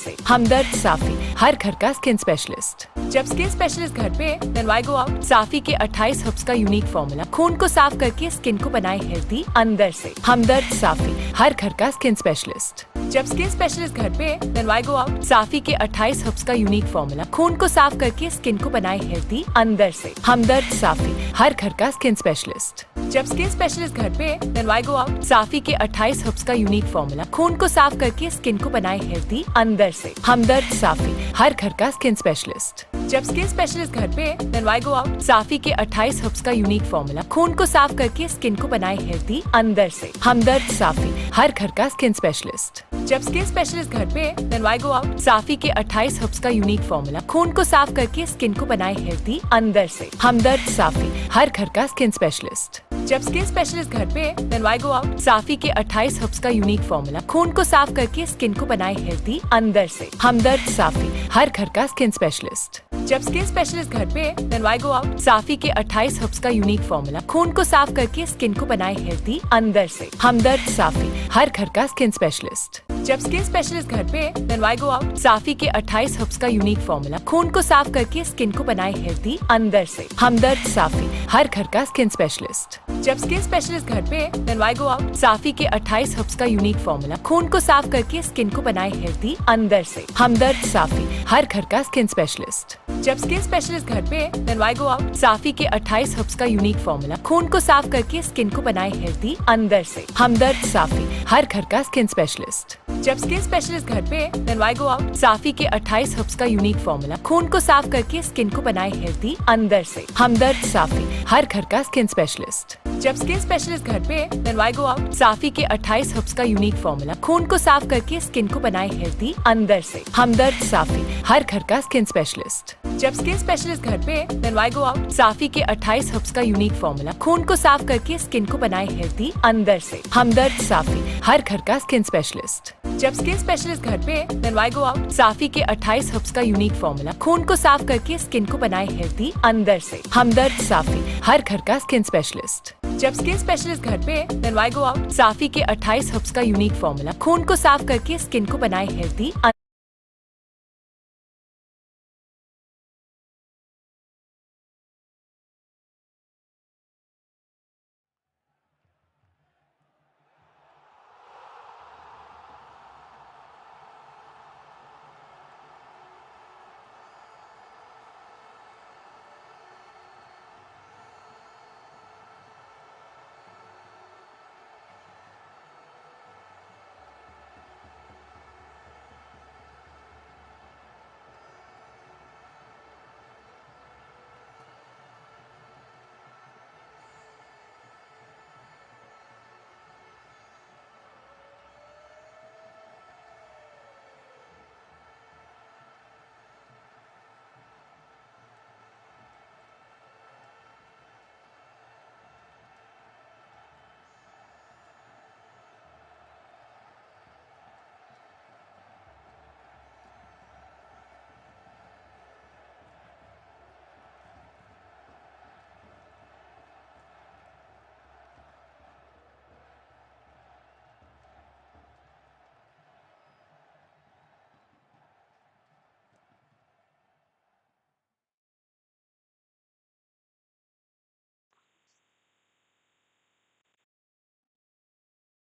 से। हमदर्द साफी, हर घर का स्किन स्पेशलिस्ट। जब स्किन स्पेशलिस्ट घर पे देन व्हाई गो आउट। साफी के 28 हर्ब्स का यूनिक फॉर्मूला खून को साफ करके स्किन को बनाए हेल्दी अंदर से। हमदर्द साफी, हर घर का स्किन स्पेशलिस्ट। जब स्किन स्पेशलिस्ट घर पे देन व्हाई गो आउट। साफी के 28 हर्ब्स का यूनिक फॉर्मूला खून को साफ करके स्किन को बनाए हेल्दी अंदर से। हमदर्द साफी, हर घर का स्किन स्पेशलिस्ट। जब स्किन स्पेशलिस्ट घर पे देन व्हाई गो आउट। साफी के 28 हर्ब्स का यूनिक फॉर्मूला खून को साफ करके स्किन को बनाए हेल्दी अंदर से। हमदर्द साफी, हर घर का स्किन स्पेशलिस्ट। जब स्किन स्पेशलिस्ट घर पे देन व्हाई गो आउट। साफी के 28 हर्ब्स का यूनिक फॉर्मूला खून को साफ करके स्किन को बनाए हेल्दी अंदर से। हमदर्द साफी, हर घर का स्किन स्पेशलिस्ट। जब स्किन स्पेशलिस्ट घर पे देन व्हाई गो आउट। साफी के 28 हर्ब्स का यूनिक फॉर्मूला खून को साफ करके स्किन को बनाए हेल्दी अंदर से। हमदर्द साफी, हर घर का स्किन स्पेशलिस्ट। जब स्किन स्पेशलिस्ट घर पे देन व्हाई गो आउट। साफी के 28 हर्ब्स का यूनिक फॉर्मूला खून को साफ करके स्किन को बनाए हेल्दी अंदर से। हमदर्द साफी, हर घर का स्किन स्पेशलिस्ट। जब स्किन स्पेशलिस्ट घर पे देन व्हाई गो आउट। साफी के 28 हर्ब्स का यूनिक फॉर्मूला खून को साफ करके स्किन को बनाए हेल्दी अंदर से। हमदर्द साफी, हर घर का स्किन स्पेशलिस्ट। जब स्किन स्पेशलिस्ट घर पे देन व्हाई गो आउट। साफी के 28 हर्ब्स का यूनिक फॉर्मूला खून को साफ करके स्किन को बनाए हेल्दी अंदर से। हमदर्द साफी, हर घर का स्किन स्पेशलिस्ट। जब स्किन स्पेशलिस्ट घर पे देन व्हाई गो आउट। साफी के 28 हर्ब्स का यूनिक फॉर्मूला खून को साफ करके स्किन को बनाए हेल्दी अंदर से। हमदर्द साफी, हर घर का स्किन स्पेशलिस्ट। जब स्किन स्पेशलिस्ट घर पे देन व्हाई गो आउट। साफी के 28 हर्ब्स का यूनिक फॉर्मूला खून को साफ करके स्किन को बनाए हेल्दी अंदर से। हमदर्द साफी, हर घर का स्किन स्पेशलिस्ट। जब स्किन स्पेशलिस्ट घर पे देन व्हाई गो आउट। साफी के 28 हर्ब्स का यूनिक फॉर्मूला खून को साफ करके स्किन को बनाए हेल्दी अंदर से। हमदर्द साफी, हर घर का स्किन स्पेशलिस्ट। जब स्किन स्पेशलिस्ट घर पे देन व्हाई गो आउट। साफी के 28 हर्ब्स का यूनिक फॉर्मूला खून को साफ करके स्किन को बनाए हेल्दी अंदर से। हमदर्द साफी, हर घर का स्किन स्पेशलिस्ट। जब स्किन स्पेशलिस्ट घर पे देन व्हाई गो आउट। साफी के 28 हर्ब्स का यूनिक फॉर्मूला खून को साफ करके स्किन को बनाए हेल्दी अंदर से। हमदर्द साफी, हर घर का स्किन स्पेशलिस्ट। जब स्किन स्पेशलिस्ट घर पे देन व्हाई गो आउट। साफी के 28 हर्ब्स का यूनिक फॉर्मूला खून को साफ करके स्किन को बनाए हेल्दी अंदर से। हमदर्द साफी, हर घर का स्किन स्पेशलिस्ट। जब स्किन स्पेशलिस्ट घर पे देन व्हाई गो आउट। साफी के 28 हर्ब्स का यूनिक फॉर्मूला खून को साफ करके स्किन को बनाए healthy.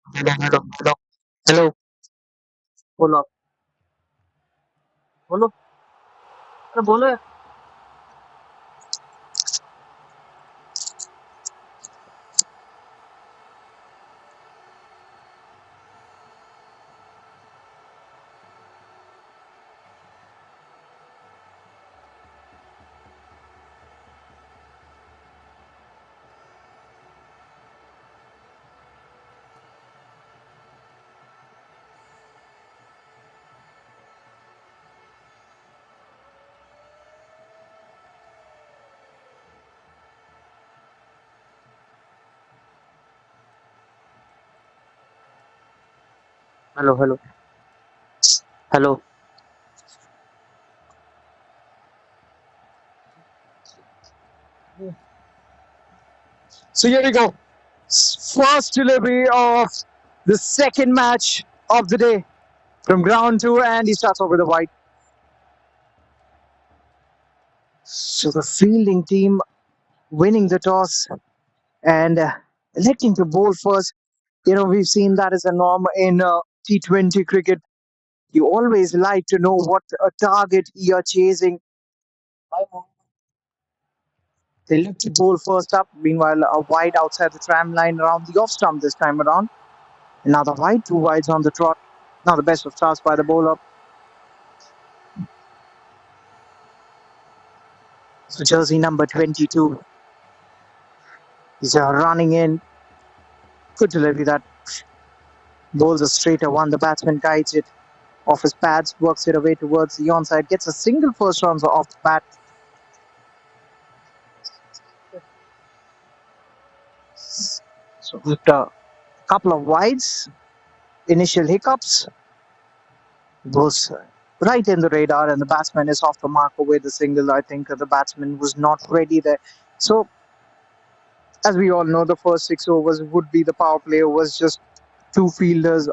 Hello hello hello hello. बोलो बोलो। अरे बोलो यार। Hello hello hello. So here we go. First delivery of the second match of the day. from ground two, and he starts off with a wide. So the fielding team winning the toss and electing to bowl first. We've seen that as a norm in T20 cricket. You always like to know what a target you're chasing. They look to bowl first up. Meanwhile, a wide outside the tram line around the off stump this time around. Another wide, two wides on the trot. Now the best of starts by the bowler. So jersey number 22. He's running in. Good delivery that bowls a straighter one. The batsman guides it off his pads, works it away towards the onside, gets a single first runs off the bat. So after a couple of wides, initial hiccups, goes right in the radar, and the batsman is off the mark away the single. I think the batsman was not ready there. So, as we all know, the first 6 overs would be the power play was just two fielders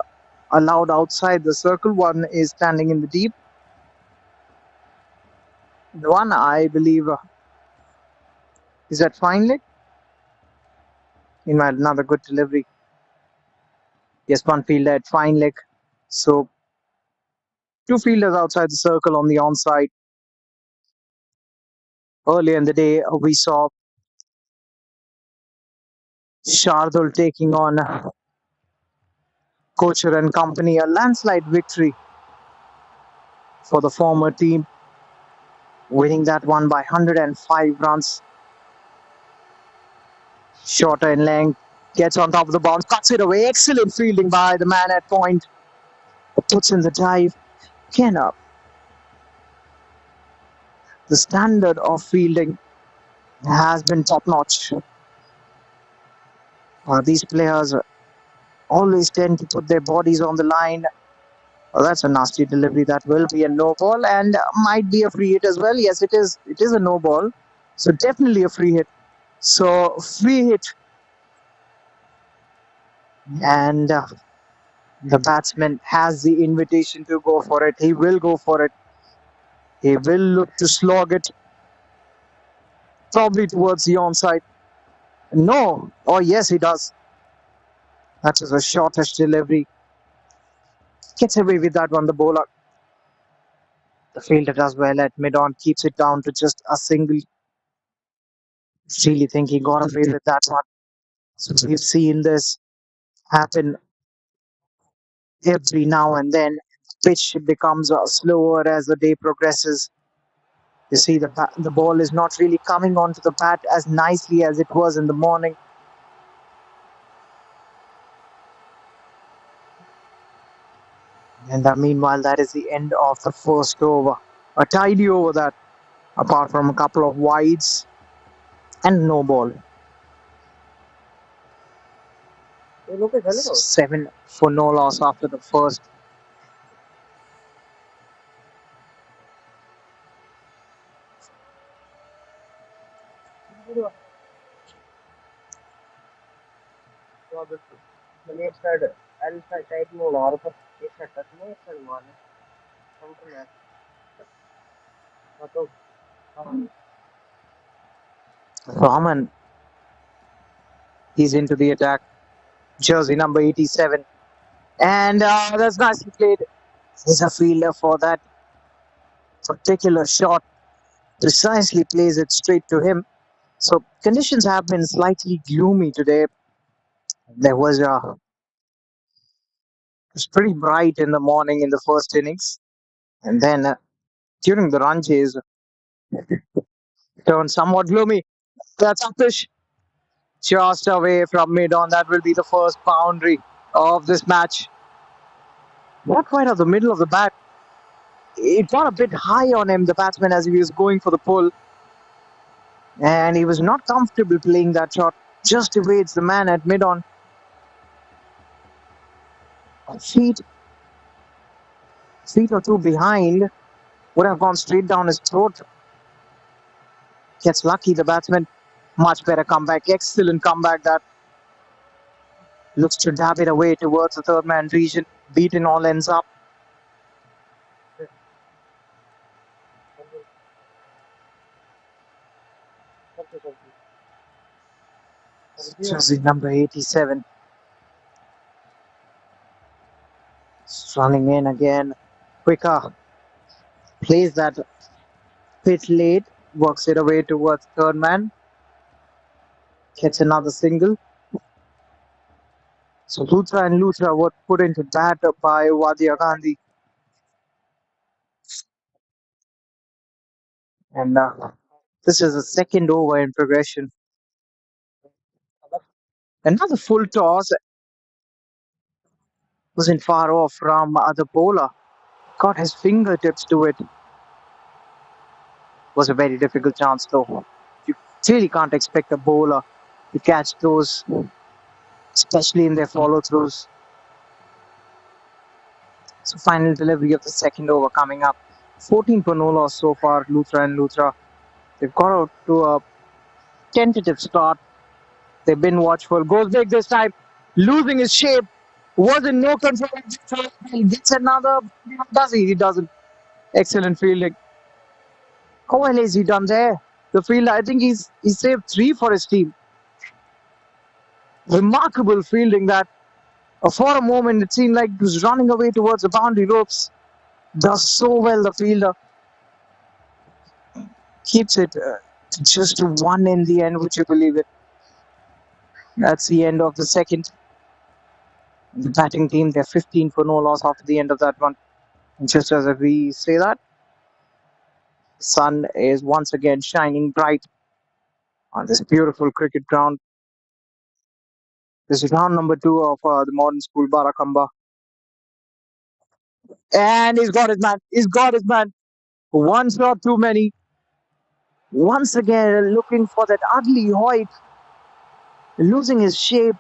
allowed outside the circle. One is standing in the deep. The one, I believe, is at fine leg. Meanwhile, another good delivery. Yes, one fielder at fine leg. So, two fielders outside the circle on the onside. Earlier in the day, we saw Shardul taking on Kocher and company, a landslide victory for the former team, winning that one by 105 runs. Shorter in length, gets on top of the bounce, cuts it away. Excellent fielding by the man at point. Puts in the dive. Again, the standard of fielding has been top-notch. These players always tend to put their bodies on the line. That's a nasty delivery. That will be a no ball and might be a free hit as well. Yes, it is. It is a no ball. So definitely a free hit. So free hit. And the batsman has the invitation to go for it. He will go for it. He will look to slog it. Probably towards the onside. No. Oh, yes, he does. That is a shortish delivery. Gets away with that one, the bowler. The fielder does well at mid-on. Keeps it down to just a single. Really think he got away with that one. So we've seen this happen every now and then. Pitch becomes slower as the day progresses. You see the ball is not really coming onto the bat as nicely as it was in the morning. And meanwhile, that is the end of the first over. A tidy over that, apart from a couple of wides and no ball. 7 for no loss after the first. Rahman, he's into the attack. Jersey number 87. And that's nicely played. He's a fielder for that particular shot. Precisely plays it straight to him. So conditions have been slightly gloomy today. There was it was pretty bright in the morning in the first innings. And then during the run chase, turned somewhat gloomy. That's Atish. Just away from mid-on. That will be the first boundary of this match. Not quite at the middle of the bat. It got a bit high on him, the batsman, as he was going for the pull. And he was not comfortable playing that shot. Just evades the man at mid-on. Feet or two behind. Would have gone straight down his throat. Gets lucky, the batsman. Much better comeback. Excellent comeback that looks to dab it away towards the third man region. Beaten all ends up. Jersey number 87. Running in again. Quicker. Plays that bit late. Works it away towards third man. Gets another single. So Luthra were put into bat by Wadia Ghandy. And this is a second over in progression. Another full toss wasn't far off from the bowler. Got his fingertips to it. Was a very difficult chance though. You really can't expect a bowler to catch those, especially in their follow throughs. So final delivery of the second over coming up. 14 for no loss so far, Luthra. They've got out to a tentative start. They've been watchful. Goes big this time. Losing his shape. Was in no control. He gets another. Does he? He doesn't. Excellent fielding. How well has he done there? The fielder, I think he saved 3 for his team. Remarkable fielding that for a moment it seemed like he was running away towards the boundary ropes. Does so well the fielder. Keeps it just 1 in the end, would you believe it? That's the end of the second. The batting team, they're 15 for no loss after the end of that one. And just as we say that, the sun is once again shining bright on this beautiful cricket ground. This is round number 2 of the modern school Barakamba. And he's got his man. He's got his man. One shot too many. Once again, looking for that ugly Hoyt. Losing his shape.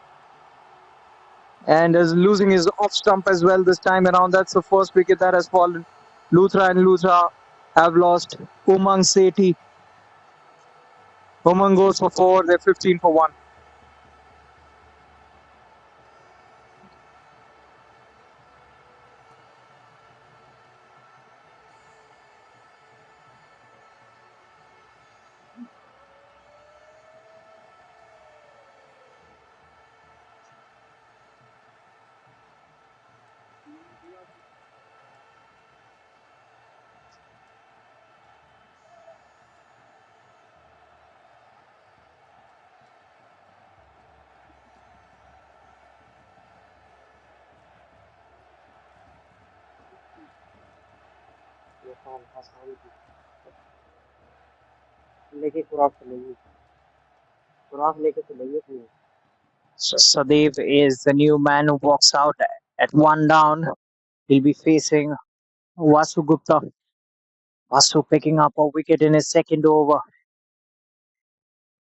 And is losing his off stump as well this time around. That's the first wicket that has fallen. Luthra have lost Umang Sethi. Umang goes for 4. They're 15 for 1. So Sadev is the new man who walks out at 1 down. He'll be facing Vasu Gupta. Vasu picking up a wicket in his second over.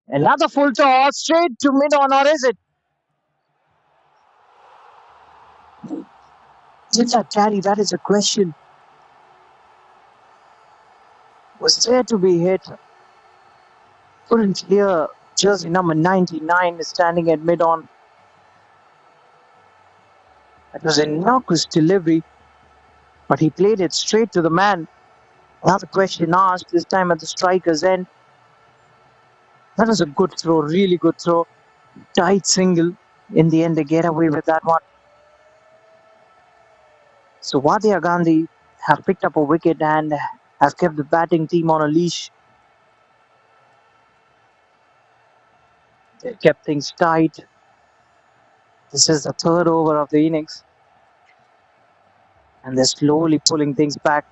Another full toss straight to mid on, or is it? Did that carry? That is a question. Was there to be hit? Couldn't clear. Jersey number 99 is standing at mid on. That was a innocuous delivery, but he played it straight to the man. Another question asked, this time at the striker's end. That was a good throw, really good throw. Tight single. In the end, they get away with that one. So Wadia Ghandy have picked up a wicket and have kept the batting team on a leash. They kept things tight. This is the third over of the innings. And they're slowly pulling things back.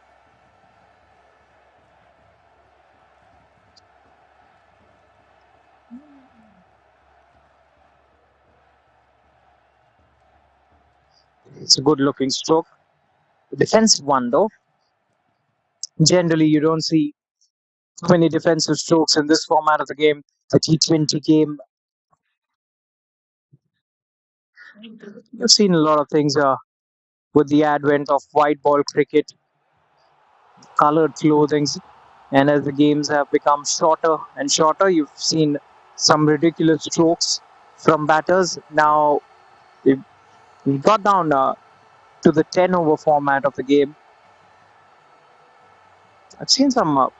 It's a good looking stroke. The defensive one though. Generally, you don't see many defensive strokes in this format of the game, the T20 game. You've seen a lot of things with the advent of white ball cricket, colored clothings, and as the games have become shorter and shorter, you've seen some ridiculous strokes from batters. Now we've got down to the 10 over format of the game. I've seen some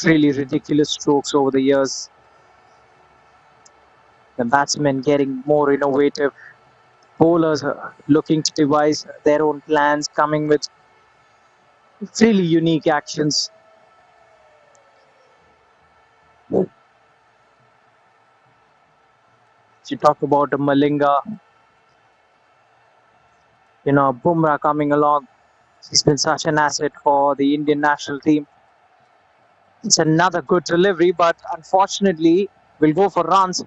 really ridiculous strokes over the years. The batsmen getting more innovative. Bowlers looking to devise their own plans, coming with really unique actions. If you talk about Malinga, Bumrah coming along. He's been such an asset for the Indian national team. It's another good delivery, but unfortunately, will go for runs.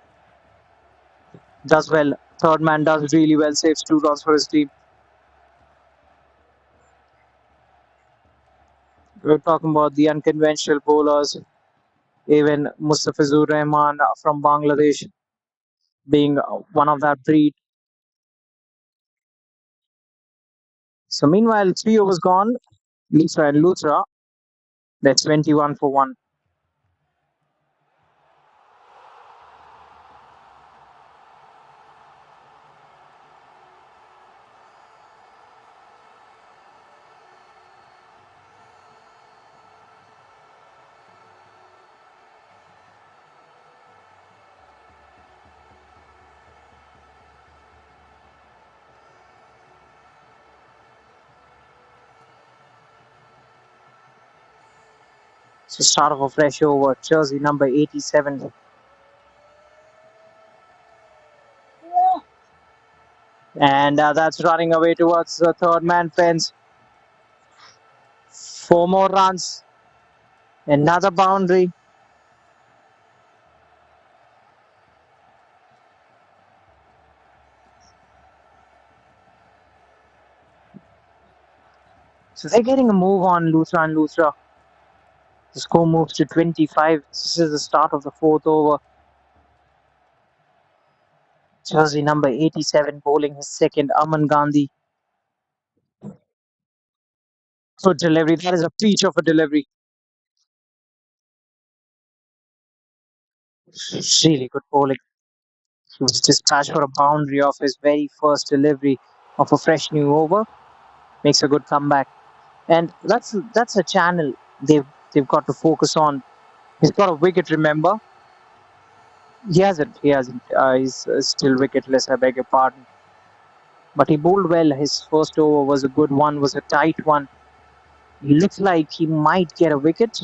Does well. Third man does really well, saves 2 runs for his team. We're talking about the unconventional bowlers, even Mustafizur Rahman from Bangladesh being one of that breed. So meanwhile, 3 overs gone. Luthra and Luthra, they're 21 for 1. So start of a fresh over, jersey number 87. And that's running away towards the third man fence. 4 more runs. Another boundary. So they're getting a move on Luthra and Luthra. The score moves to 25. This is the start of the fourth over. Jersey number 87 bowling his second, Aman Gandhi. Good delivery. That is a peach of a delivery. Really good bowling. He was dispatched for a boundary off his very first delivery of a fresh new over. Makes a good comeback. And that's a channel they've got to focus on. He's got a wicket, remember? He hasn't. He hasn't. He's still wicketless. I beg your pardon. But he bowled well. His first over was a good one. Was a tight one. He looks like he might get a wicket.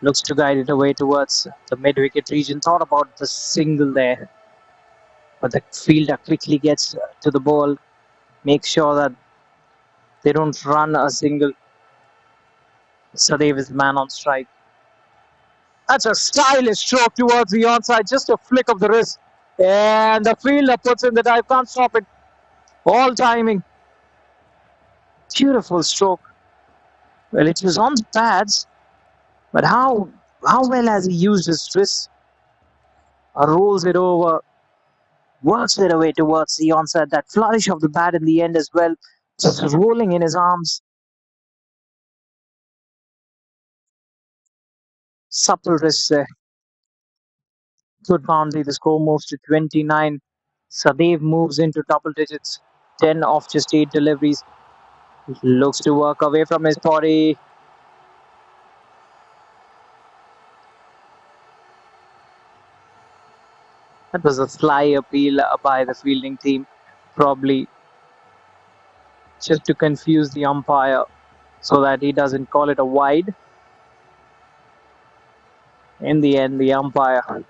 Looks to guide it away towards the mid-wicket region. Thought about the single there, but the fielder quickly gets to the ball. Make sure that they don't run a single. Sadev is the man on strike. That's a stylish stroke towards the onside. Just a flick of the wrist, and the fielder puts in the dive. Can't stop it. All timing. Beautiful stroke. Well, it was on the pads, but how well has he used his wrist? Rolls it over, works it away towards the onside. That flourish of the bat in the end as well, just rolling in his arms. Supple wrist there. Good boundary. The score moves to 29. Sadev moves into double digits. 10 off just 8 deliveries. Looks to work away from his body. That was a sly appeal by the fielding team, probably just to confuse the umpire so that he doesn't call it a wide. In the end, the umpire,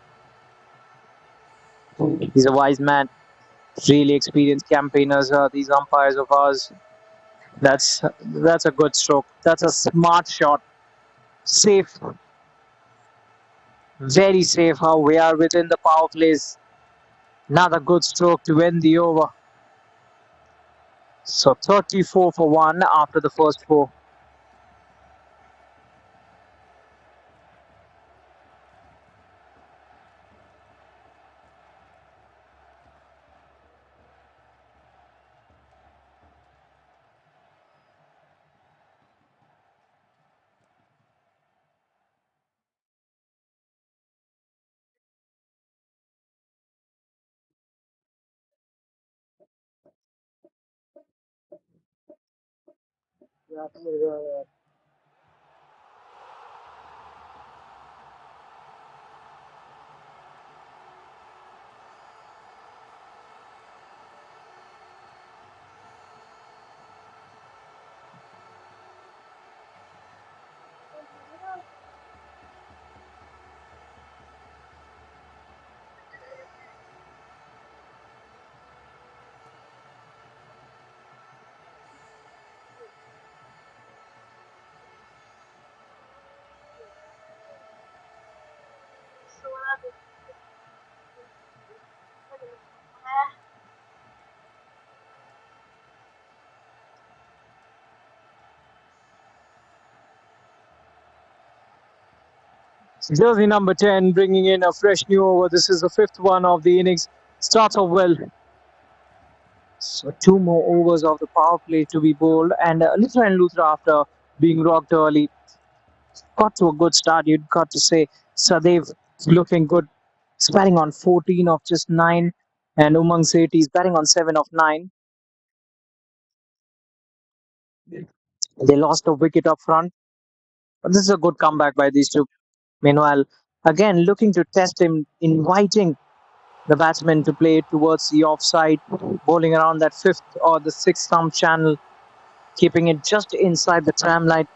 he's a wise man. Really experienced campaigners, these umpires of ours. That's a good stroke. That's a smart shot. Safe, very safe. How we are within the power plays. Another good stroke to end the over. So 34 for 1 after the first 4. Jersey number 10 bringing in a fresh new over. This is the fifth one of the innings. Starts off well. So two more overs of the power play to be bowled. And Luthra after being rocked early, got to a good start. You'd got to say Sadev is looking good. He's batting on 14 of just 9. And Umang Sethi is batting on 7 of 9. They lost a wicket up front. But this is a good comeback by these two. Meanwhile, again looking to test him, inviting the batsman to play towards the offside, bowling around that fifth or the sixth stump channel, keeping it just inside the tram line.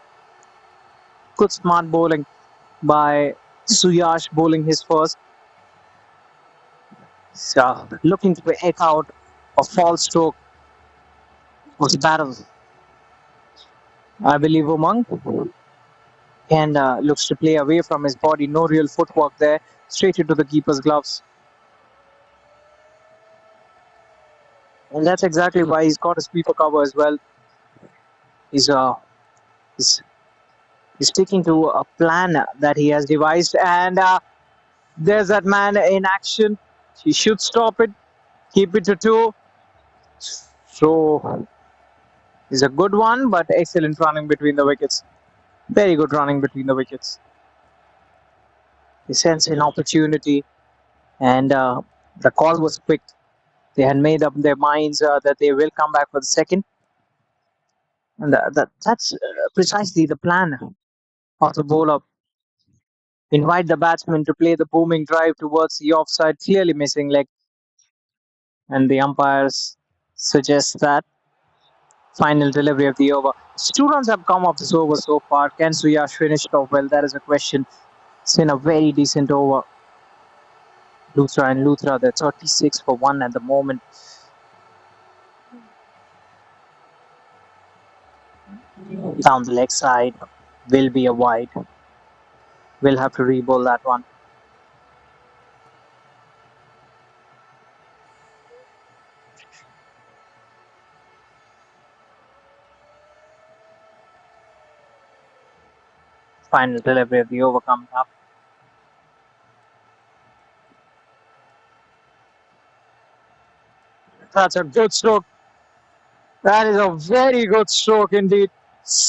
Good smart bowling by Suyash, bowling his first. So, looking to echo out a false stroke was battle. I believe Umang and looks to play away from his body. No real footwork there. Straight into the keeper's gloves. And that's exactly why he's got a sweeper cover as well. He's he's, he's sticking to a plan that he has devised, and there's that man in action. He should stop it, keep it to 2. So it's a good one, but excellent running between the wickets. Very good running between the wickets. He sensed an opportunity, and the call was quick. They had made up their minds that they will come back for the second, and that's precisely the plan of the bowler. Invite the batsman to play the booming drive towards the offside, clearly missing leg, and the umpires suggest that final delivery of the over. So 2 runs have come off this over so far. Can Suyash finish it off well? That is a question. It's been a very decent over. Luthra, they're 36 for 1 at the moment. Down the leg side will be a wide. We'll have to re-bowl that one. Final delivery of the over comes up. That's a good stroke. That is a very good stroke indeed.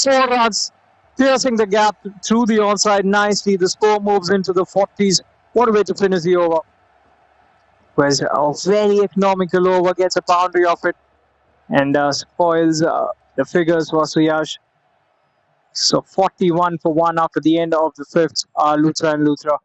4 runs, piercing the gap through the onside nicely. The score moves into the 40s. What a way to finish the over. Whereas a very economical over gets a boundary of it and spoils the figures for Suyash. So 41 for 1 after the end of the fifth. Luthra.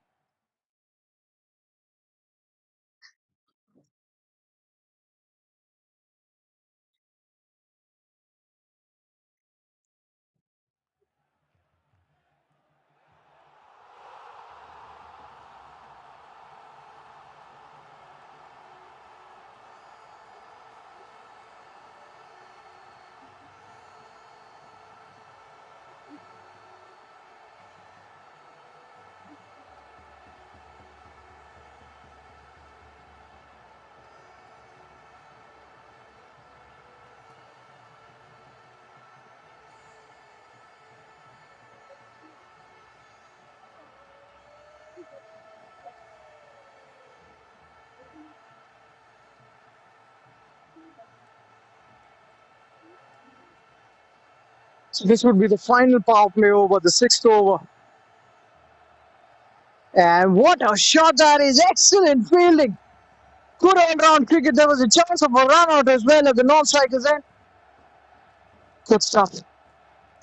So this would be the final power play over, the sixth over. And what a shot that is! Excellent fielding. Good all-round cricket. There was a chance of a run out as well at the non-striker's end. Good stuff.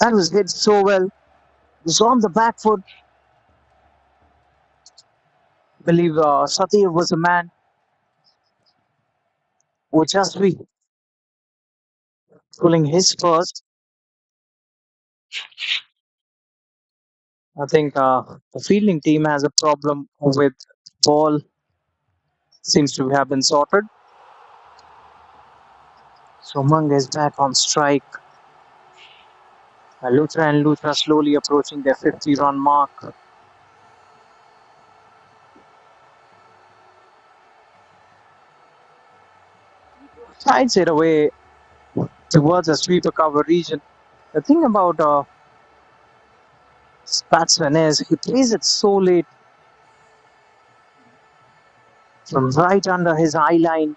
That was hit so well. It was on the back foot. I believe Satir was a man who would just be pulling his first. I think the fielding team has a problem with ball. Seems to have been sorted. So Manga is back on strike. Luthra slowly approaching their 50-run mark. Sides it away towards the sweeper cover region. The thing about batsman is he plays it so late. from right under his eye line.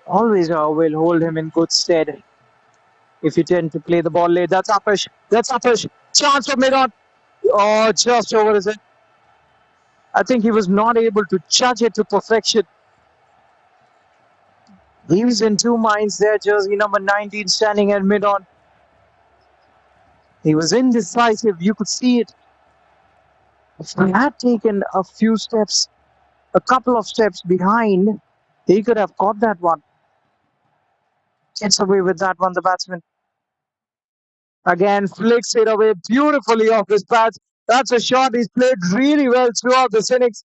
Always will hold him in good stead if you tend to play the ball late. That's Upish. That's Upish. Chance for mid-on. Oh, just over his head. I think he was not able to judge it to perfection. He was in two minds there, jersey number 19 standing at mid-on. He was indecisive. You could see it. If he had taken a few steps, a couple of steps behind, he could have caught that one. Gets away with that one, the batsman. Again, flicks it away beautifully off his pads. That's a shot he's played really well throughout the innings.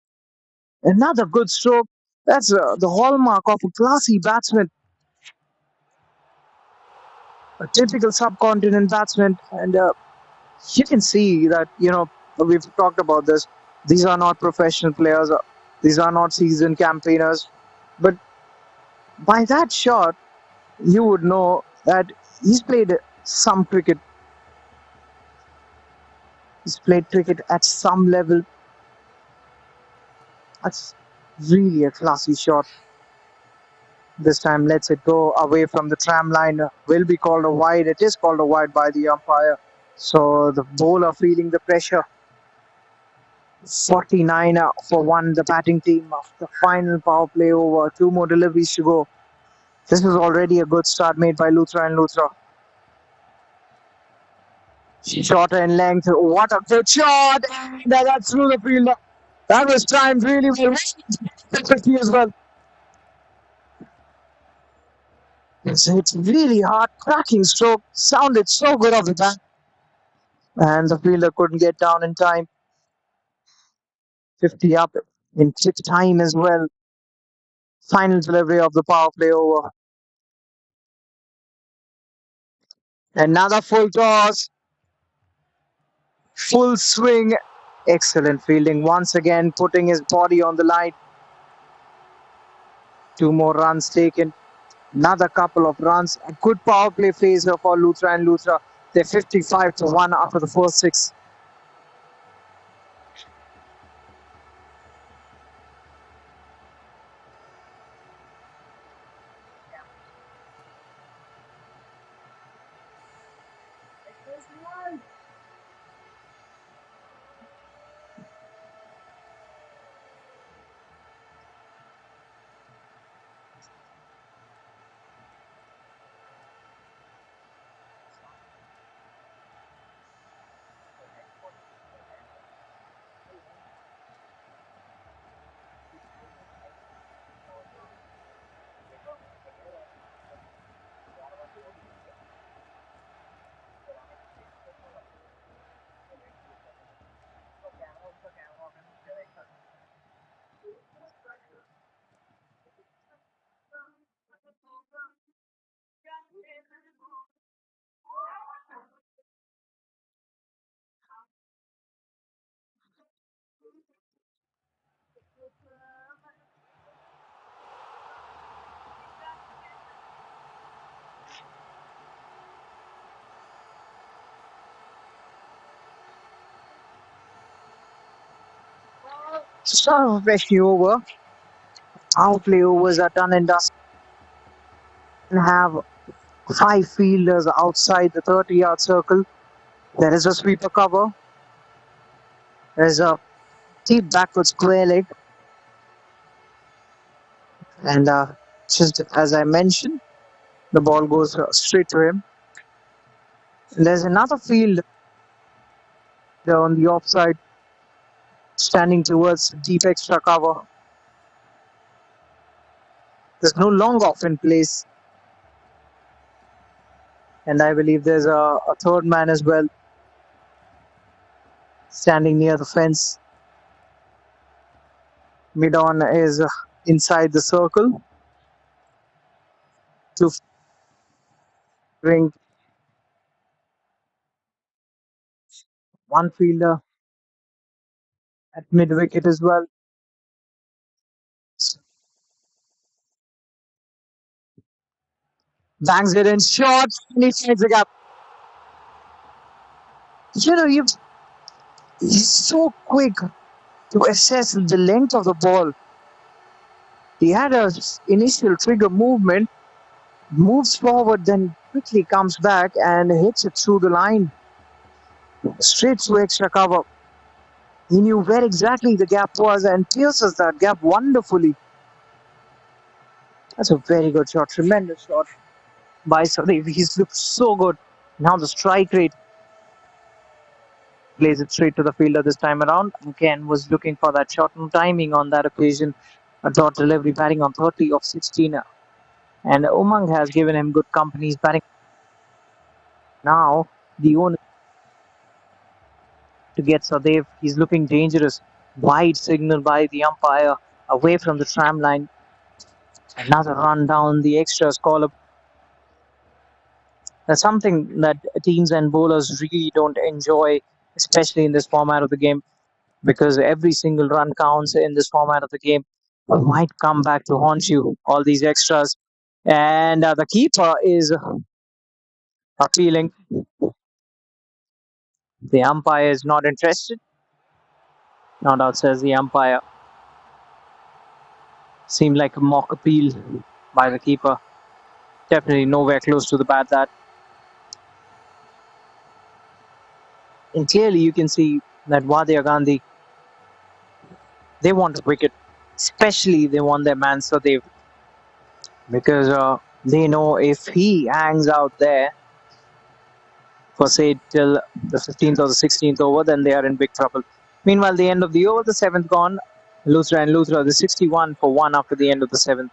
Another good stroke. That's the hallmark of a classy batsman. A typical subcontinent batsman. And you can see that, we've talked about this. These are not professional players. These are not seasoned campaigners. But by that shot, you would know that he's played some cricket. He's played cricket at some level. That's really a classy shot. This time lets it go away from the tram line. Will be called a wide. It is called a wide by the umpire. So the bowler feeling the pressure. 49 for one, the batting team of the final power play over. Two more deliveries to go. This was already a good start made by Luthra and Luthra. Shorter in length. What a good shot! And that's through the fielder. That was timed really well. 50 as well. It's really hard, cracking stroke. Sounded so good off the bat. And the fielder couldn't get down in time. 50 up in quick time as well. Final delivery of the power play over. Another full toss. Full swing. Excellent fielding. Once again, putting his body on the line. Two more runs taken. Another couple of runs. A good power play phaser for Luthra and Luthra. They're 55 to 1 after the first six. Start of a fresh new over. Power play overs are done and dusted. And have five fielders outside the 30-yard circle. There is a sweeper cover. There's a deep backward square leg. And just as I mentioned, the ball goes straight to him. And there's another fielder on the offside, standing towards deep extra cover. There's no long off in place. And I believe there's a third man as well, standing near the fence. Mid-on is inside the circle to bring one fielder at mid-wicket as well. Bangs it in short, and he finds the gap. You know, he's so quick to assess the length of the ball. He had a initial trigger movement, moves forward, then quickly comes back and hits it through the line, straight to extra cover. He knew where exactly the gap was and pierces that gap wonderfully. That's a very good shot, tremendous shot by Sadev. He's looked so good. Now the strike rate plays it straight to the fielder this time around. Again, was looking for that shot. No timing on that occasion. A dot delivery, batting on 30 of 16. And Umang has given him good company. He's batting now. The owner to get Sadev. He's looking dangerous. Wide signal by the umpire away from the tram line. Another run down the extras column. That's something that teams and bowlers really don't enjoy, especially in this format of the game, because every single run counts in this format of the game. Might come back to haunt you, all these extras. And the keeper is appealing. The umpire is not interested. Not out, says the umpire. Seemed like a mock appeal by the keeper. Definitely nowhere close to the bat that. And clearly you can see that Wadia Gandhi, they want a wicket. Especially they want their man Sadev. Because they know if he hangs out there for say till the 15th or the 16th over, then they are in big trouble. Meanwhile, the end of the over, the seventh gone. Luthra and Luthra, the 61 for one after the end of the seventh.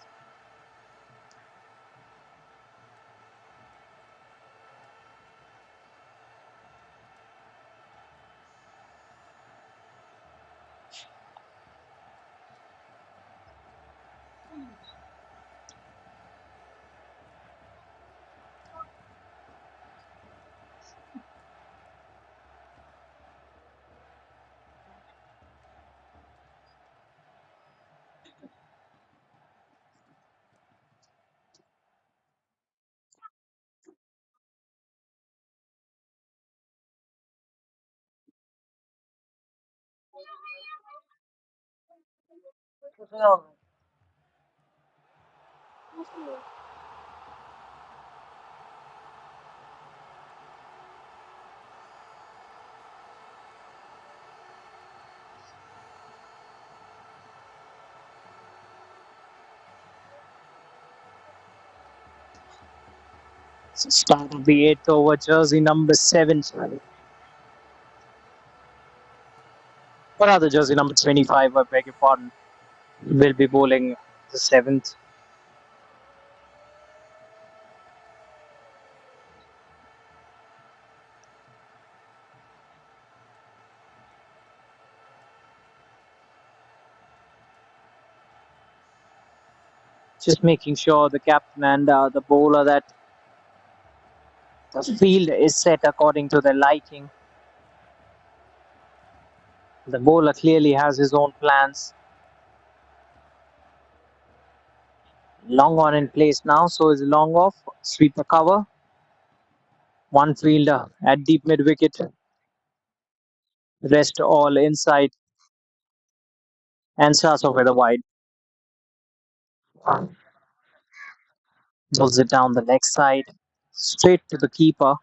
Start of the eighth over, jersey number 7. Or rather, jersey number 25, I beg your pardon, will be bowling the seventh. Just making sure the captain and the bowler that the field is set according to their liking. The bowler clearly has his own plans. Long on in place now, so is long off. Sweeper cover. One fielder at deep mid wicket. Rest all inside. And starts off with a wide. Pulls it down the leg side. Straight to the keeper.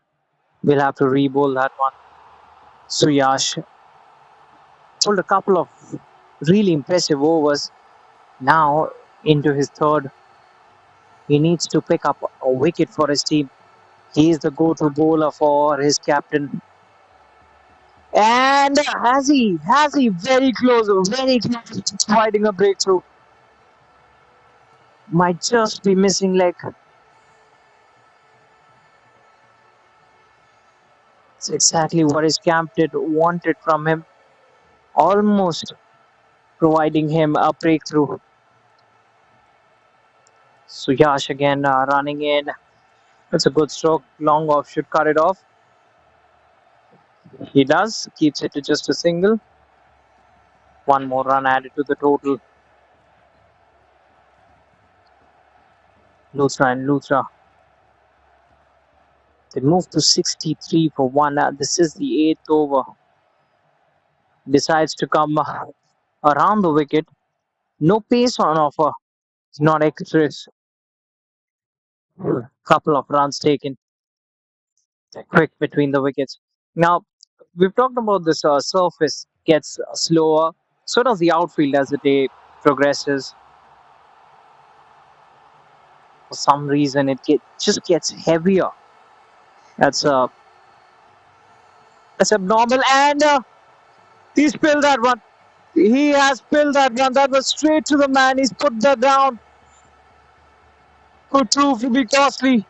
We'll have to re-bowl that one. Suyash pulled a couple of really impressive overs. Now into his third. He needs to pick up a wicket for his team. He is the go-to bowler for his captain. And has he very close to providing a breakthrough. Might just be missing leg. It's exactly what his captain wanted from him. Almost providing him a breakthrough. Suyash again running in. It's a good stroke. Long off should cut it off. He does. Keeps it to just a single. One more run added to the total. Luthra and Luthra. They move to 63 for one. This is the eighth over. Decides to come around the wicket. No pace on offer. Not extras. Couple of runs taken quick between the wickets. Now, we've talked about this surface gets slower. So does the outfield as the day progresses. For some reason, just gets heavier. That's that's abnormal, and he spilled that one. He has spilled that one. That was straight to the man. He's put that down. Could prove to be costly.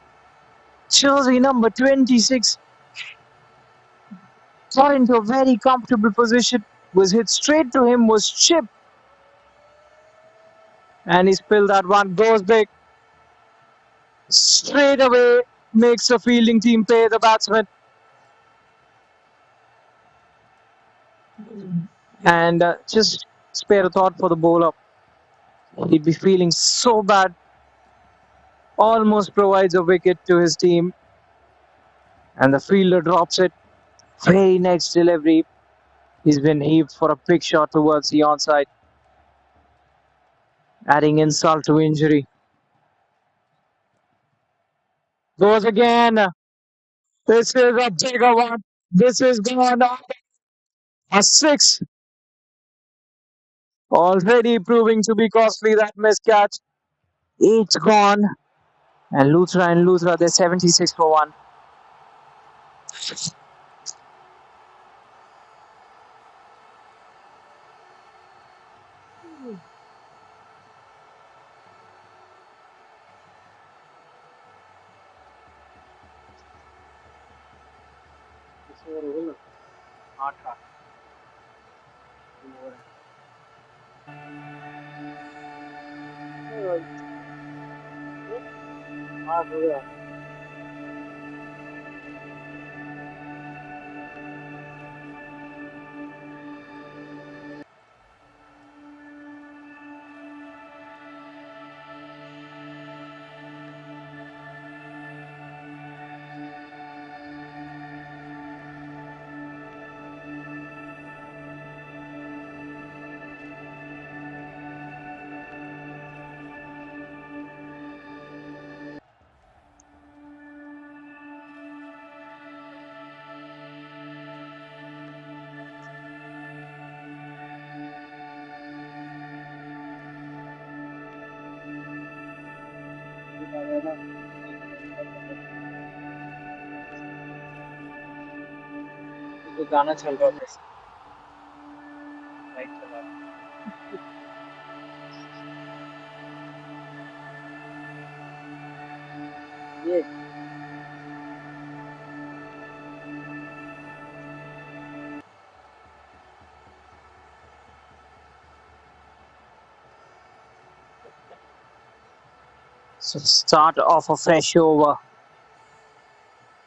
Jersey number 26 got into a very comfortable position. Was hit straight to him. Was chipped, and he spilled that one. Goes big. Straight away makes the fielding team pay the batsman. And just spare a thought for the bowler. He'd be feeling so bad. Almost provides a wicket to his team. And the fielder drops it. Very next delivery. He's been heaved for a big shot towards the onside. Adding insult to injury. Goes again. This is a bigger one. This is gone a six. Already proving to be costly, that miscatch. Eight's gone. And Luthra, they're 76 for one. गाना चल रहा था right चला ये So start off a fresh over.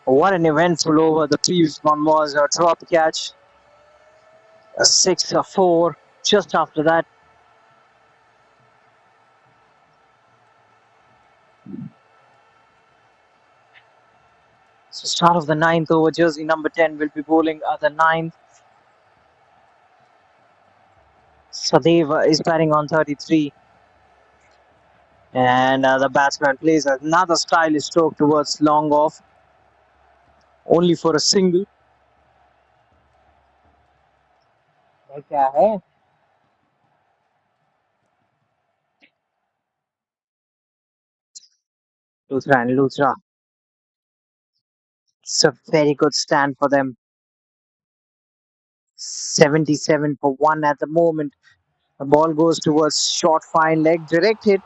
What an eventful over. The previous one was a drop catch. A 6, a 4. Just after that, so start of the ninth over. Jersey number 10 will be bowling at the ninth. Sadev is batting on 33. And the batsman plays another stylish stroke towards long off. Only for a single. क्या है? Luthra and Luthra. It's a very good stand for them. 77 for 1 at the moment. The ball goes towards short fine leg, direct hit.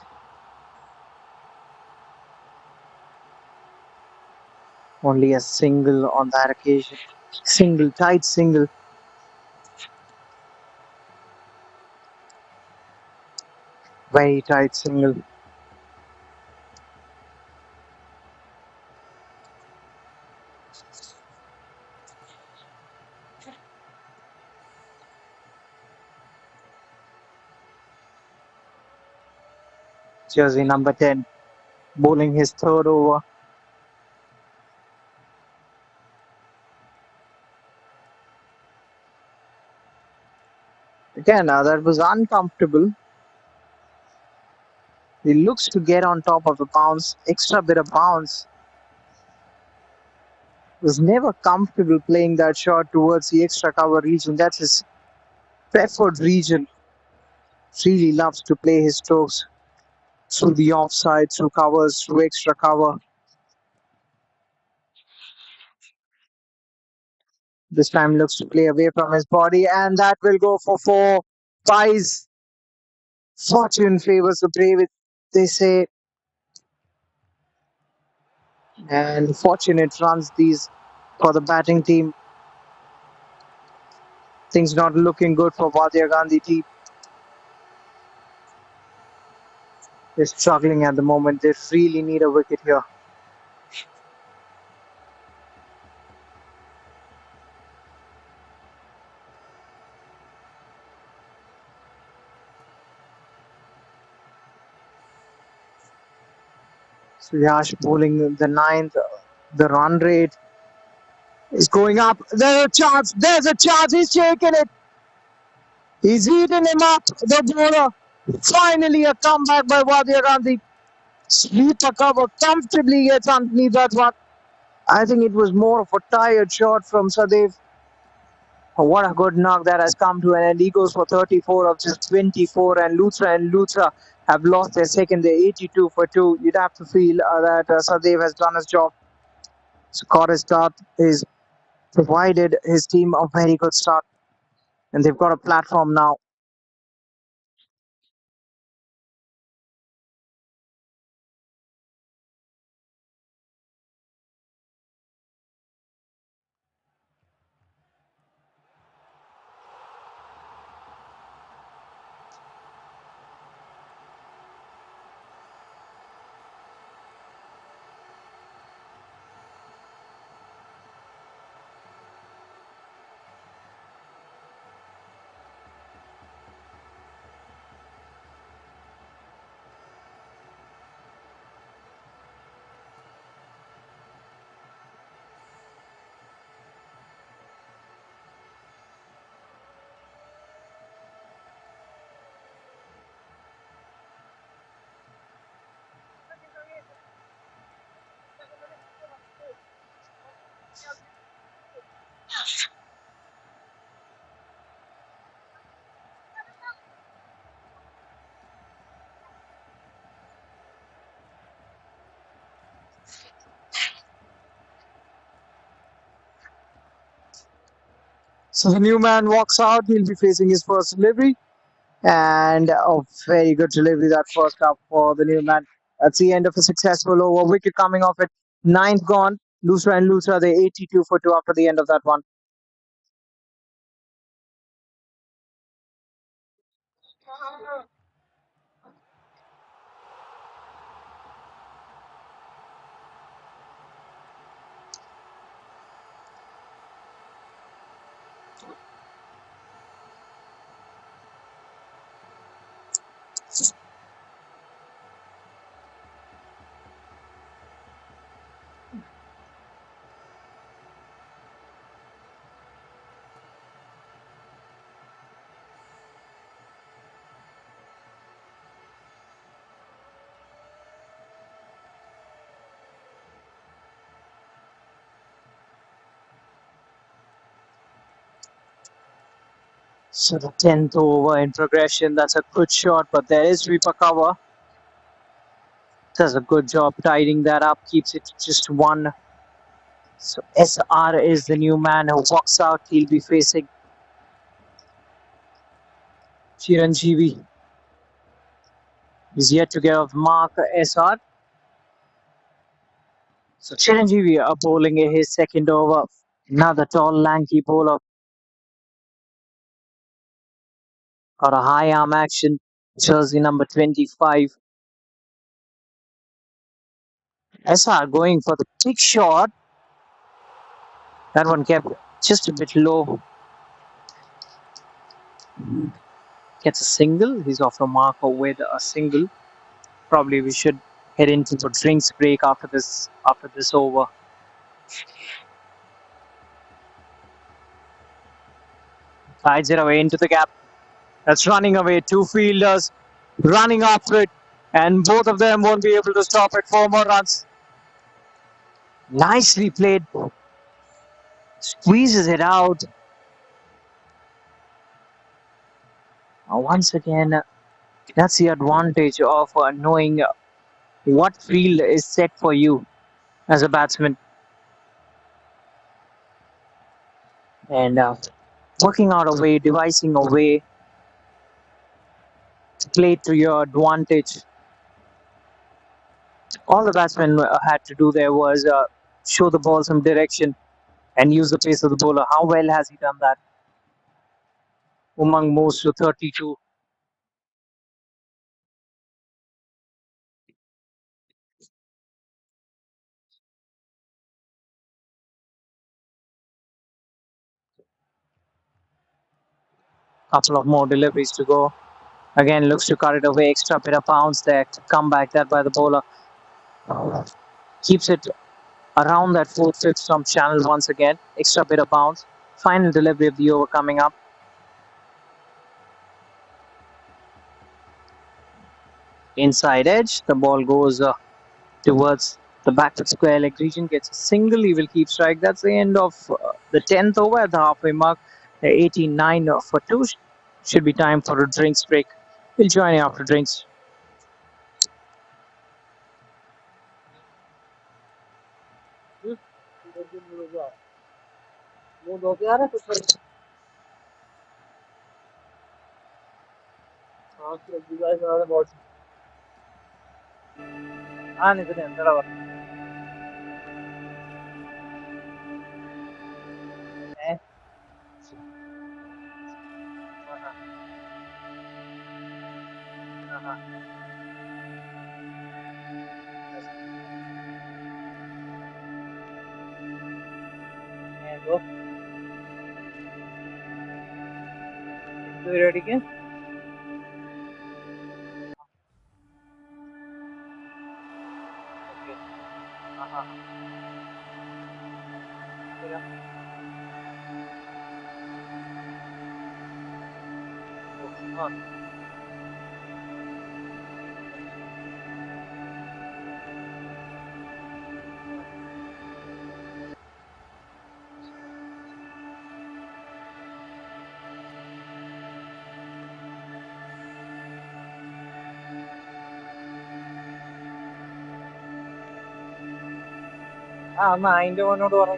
Only a single on that occasion. Single, tight single. Very tight single. Jersey number 10 bowling his third over. Again, that was uncomfortable. He looks to get on top of the bounce, extra bit of bounce. Was never comfortable playing that shot towards the extra cover region. That's his preferred region. Really loves to play his strokes through the offside, through covers, through extra cover. This time looks to play away from his body, and that will go for four. Pies. Fortune favors the brave, they say. And fortunate runs these for the batting team. Things not looking good for Wadia Gandhi team. They're struggling at the moment. They really need a wicket here. So Yash bowling the ninth. The run rate is going up. There's a chance. There's a chance. He's taken it. He's eaten him up. The bowler. Finally a comeback by Wadia Gandhi. Sweeper cover comfortably gets underneath that one. I think it was more of a tired shot from Sadev. Oh, what a good knock that has come to an end. He goes for 34 of just 24, and Luthra have lost their second. They're 82 for 2. You'd have to feel that Sadev has done his job. Scott start is provided his team a very good start, and they've got a platform now. So the new man walks out. He'll be facing his first delivery. And a very good delivery that first up for the new man. That's the end of a successful over. Wicket coming off it. Ninth gone. Luthra, they're 82 for 2 after the end of that one. So the 10th over in progression. That's a good shot, but there is sweeper cover. Does a good job tidying that up. Keeps it just one. So SR is the new man who walks out. He'll be facing Chiranjeevi. He's yet to get off the mark. SR. So Chiranjeevi are bowling his second over. Another tall, lanky bowler. Got a high arm action. Jersey number 25. SR going for the big shot. That one kept just a bit low. Gets a single. He's off the marker with a single. Probably we should head into the drinks break after this over. Slides it away into the gap. That's running away. Two fielders running after it, and both of them won't be able to stop it. 4 more runs. Nicely played. Squeezes it out. Once again, that's the advantage of knowing what field is set for you as a batsman, and working out a way, devising a way to play to your advantage. All the batsman had to do there was show the ball some direction and use the pace of the bowler. How well has he done that? Umang moves to 32. Couple of more deliveries to go. Again, looks to cut it away. Extra bit of bounce there. Come back that by the bowler. Keeps it around that 4th, 5th stump channel once again. Extra bit of bounce. Final delivery of the over coming up. Inside edge. The ball goes towards the backward square leg region. Gets a single. He will keep strike. That's the end of the 10th over at the halfway mark. 89 for 2. Should be time for a drinks break. We'll join you after drinks. Do it again. Okay. അതിന്റെ മോനോട് പറഞ്ഞു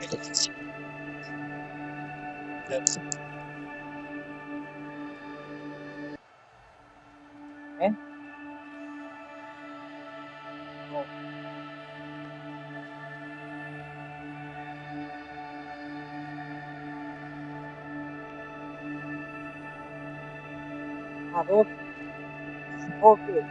അതോ okay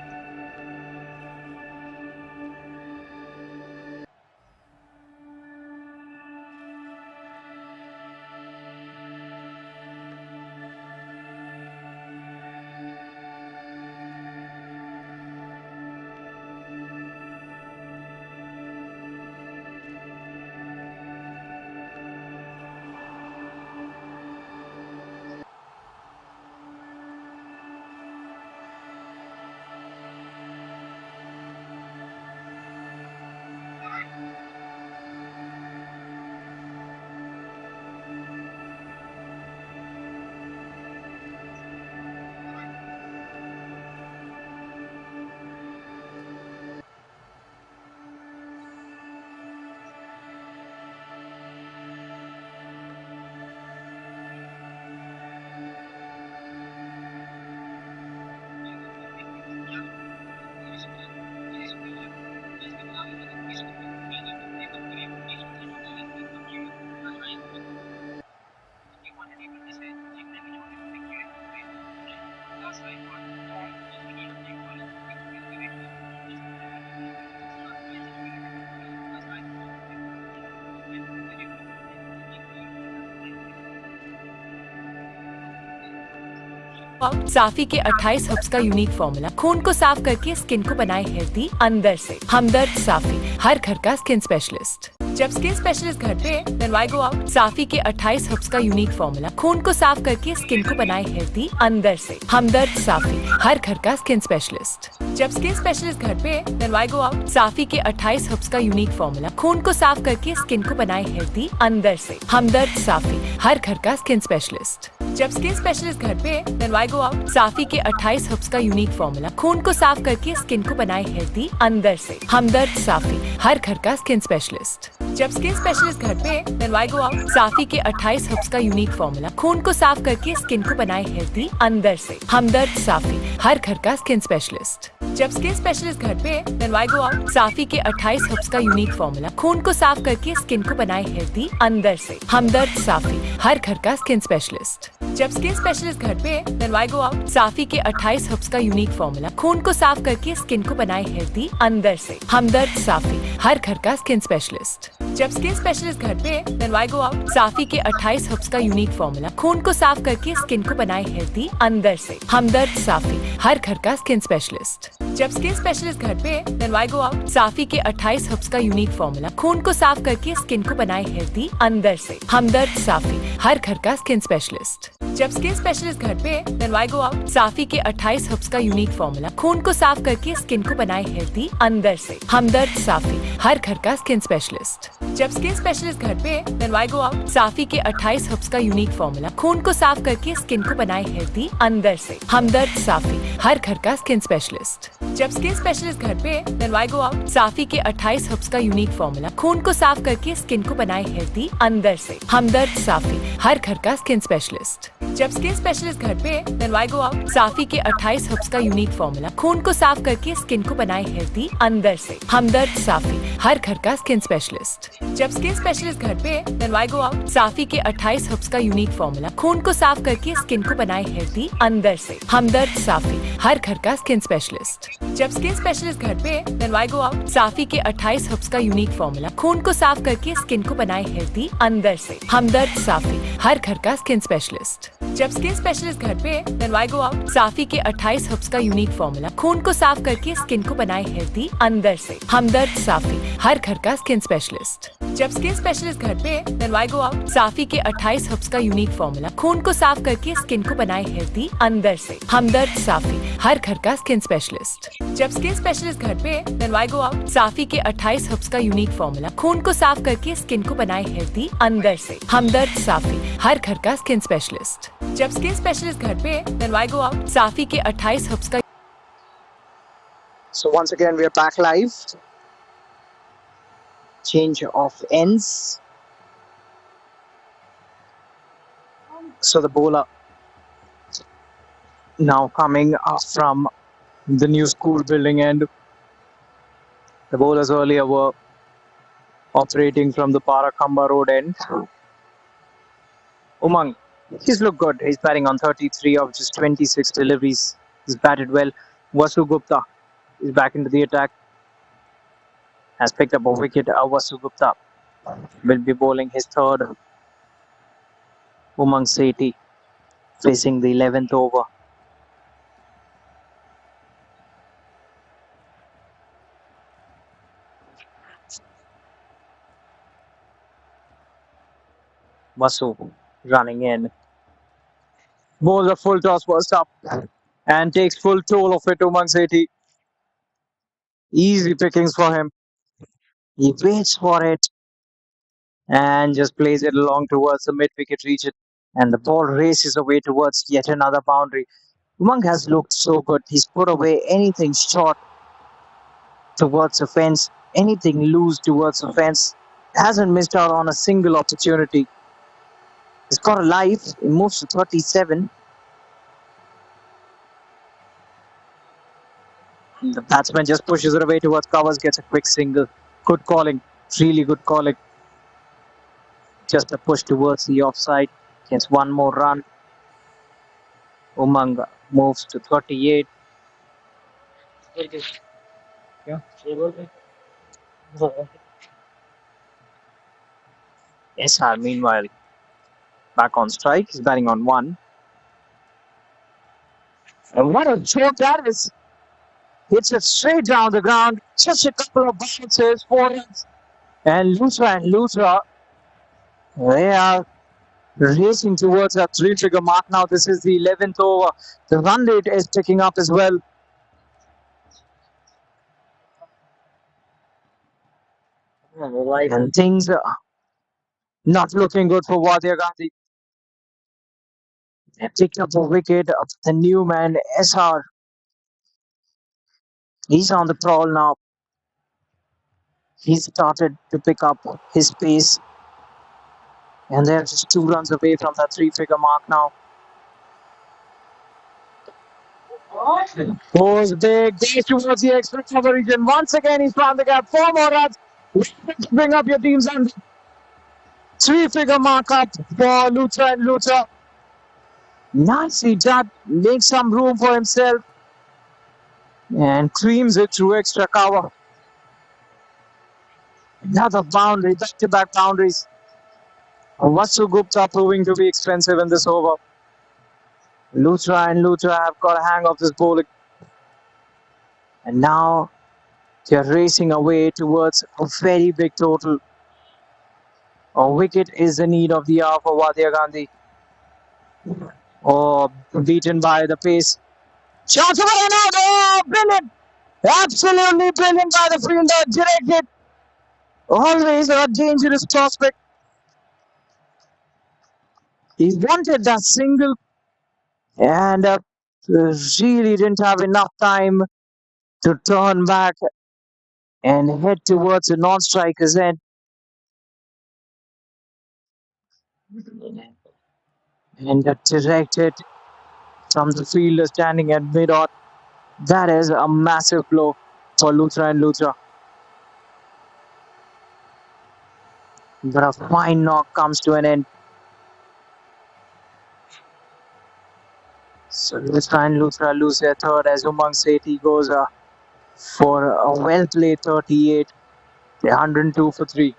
साफी के 28 herbs का unique formula खून को साफ करके स्किन को बनाए हेल्दी अंदर से। हमदर्द साफी, हर घर का स्किन स्पेशलिस्ट। जब स्किन स्पेशलिस्ट घर पे then why go out? साफी के 28 हर्ब्स का यूनिक फॉर्मूला खून को साफ करके स्किन को बनाए हेल्दी अंदर से। हमदर्द साफी, हर घर का स्किन स्पेशलिस्ट। जब स्किन स्पेशलिस्ट घर पे then why go out? साफी के 28 हर्ब्स का यूनिक फॉर्मूला खून को साफ करके स्किन को बनाए हेल्दी अंदर से। हमदर्द साफी, हर घर का स्किन स्पेशलिस्ट। जब स्किन स्पेशलिस्ट घर पे then why go out? साफी के 28 हर्ब्स का यूनिक फॉर्मूला खून को साफ करके स्किन को बनाए हेल्दी अंदर से। हमदर्द साफी, हर घर का स्किन स्पेशलिस्ट। जब स्किन स्पेशलिस्ट घर पे then why go out? साफी के 28 हर्ब्स का यूनिक फॉर्मूला खून को साफ करके स्किन को बनाए हेल्दी अंदर से। हमदर्द साफी, हर घर का स्किन स्पेशलिस्ट। जब स्किन स्पेशलिस्ट घर पे then why go out? साफी के 28 हर्ब्स का यूनिक फॉर्मूला खून को साफ करके स्किन को बनाए हेल्दी अंदर से। हमदर्द साफी, हर घर का स्किन स्पेशलिस्ट। जब स्किन स्पेशलिस्ट घर पे then why go out? साफी के 28 हर्ब्स का यूनिक फॉर्मूला खून को साफ करके स्किन को बनाए हेल्दी अंदर से। हमदर्द साफी, हर घर का स्किन स्पेशलिस्ट। जब स्किन स्पेशलिस्ट घर पे then why go out? साफी के 28 हर्ब्स का यूनिक फॉर्मूला खून को साफ करके स्किन को बनाए हेल्दी अंदर से। हमदर्द साफी, हर घर का स्किन स्पेशलिस्ट। जब स्किन स्पेशलिस्ट घर पे then why go out? साफी के 28 हर्ब्स का यूनिक फॉर्मूला खून को साफ करके स्किन को बनाए हेल्दी अंदर से। हमदर्द साफी, हर घर का स्किन स्पेशलिस्ट। जब स्किन स्पेशलिस्ट घर पे then why go out? साफी के 28 हर्ब्स का यूनिक फॉर्मूला खून को साफ करके स्किन को बनाए हेल्दी अंदर से। हमदर्द साफी, हर घर का स्किन स्पेशलिस्ट। जब स्किन स्पेशलिस्ट घर पे then why go out? साफी के 28 हर्ब्स का यूनिक फॉर्मूला खून को साफ करके स्किन को बनाए हेल्दी अंदर से। हमदर्द साफी, हर घर का स्किन स्पेशलिस्ट। जब स्किन स्पेशलिस्ट घर पे then why go out? साफी के 28 हर्ब्स का यूनिक फॉर्मूला खून को साफ करके स्किन को बनाए हेल्दी अंदर से। हमदर्द साफी, हर घर का स्किन स्पेशलिस्ट। जब स्किन स्पेशलिस्ट घर पे then why go out? साफी के 28 हर्ब्स का यूनिक फॉर्मूला खून को साफ करके स्किन को बनाए हेल्दी अंदर से। हमदर्द साफी, हर घर का स्किन स्पेशलिस्ट। जब स्किन स्पेशलिस्ट घर पे then why go out? साफी के 28 हर्ब्स का यूनिक फॉर्मूला खून को साफ करके स्किन को बनाए हेल्दी अंदर से। हमदर्द साफी, हर घर का स्किन स्पेशलिस्ट। जब स्किन स्पेशलिस्ट घर पे then why go out? साफी के 28 हर्ब्स का यूनिक फॉर्मूला खून को साफ करके स्किन को बनाए हेल्दी अंदर से। हमदर्द साफी, हर घर का स्किन स्पेशलिस्ट। जब स्किन स्पेशलिस्ट घर पे then why go out? साफी के 28 हर्ब्स का यूनिक फॉर्मूला खून को साफ करके स्किन को बनाए हेल्दी अंदर से। हमदर्द साफी, हर घर का स्किन स्पेशलिस्ट। जब स्किन स्पेशलिस्ट घर पे then why go out? साफी के 28 हर्ब्स का यूनिक फॉर्मूला खून को साफ करके स्किन को बनाए हेल्दी अंदर से। हमदर्द साफी, हर घर का स्किन स्पेशलिस्ट। जब स्किन स्पेशलिस्ट घर पे then why go out? साफी के 28 हर्ब्स का यूनिक फॉर्मूला खून को साफ करके स्किन को बनाए हेल्दी अंदर से। हमदर्द साफी, हर घर का स्किन स्पेशलिस्ट। जब स्किन स्पेशलिस्ट घर पे then why go out? साफी के 28 हर्ब्स का So once again we are back live. Change of ends. So the bowler now coming up from the new school building end. The bowlers earlier were operating from the Parakamba Road end. Umang, he's looked good. He's batting on 33 of just 26 deliveries. He's batted well. Vasu Gupta is back into the attack. Has picked up a wicket. Vasu Gupta will be bowling his third. Umang Sethi facing the 11th over. Vasu running in. Bowls a full toss first up and takes full toll of it. Umang Sethi. Easy pickings for him. He waits for it and just plays it along towards the mid-wicket region. And the ball races away towards yet another boundary. Umang has looked so good. He's put away anything short towards the fence, anything loose towards the fence. Hasn't missed out on a single opportunity. He's got a life. He moves to 37. The batsman just pushes it away towards covers, gets a quick single. Good calling. Really good calling. Just a push towards the offside. Gets one more run. Umang moves to 38. SR meanwhile back on strike. He's batting on 1. And what a choke that is. Hits it straight down the ground. Just a couple of bounces, 4 runs. And Luthra, they are racing towards a three-figure mark now. This is the 11th over. The run rate is picking up as well. And things are not looking good for Wadia Gandhi. They picked up a wicket. The new man, SR, he's on the prowl now. He started to pick up his pace. And they're just 2 runs away from that three-figure mark now. Goes big, goes towards the extra cover region. Once again, he's found the gap. 4 more runs. Bring up your teams and three-figure mark up for Luthra and Luthra. Nicely done. Makes some room for himself and creams it through extra cover. Another boundary, back-to-back boundaries. Vasu Gupta proving to be expensive in this over. Luthra and Luthra have got a hang of this bowling. And now they're racing away towards a very big total. A wicket is the need of the hour for Wadia Gandhi. Oh, beaten by the pace. Shots over and out. Oh, brilliant. Absolutely brilliant by the fielder. Directed. Always a dangerous prospect. He wanted that single and really didn't have enough time to turn back and head towards the non-striker's end. And directed from the fielder standing at mid-on. That is a massive blow for Luthra and Luthra. But a fine knock comes to an end. So Luthra and Luthra lose their third as Umang Sethi goes for a well-played 38. They're 102 for 3.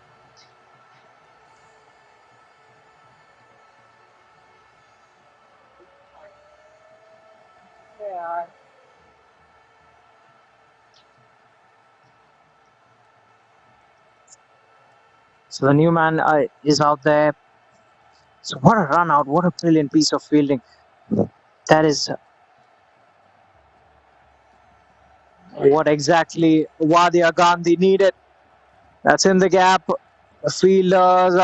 So the new man is out there. So what a run out. What a brilliant piece of fielding. That is what exactly Wadia Gandhi needed. That's in the gap. The fielders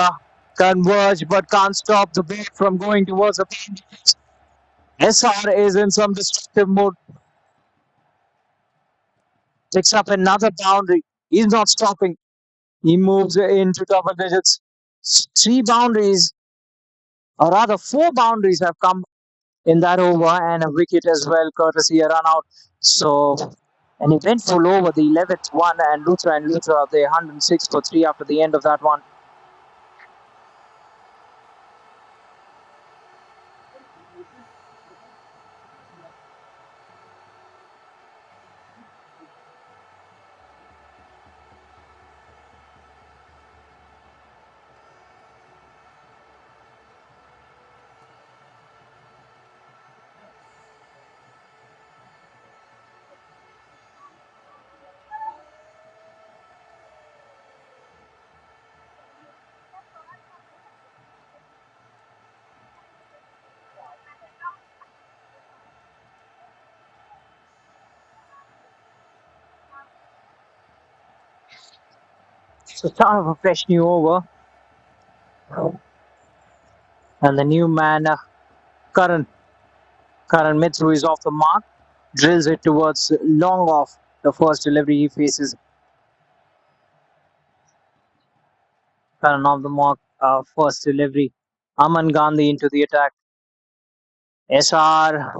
converge but can't stop the ball from going towards the pitch. SR is in some destructive mode. Picks up another boundary. He's not stopping. He moves into double digits. 3 boundaries, or rather 4 boundaries have come in that over and a wicket as well, courtesy a run out. So an eventful over, the 11th one, and Luthra, they 106 for 3 after the end of that one. So start of a fresh new over. And the new man, Karan Mithru is off the mark. Drills it towards long off the first delivery he faces. Karan off the mark, first delivery. Aman Gandhi into the attack. SR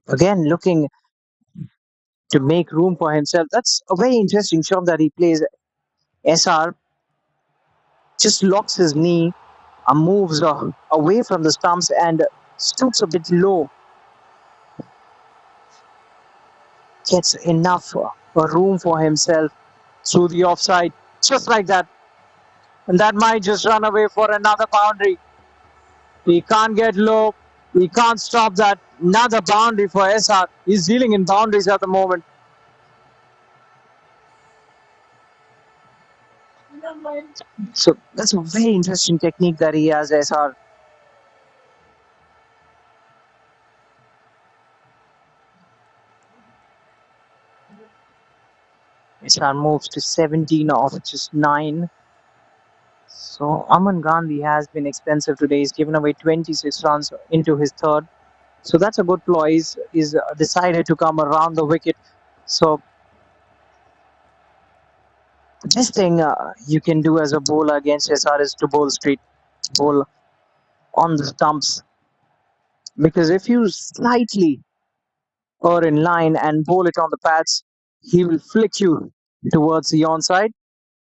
again looking to make room for himself. That's a very interesting shot that he plays. SR just locks his knee and moves away from the stumps and stoops a bit low. Gets enough room for himself through the offside, just like that. And that might just run away for another boundary. He can't get low. He can't stop that. Another boundary for SR. He's dealing in boundaries at the moment. So that's a very interesting technique that he has, SR. SR moves to 17 off just 9. So Aman Gandhi has been expensive today. He's given away 26 runs into his third. So that's a good ploy. He's decided to come around the wicket. So the best thing you can do as a bowler against SR is to bowl straight, bowl on the stumps. Because if you slightly or in line and bowl it on the pads, he will flick you towards the onside.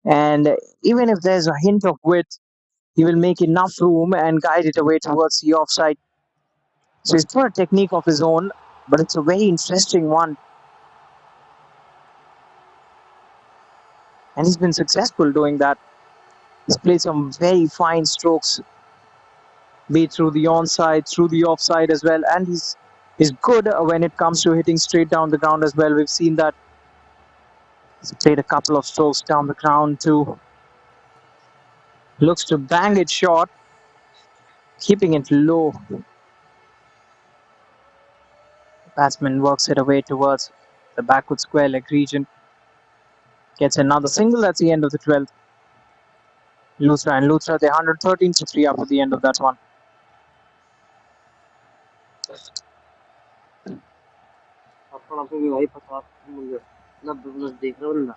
And even if there's a hint of width, he will make enough room and guide it away towards the offside. So he's got a technique of his own, but it's a very interesting one. And he's been successful doing that. He's played some very fine strokes, be it through the onside, through the offside as well. And he's good when it comes to hitting straight down the ground as well. We've seen that he's played a couple of strokes down the ground too. Looks to bang it short, keeping it low. The batsman works it away towards the backward square leg region. Gets another single. That's the end of the 12th. Luthra, they're 113 to 3 after the end of that one. अपना तो भी भाई 50 मुझे 90 plus देख रहा हूँ ना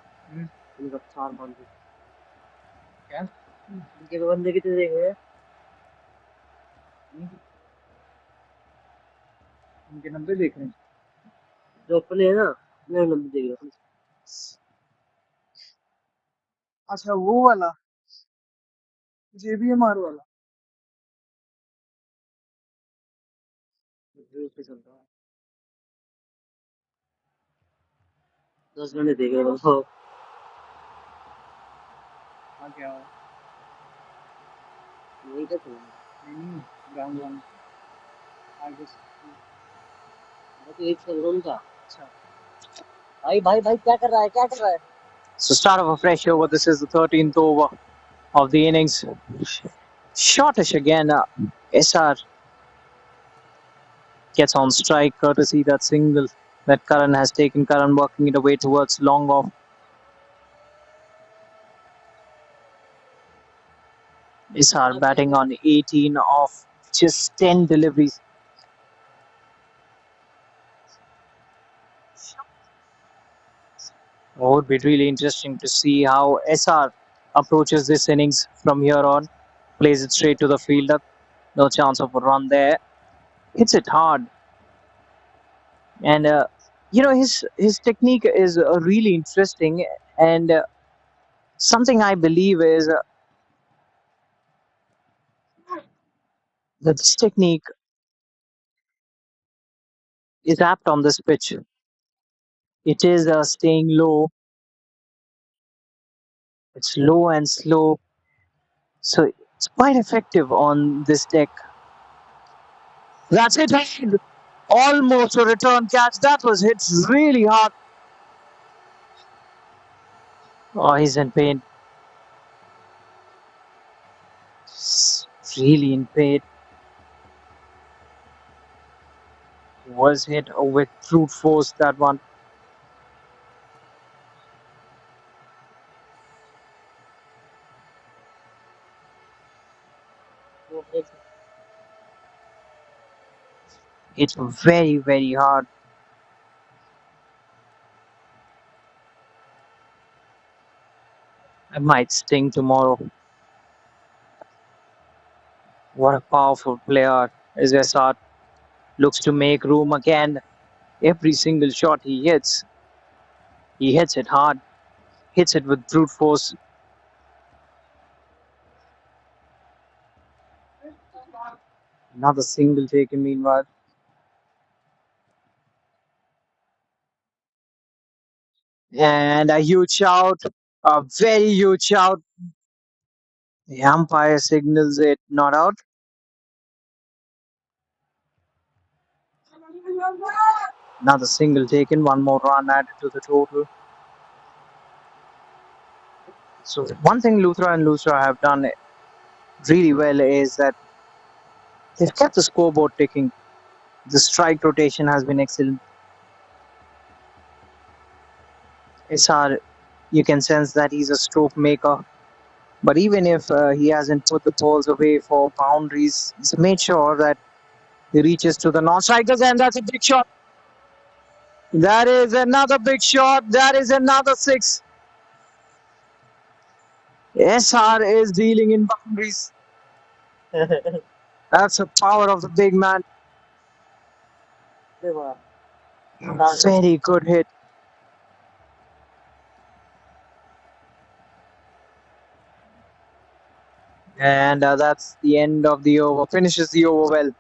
इनका 4 5 क्या इनके तो बंदे कितने देख रहे हैं इनके 90 देख रहे हैं जो अपने है ना मैं 90 देख रहा हूँ अच्छा वो वाला JBMR वाला पे चलता है 10 घंटे देख रहा हूँ हाँ क्या वही तो चल नहीं ग्राउंड वन आगे मैं तो एक चल रहा हूँ था भाई भाई भाई क्या कर रहा है क्या कर रहा है So start of a fresh over. This is the 13th over of the innings. Shortish again. SR gets on strike courtesy that single that Karan has taken. Karan working it away towards long off. SR batting on 18 off just 10 deliveries. It would be really interesting to see how SR approaches this innings from here on. Plays it straight to the fielder. No chance of a run there. Hits it hard. And his technique is really interesting. And something I believe is that this technique is apt on this pitch. It is staying low. It's low and slow. So it's quite effective on this deck. That's it. Almost a return catch. That was hit really hard. Oh, he's in pain. Really in pain. Was hit with brute force, that one. It's very, very hard. I might sting tomorrow. What a powerful player is SR. Looks to make room again. Every single shot he hits it hard. Hits it with brute force. Another single taken meanwhile. And a huge shout. A very huge shout. The umpire signals it not out. Another single taken. One more run added to the total. So one thing Luthra have done really well is that they've kept the scoreboard ticking. The strike rotation has been excellent. SR, you can sense that he's a stroke maker. But even if he hasn't put the balls away for boundaries, he's made sure that he reaches to the non-strikers, and that's a big shot. That is another big shot. That is another six. SR is dealing in boundaries. That's the power of the big man. Very good hit. And that's the end of the over. Finishes the over well.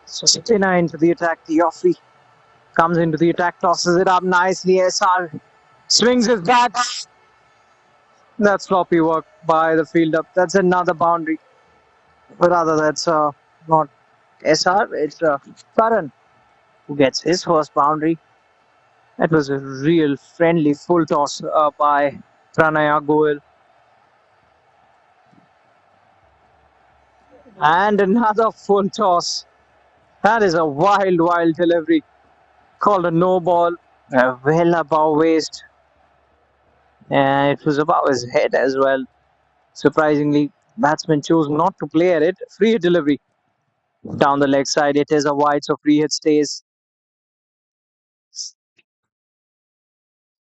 So spinner into the attack. Diofri comes into the attack, tosses it up nicely. SR swings his bat. That's sloppy work by the fielder. That's another boundary. But rather, that's not SR. It's Karan who gets his first boundary. That was a real friendly full toss by Pranaya Goel. And another full toss. That is a wild, wild delivery. Called a no ball. Well above waist. And it was above his head as well. Surprisingly, batsman chose not to play at it. Free hit delivery. Down the leg side, it is a wide, so free hit stays.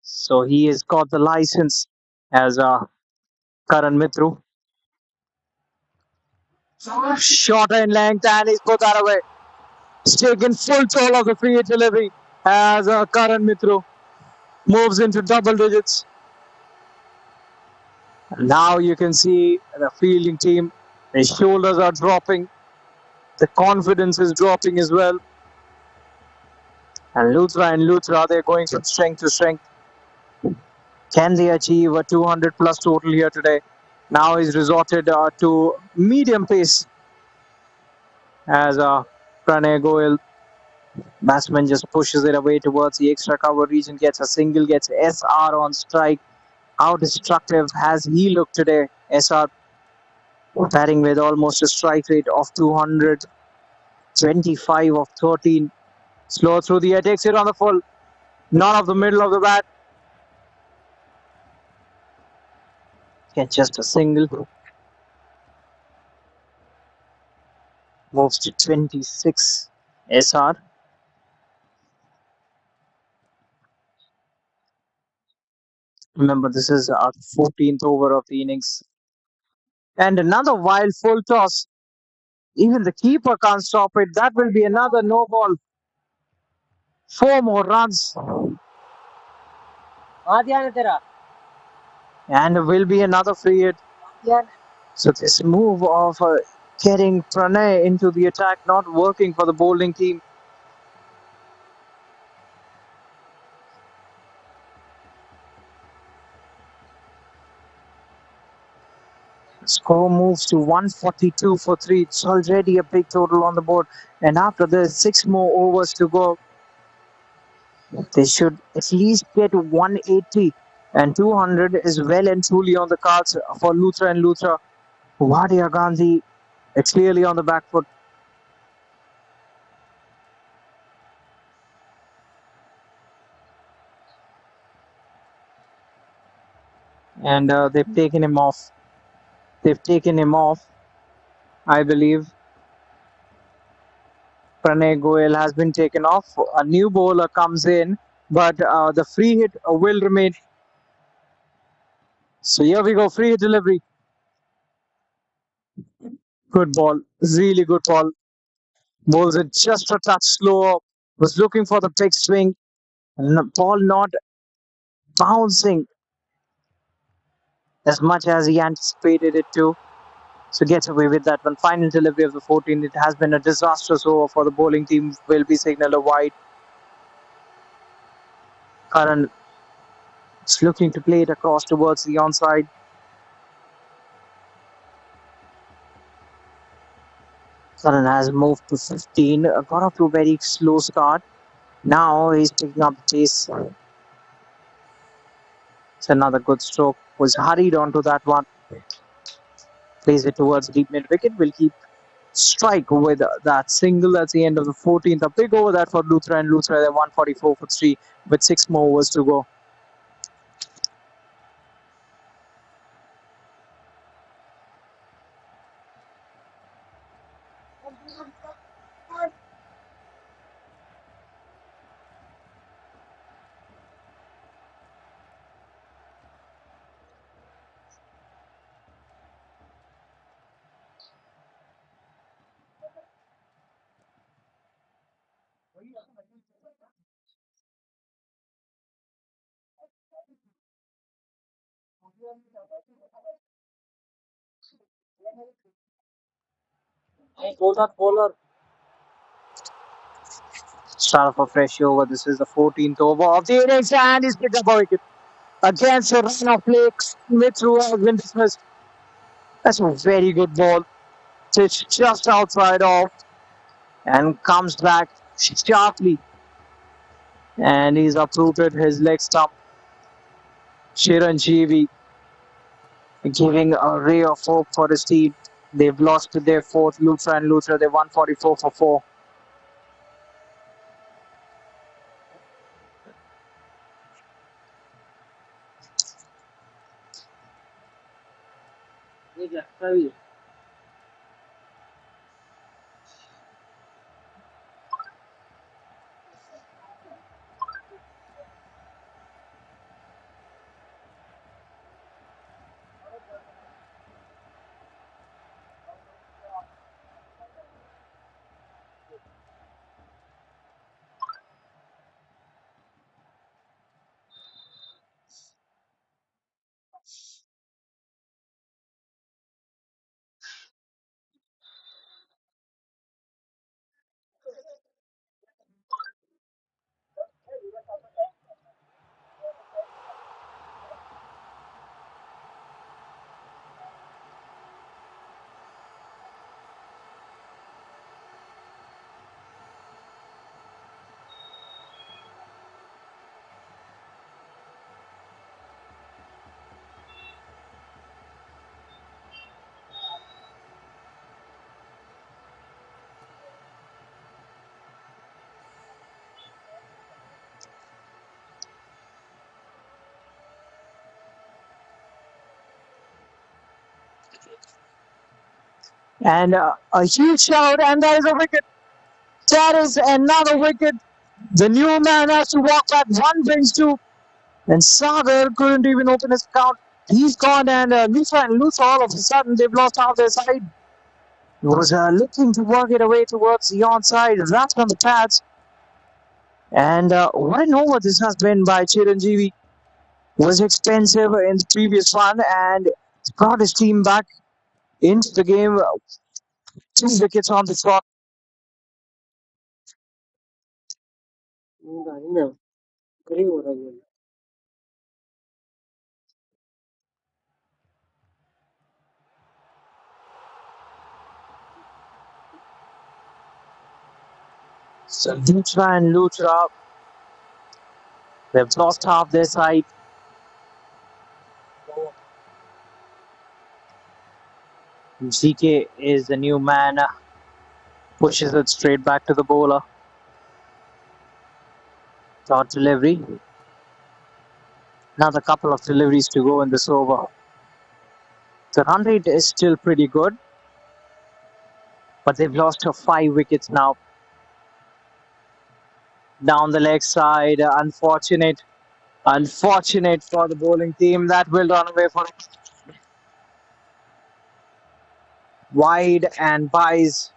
So he has got the license as Karan Mitru. Shorter in length, and he's put that away. He's taken full toll of the free hit delivery as Karan Mitru moves into double digits. Now you can see the fielding team, their shoulders are dropping, the confidence is dropping as well. And Luthra, they're going from strength to strength. Can they achieve a 200 plus total here today? Now he's resorted to medium pace as Pranay Goel, batsman, just pushes it away towards the extra cover region, gets a single, gets SR on strike. How destructive has he looked today? SR batting with almost a strike rate of 200, 25 of 13. Slow through the air, takes it on the full. None of the middle of the bat. Gets just a single. Moves to 26. SR. Remember, this is our 14th over of the innings. And another wild full toss. Even the keeper can't stop it. That will be another no ball. Four more runs. And will be another free hit. So this move of getting Pranay into the attack not working for the bowling team. Score moves to 142 for 3. It's already a big total on the board. And after this, 6 more overs to go. They should at least get 180. And 200 is well and truly on the cards for Luthra and Luthra. Wadia Ghandy, it's clearly on the back foot. And they've taken him off. They've taken him off, I believe. Pranay Goyal has been taken off. A new bowler comes in, but the free hit will remain. So here we go, free hit delivery. Good ball, really good ball. Bowls it just a touch slower. Was looking for the big swing. Ball not bouncing as much as he anticipated it to. So gets away with that one. Final delivery of the 14. It has been a disastrous over for the bowling team. Will be signaled a wide. Karan is looking to play it across towards the onside. Karan has moved to 15. Got off to a very slow start. Now he's picking up the pace. It's another good stroke. Was hurried onto that one. Plays it towards deep mid wicket. Will keep strike with that single at the end of the 14th. A big over that for Luthra and Luthra. They're 144 for 3 with 6 more overs to go. Start of a fresh over. This is the 14th over of the innings, and he's picked up a wicket against a run of Lakes. Mithru has been dismissed. That's a very good ball. It's just outside off and comes back sharply, and he's uprooted his leg stump. Chiranjeevi giving a ray of hope for his team. They've lost to their fourth, Luthra and Luthra. They're 144 for 4. And a huge shout, and that is a wicket. That is another wicket. The new man has to walk back. One brings two. And Sagar couldn't even open his account. He's gone, and Luthra all of a sudden they've lost half their side. He was looking to work it away towards the onside, wrapped on the pads. And what an over this has been by Chiranjeevi. Was expensive in the previous one and brought his team back into the game. 2 wickets on the trot. नहीं ना करीब हो रहा है So Luthra and Luthra, they've lost half their side. GK is the new man, pushes it straight back to the bowler. Short delivery. Another couple of deliveries to go in this over. The run rate is still pretty good, but they've lost 5 wickets now. Down the leg side, unfortunate for the bowling team. That will run away for wide and buys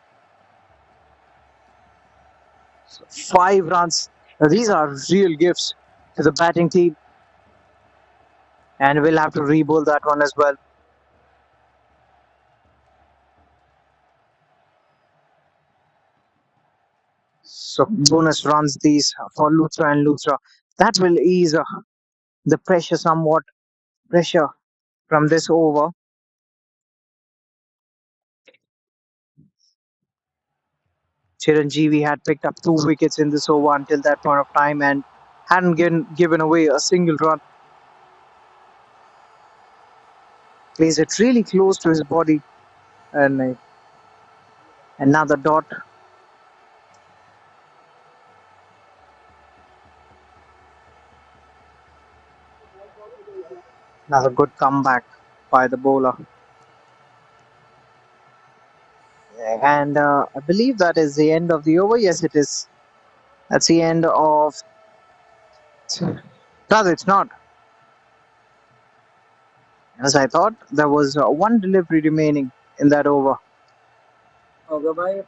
5 runs. Now, these are real gifts to the batting team, and we'll have to re-bowl that one as well. So bonus runs these for Luthra and Luthra. That will ease the pressure somewhat. Pressure from this over. Chiranjeevi had picked up 2 wickets in this over until that point of time and hadn't given away a single run. Plays it really close to his body, and another dot. Another good comeback by the bowler. And I believe that is the end of the over. Yes, it is. That's the end of. Rather, it's not. As I thought, there was one delivery remaining in that over. होगा भाई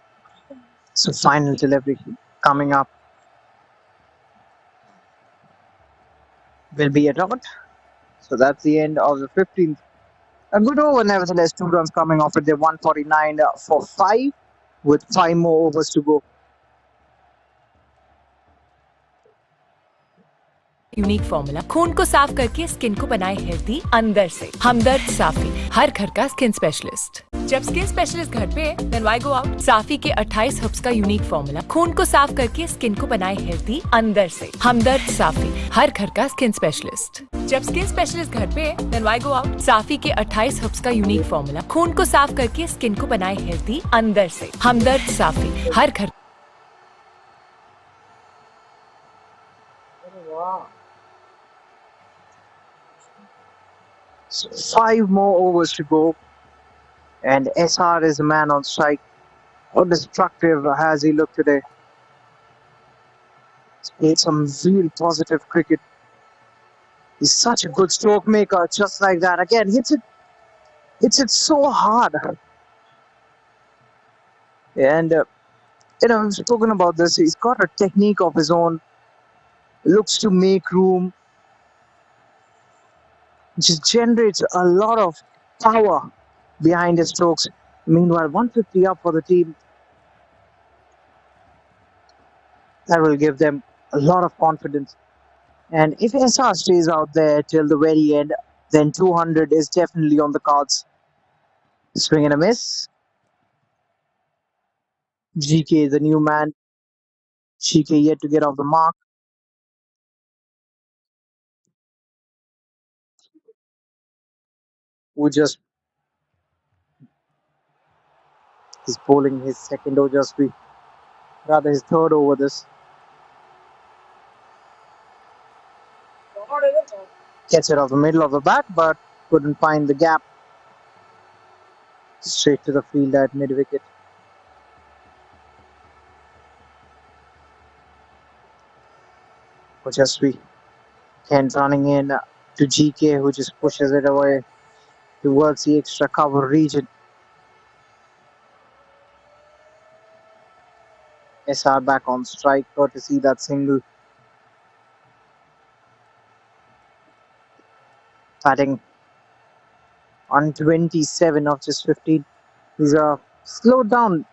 So, final delivery coming up will be a dot. So, that's the end of the 15th. A good over, nevertheless. 2 runs coming off it. They're 149 for 5 with 5 more overs to go. Unique formula खून को साफ करके skin को बनाए healthy अंदर से। हमदर्द साफी, हर घर का स्किन स्पेशलिस्ट। जब स्किन स्पेशलिस्ट घर पे देन व्हाई गो आउट। साफी के 28 हर्ब्स का यूनिक फॉर्मूला खून को साफ करके स्किन को बनाए हेल्दी अंदर से। हमदर्द साफी, हर घर का स्किन स्पेशलिस्ट। जब स्किन स्पेशलिस्ट घर पे देन व्हाई गो आउट। साफी के 28 हर्ब्स का यूनिक फॉर्मूला खून को साफ करके स्किन को बनाए हेल्दी अंदर से। हमदर्द साफी, हर घर। So 5 more overs to go. And SR is the man on strike. How destructive has he looked today? He's played some real positive cricket. He's such a good stroke maker, just like that. Again, hits it so hard. And, we've spoken about this. He's got a technique of his own. Looks to make room. Just generates a lot of power behind his strokes. Meanwhile, 150 up for the team. That will give them a lot of confidence. And if SR stays out there till the very end, then 200 is definitely on the cards. Swing and a miss. GK, the new man. GK yet to get off the mark. Who just is bowling his second over, rather his third over this. Gets it off the middle of the bat, but couldn't find the gap. Straight to the field at mid wicket. Ojasvi Kent running in to GK, who just pushes it away towards the extra cover region. SR back on strike, courtesy that single. Batting on 27 of just 15. He's slowed down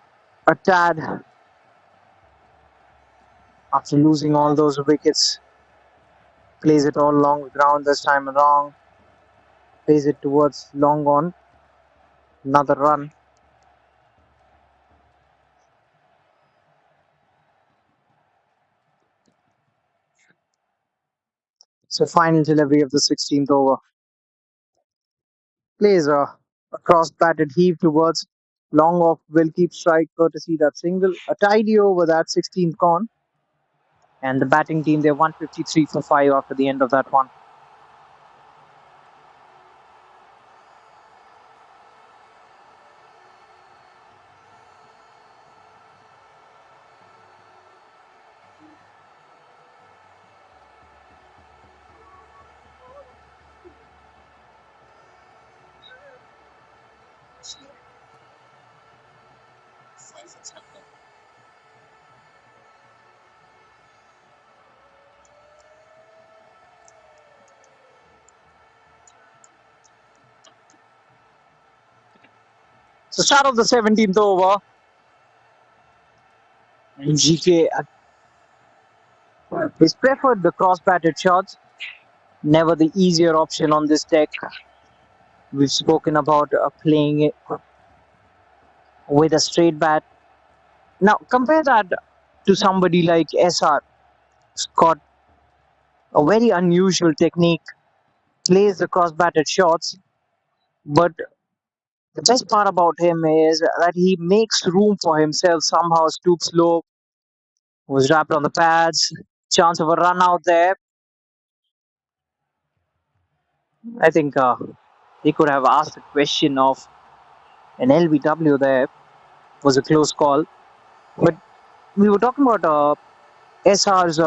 a tad after losing all those wickets. Plays it all long the ground this time around. Plays it towards long on. Another run. So final delivery of the 16th over. Plays a cross batted heave towards long off. Will keep strike courtesy that single. A tidy over that 16th con. And the batting team, they're 153 for 5 after the end of that one. So start of the 17th over. And GK is preferred the cross batted shots. Never the easier option on this deck. We've spoken about playing it with a straight bat. Now compare that to somebody like SR. He's got a very unusual technique. Plays the cross batted shots. But the best part about him is that he makes room for himself, somehow stoops low, was wrapped on the pads, chance of a run out there. I think he could have asked a question of an LBW there. Was a close call. But we were talking about SR's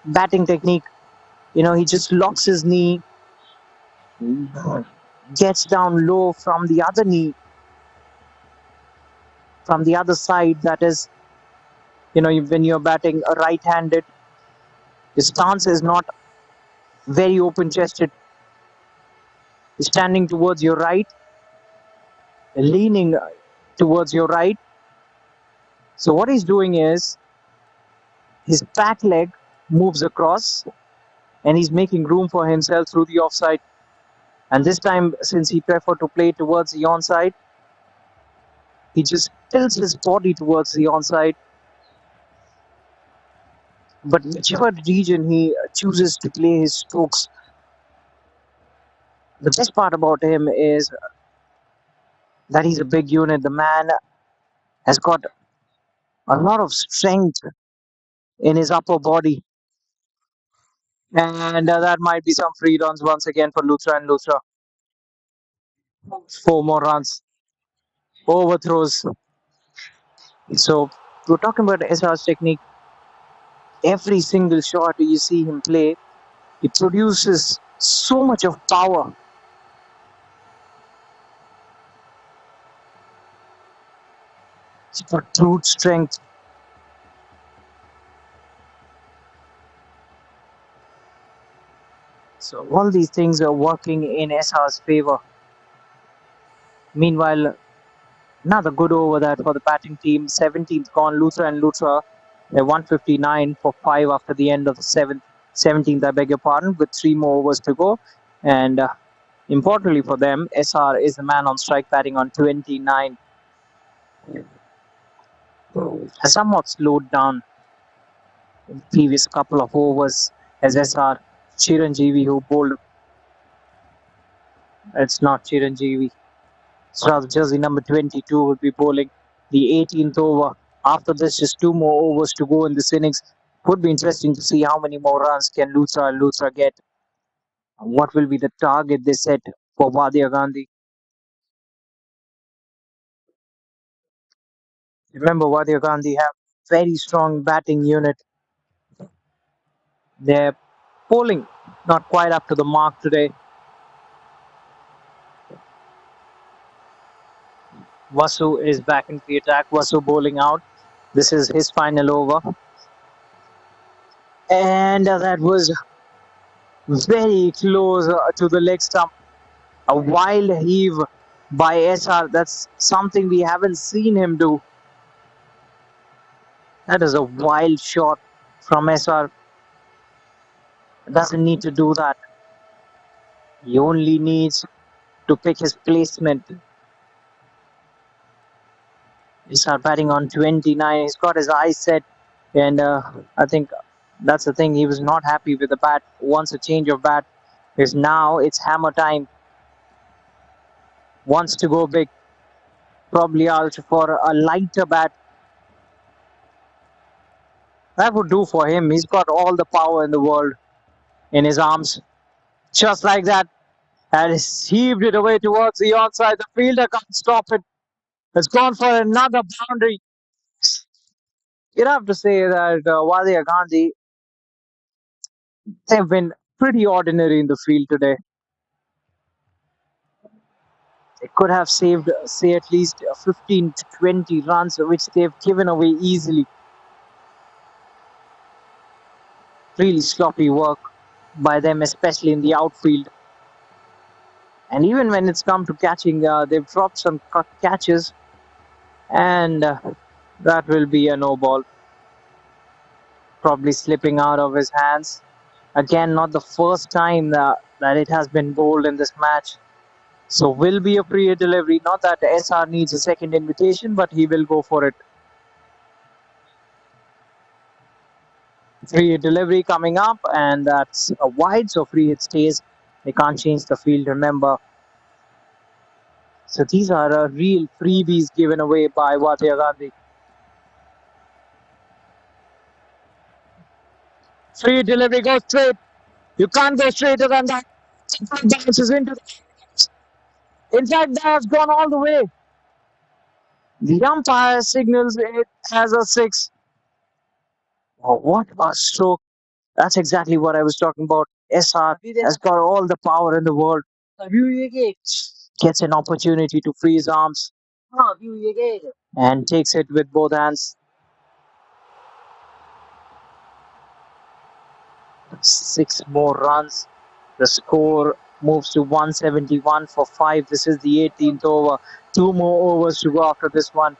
batting technique. You know, he just locks his knee, gets down low from the other knee, from the other side. That is, you know, when you're batting a right-handed, the stance is not very open-chested. He's standing towards your right, leaning towards your right. So what he's doing is his back leg moves across and he's making room for himself through the offside. And this time, since he preferred to play towards the onside, he just tilts his body towards the onside. But whichever region he chooses to play his strokes, the best part about him is that he's a big unit. The man has got a lot of strength in his upper body. And that might be some free runs once again for Luthra and Luthra. 4 more runs. Overthrows. So we're talking about SR's technique. Every single shot you see him play, it produces so much of power. It's got brute strength. So all these things are working in SR's favor. Meanwhile, another good over that for the batting team. 17th gone, Luthra and Luthra. They're 159 for 5 after the end of the 17th, I beg your pardon, with 3 more overs to go. And importantly for them, SR is the man on strike batting on 29. Has somewhat slowed down in the previous couple of overs as SR. Chiranjeevi who bowled. It's not Chiranjeevi. It's rather jersey number 22 would be bowling the 18th over. After this, just 2 more overs to go in this innings. Would be interesting to see how many more runs can Luthra and Luthra get. What will be the target they set for Wadia Ghandy? Remember, Wadia Gandhi have very strong batting unit. They're bowling Not quite up to the mark today. Vasu is back into the attack. Vasu bowling out. This is his final over. And that was very close to the leg stump. A wild heave by SR. That's something we haven't seen him do. That is a wild shot from SR. Doesn't need to do that. He only needs to pick his placement. SR batting on 29. He's got his eyes set, and I think that's the thing. He was not happy with the bat. Wants a change of bat. Because now it's hammer time. Wants to go big. Probably out for a lighter bat. That would do for him. He's got all the power in the world in his arms. Just like that. And he's heaved it away towards the onside. The fielder can't stop it. It's gone for another boundary. You'd have to say that Wadia Ghandy, they've been pretty ordinary in the field today. They could have saved, say, at least 15 to 20 runs, which they've given away easily. Really sloppy work by them, especially in the outfield. And even when it's come to catching, they've dropped some catches, and that will be a no ball. Probably slipping out of his hands. Again, not the first time that it has been bowled in this match. So will be a free delivery. Not that SR needs a second invitation, but he will go for it. Free delivery coming up, and that's a wide, so free hit stays. They can't change the field, remember. So these are real freebies given away by Wadia Gandhi. Free delivery goes straight. You can't go straighter than that. Bounces into. In fact, that has gone all the way. The umpire signals it as a six. Oh, what a stroke. That's exactly what I was talking about. SR has got all the power in the world. Gets an opportunity to free his arms and takes it with both hands. 6 more runs. The score moves to 171 for 5. This is the 18th over. 2 more overs to go after this one.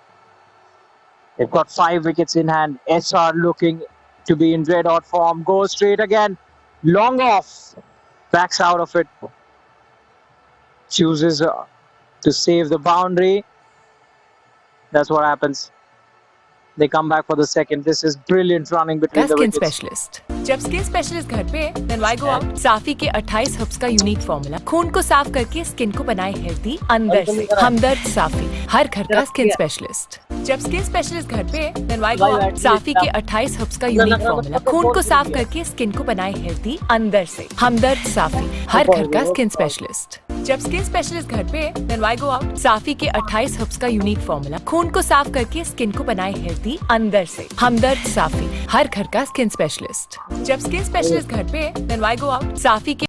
They've got 5 wickets in hand. SR looking to be in red hot form. Goes straight again. Long off. Backs out of it. Chooses to save the boundary. That's what happens. They come back for the second. This is brilliant running between the skin wickets. Specialist जब skin specialist घर पे then why go out साफी के 28 herbs का unique formula खून को साफ करके skin को बनाए हेल्दी अंदर से हमदर्द साफी हर घर का स्किन स्पेशलिस्ट जब स्किन स्पेशलिस्ट घर पे देन व्हाई गो आउट साफी के 28 हर्ब्स का यूनिक फॉर्मूला खून को साफ करके स्किन को बनाए हेल्दी अंदर से हमदर्द साफी हर घर का स्किन स्पेशलिस्ट जब स्किन स्पेशलिस्ट घर पे देन व्हाई गो आउट साफी के 28 हर्ब्स का यूनिक फॉर्मूला खून को साफ करके स्किन को बनाए हेल्दी अंदर से हमदर्द साफी हर घर का स्किन स्पेशलिस्ट जब स्किन स्पेशलिस्ट घर पे देन व्हाई गो आउट साफी के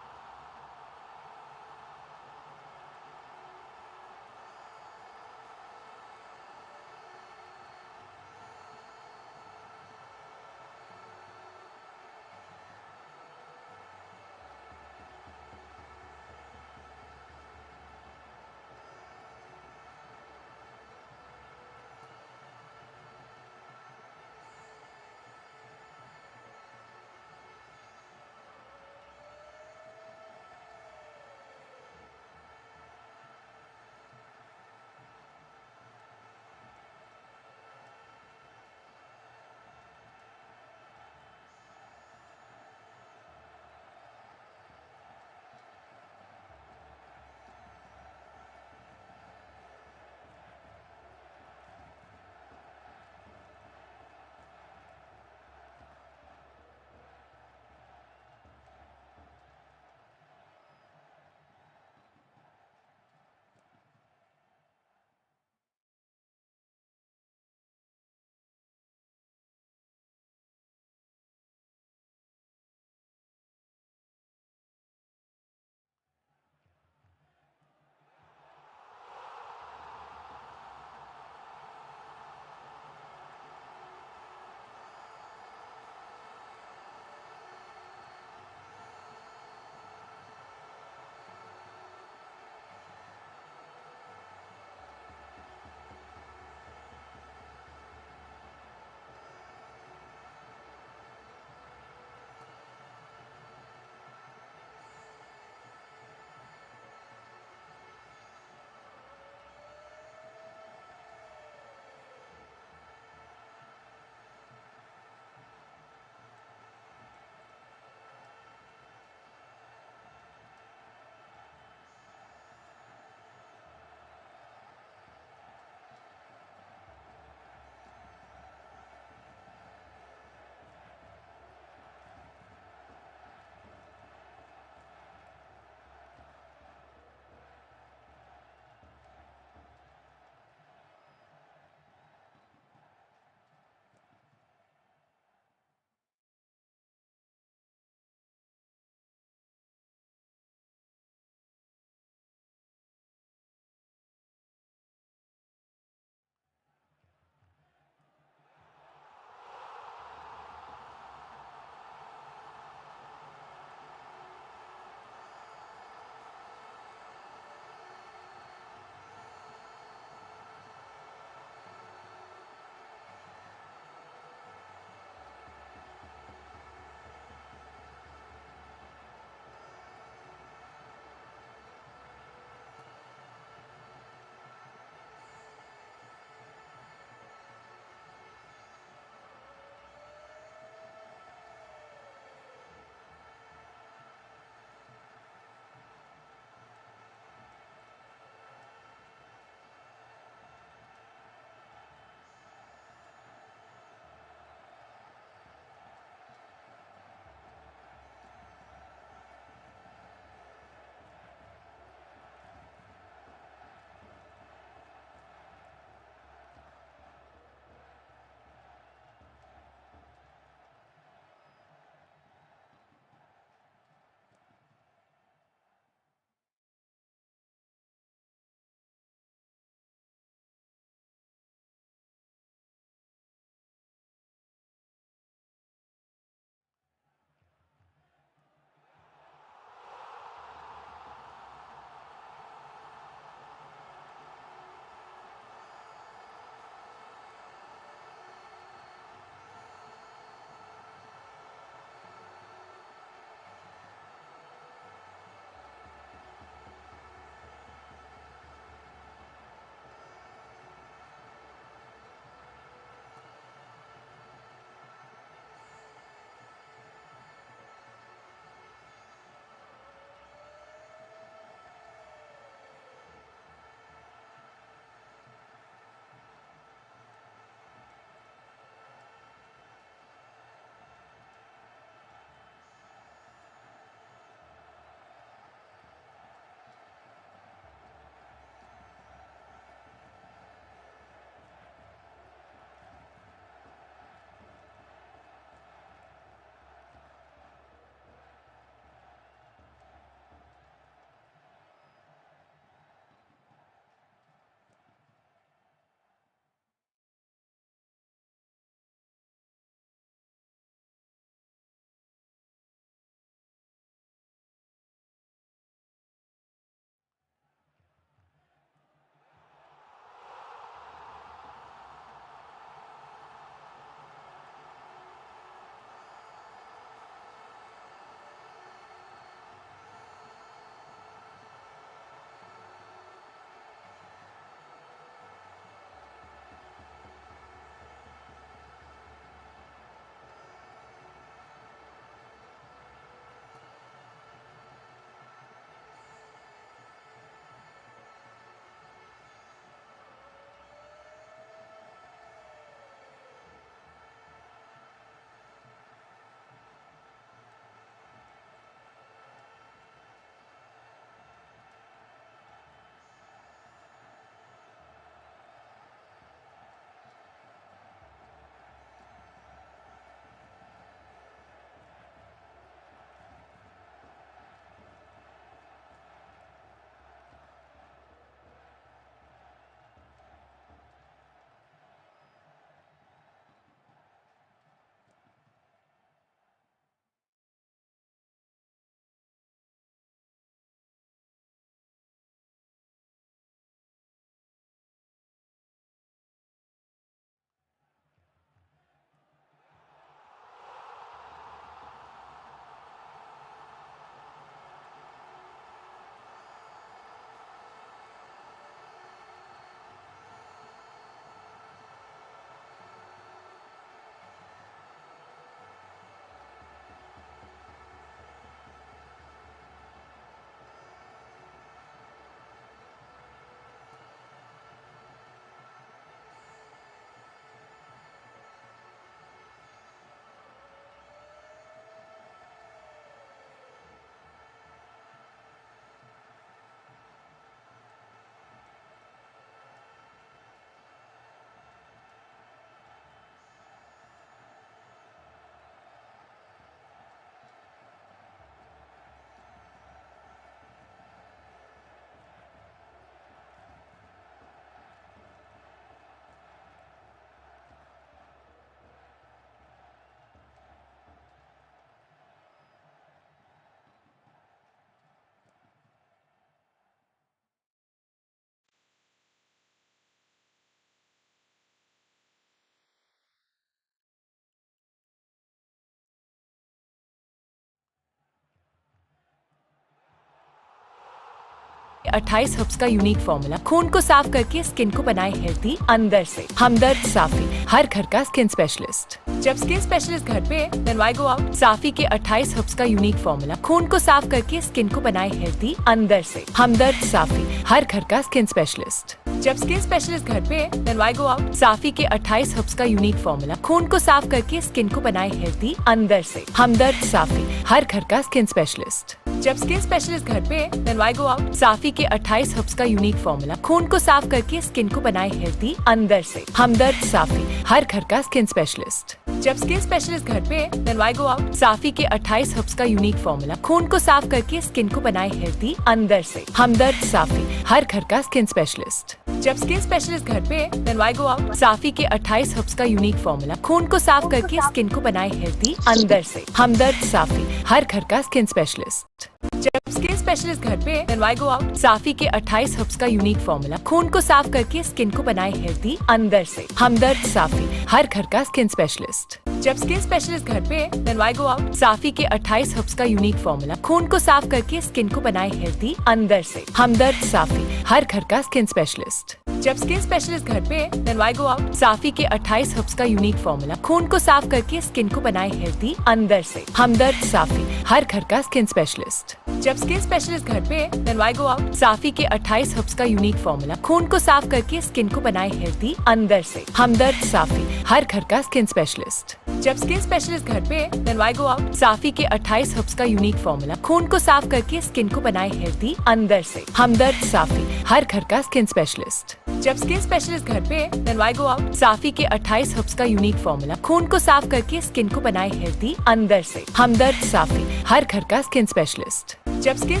28 हर्ब्स का यूनिक फॉर्मूला खून को साफ करके स्किन को बनाए हेल्दी अंदर से। हमदर्द साफी, हर घर का स्किन स्पेशलिस्ट। जब स्किन स्पेशलिस्ट घर पे देन व्हाई गो आउट। साफी के 28 हर्ब्स का यूनिक फॉर्मूला खून को साफ करके स्किन को बनाए हेल्दी अंदर से। हमदर्द साफी, हर घर का स्किन स्पेशलिस्ट। जब स्किन स्पेशलिस्ट घर पे देन व्हाई गो आउट। साफी के 28 हर्ब्स का यूनिक फॉर्मूला खून को साफ करके स्किन को बनाए हेल्दी अंदर से। हमदर्द साफी, हर घर का स्किन स्पेशलिस्ट। जब स्किन स्पेशलिस्ट घर पे देन व्हाई गो आउट। साफी के 28 हर्ब्स का यूनिक फॉर्मूला खून को साफ करके स्किन को बनाए हेल्दी अंदर से। हमदर्द साफी, हर घर का स्किन स्पेशलिस्ट। जब स्किन स्पेशलिस्ट घर पे देन व्हाई गो आउट। साफी के 28 हर्ब्स का यूनिक फॉर्मूला खून को साफ करके स्किन को बनाए हेल्दी अंदर से। हमदर्द साफी, हर घर का स्किन स्पेशलिस्ट। जब स्किन स्पेशलिस्ट घर पे देन व्हाई गो आउट। साफी के 28 हर्ब्स का यूनिक फॉर्मूला खून को साफ करके स्किन को बनाए हेल्दी अंदर से। हमदर्द साफी, हर घर का स्किन स्पेशलिस्ट। जब स्किन स्पेशलिस्ट घर पे देन व्हाई गो आउट। साफी के 28 हर्ब्स का यूनिक फॉर्मूला खून को साफ करके स्किन को बनाए हेल्दी अंदर से। हमदर्द साफी, हर घर का स्किन स्पेशलिस्ट। जब स्किन स्पेशलिस्ट घर पे देन व्हाई गो आउट। साफी के 28 हर्ब्स का यूनिक फॉर्मूला खून को साफ करके स्किन को बनाए हेल्दी अंदर से। हमदर्द साफी, हर घर का स्किन स्पेशलिस्ट। जब स्किन स्पेशलिस्ट घर पे देन व्हाई गो आउट। साफी के 28 हर्ब्स का यूनिक फॉर्मूला खून को साफ करके स्किन को बनाए हेल्दी अंदर से। हमदर्द साफी, हर घर का स्किन स्पेशलिस्ट। जब स्किन स्पेशलिस्ट घर पे देन व्हाई गो आउट। साफी के 28 हर्ब्स का यूनिक फॉर्मूला खून को साफ करके स्किन को बनाए हेल्दी अंदर से। हमदर्द साफी, हर घर का स्किन स्पेशलिस्ट। जब स्किन स्पेशलिस्ट घर पे देन व्हाई गो आउट। साफी के 28 हर्ब्स का यूनिक फॉर्मूला खून को साफ करके स्किन को बनाए हेल्दी अंदर से। हमदर्द साफी, हर घर का स्किन स्पेशलिस्ट। जब स्किन स्पेशलिस्ट घर पे देन व्हाई गो आउट। साफी के 28 हर्ब्स का यूनिक फॉर्मूला खून को साफ करके स्किन को बनाए हेल्दी अंदर से। हमदर्द साफी, हर घर का स्किन स्पेशलिस्ट। जब स्किन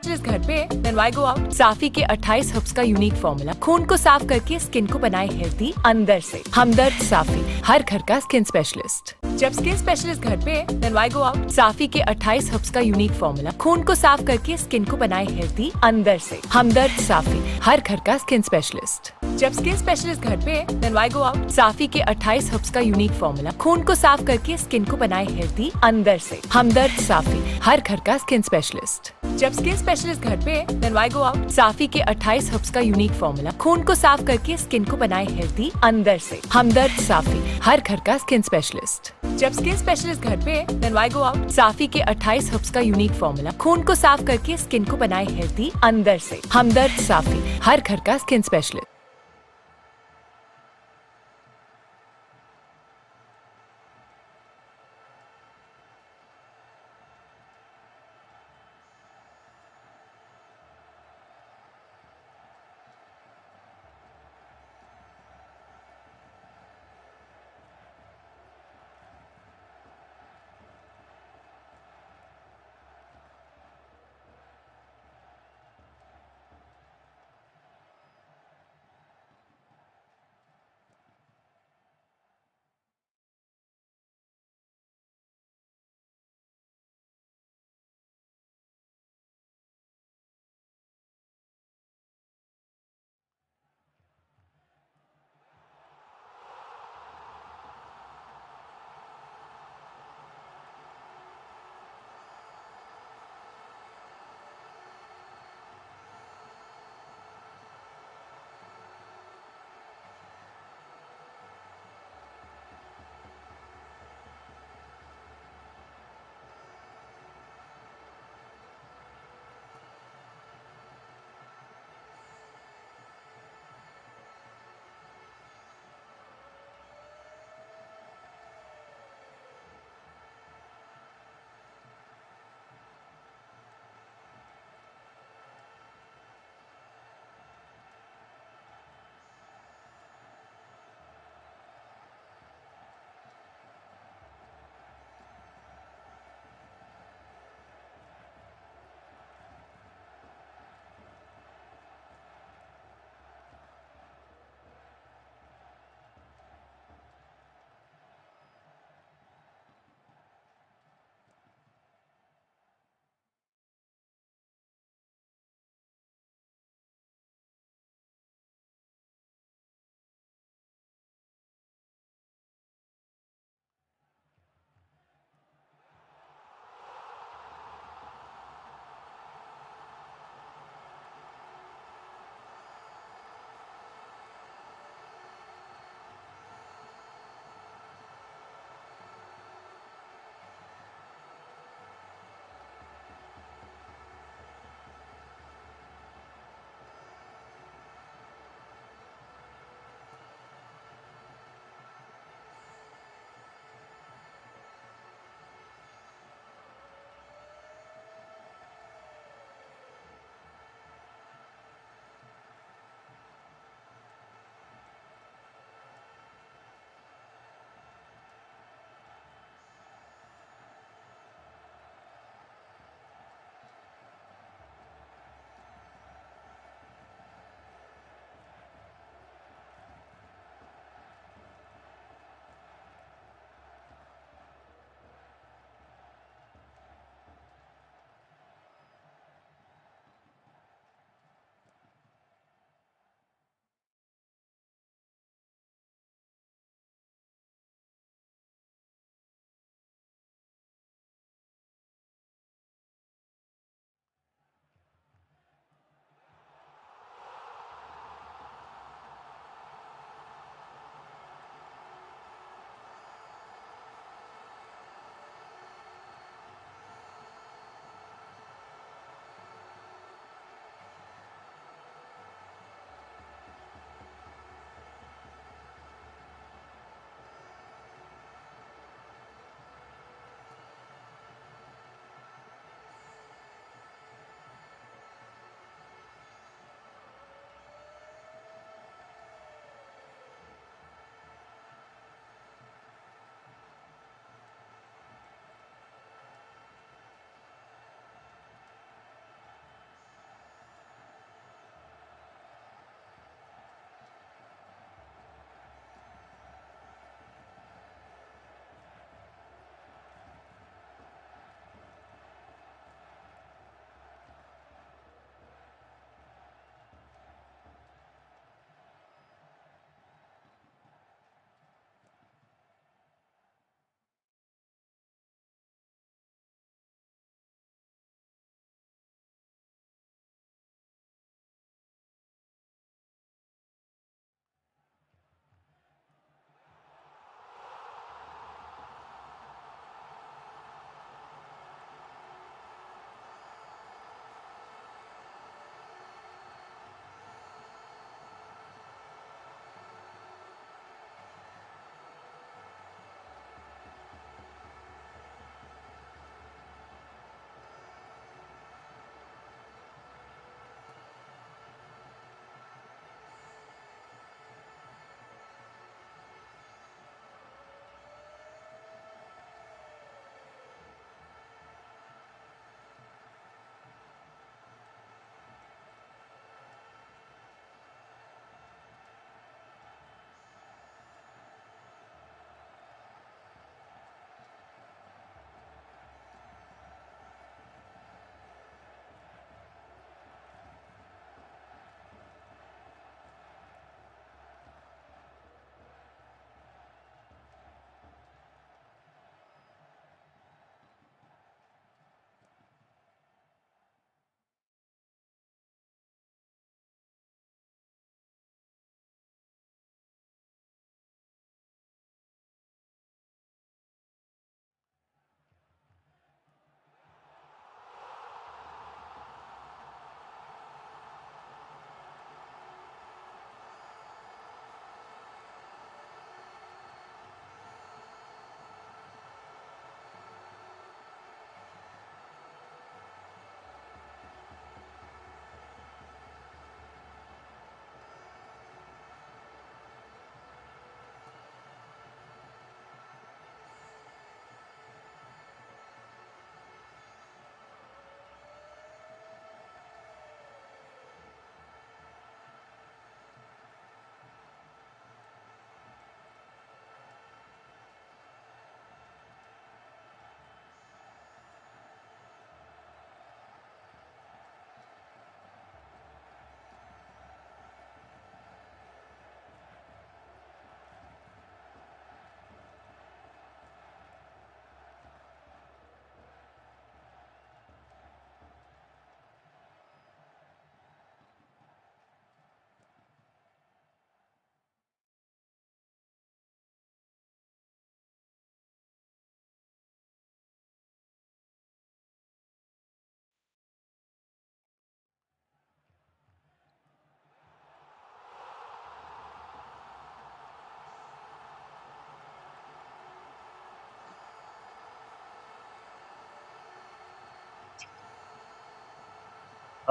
स्पेशलिस्ट घर पे, then why go out? साफी के 28 हर्ब्स का यूनिक फॉर्मूला खून को साफ करके स्किन को बनाए हेल्दी अंदर से। हमदर्द साफी, हर घर का स्किन स्पेशलिस्ट। जब स्किन स्पेशलिस्ट घर पे, then why go out? साफी के 28 हर्ब्स का यूनिक फॉर्मूला खून को साफ करके स्किन को बनाए हेल्दी अंदर से। हमदर्द साफी, हर घर का स्किन स्पेशलिस्ट। जब स्किन स्पेशलिस्ट घर पे, then why go out? साफी के 28 हर्ब्स का यूनिक फॉर्मूला खून को साफ करके स्किन को बनाए हेल्दी अंदर से। हमदर्द साफी, हर घर का स्किन स्पेशलिस्ट। जब स्किन स्पेशलिस्ट घर पे, then why go out? साफी के 28 हर्ब्स का यूनिक फॉर्मूला खून को साफ करके स्किन को बनाए हेल्दी अंदर से। हमदर्द साफी, हर घर का स्किन स्पेशलिस्ट। जब स्किन स्पेशलिस्ट घर पे, then why go out? साफी के 28 हर्ब्स का यूनिक फॉर्मूला खून को साफ करके स्किन को बनाए हेल्दी अंदर से। हमदर्द साफी, हर घर का स्किन स्पेशलिस्ट।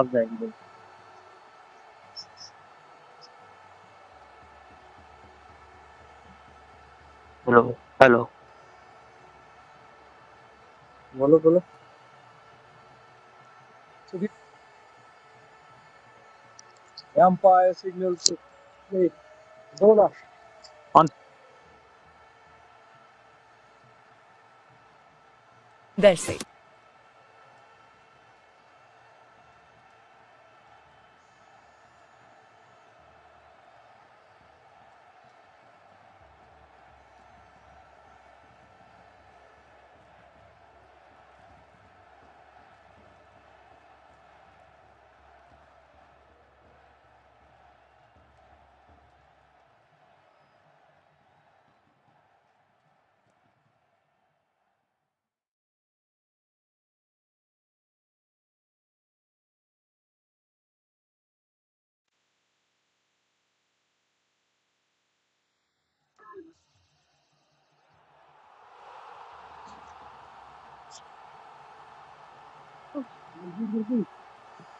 कब जाएंगे हेलो हेलो बोलो बोलो Umpire signals to play. Bowler on. अंदर से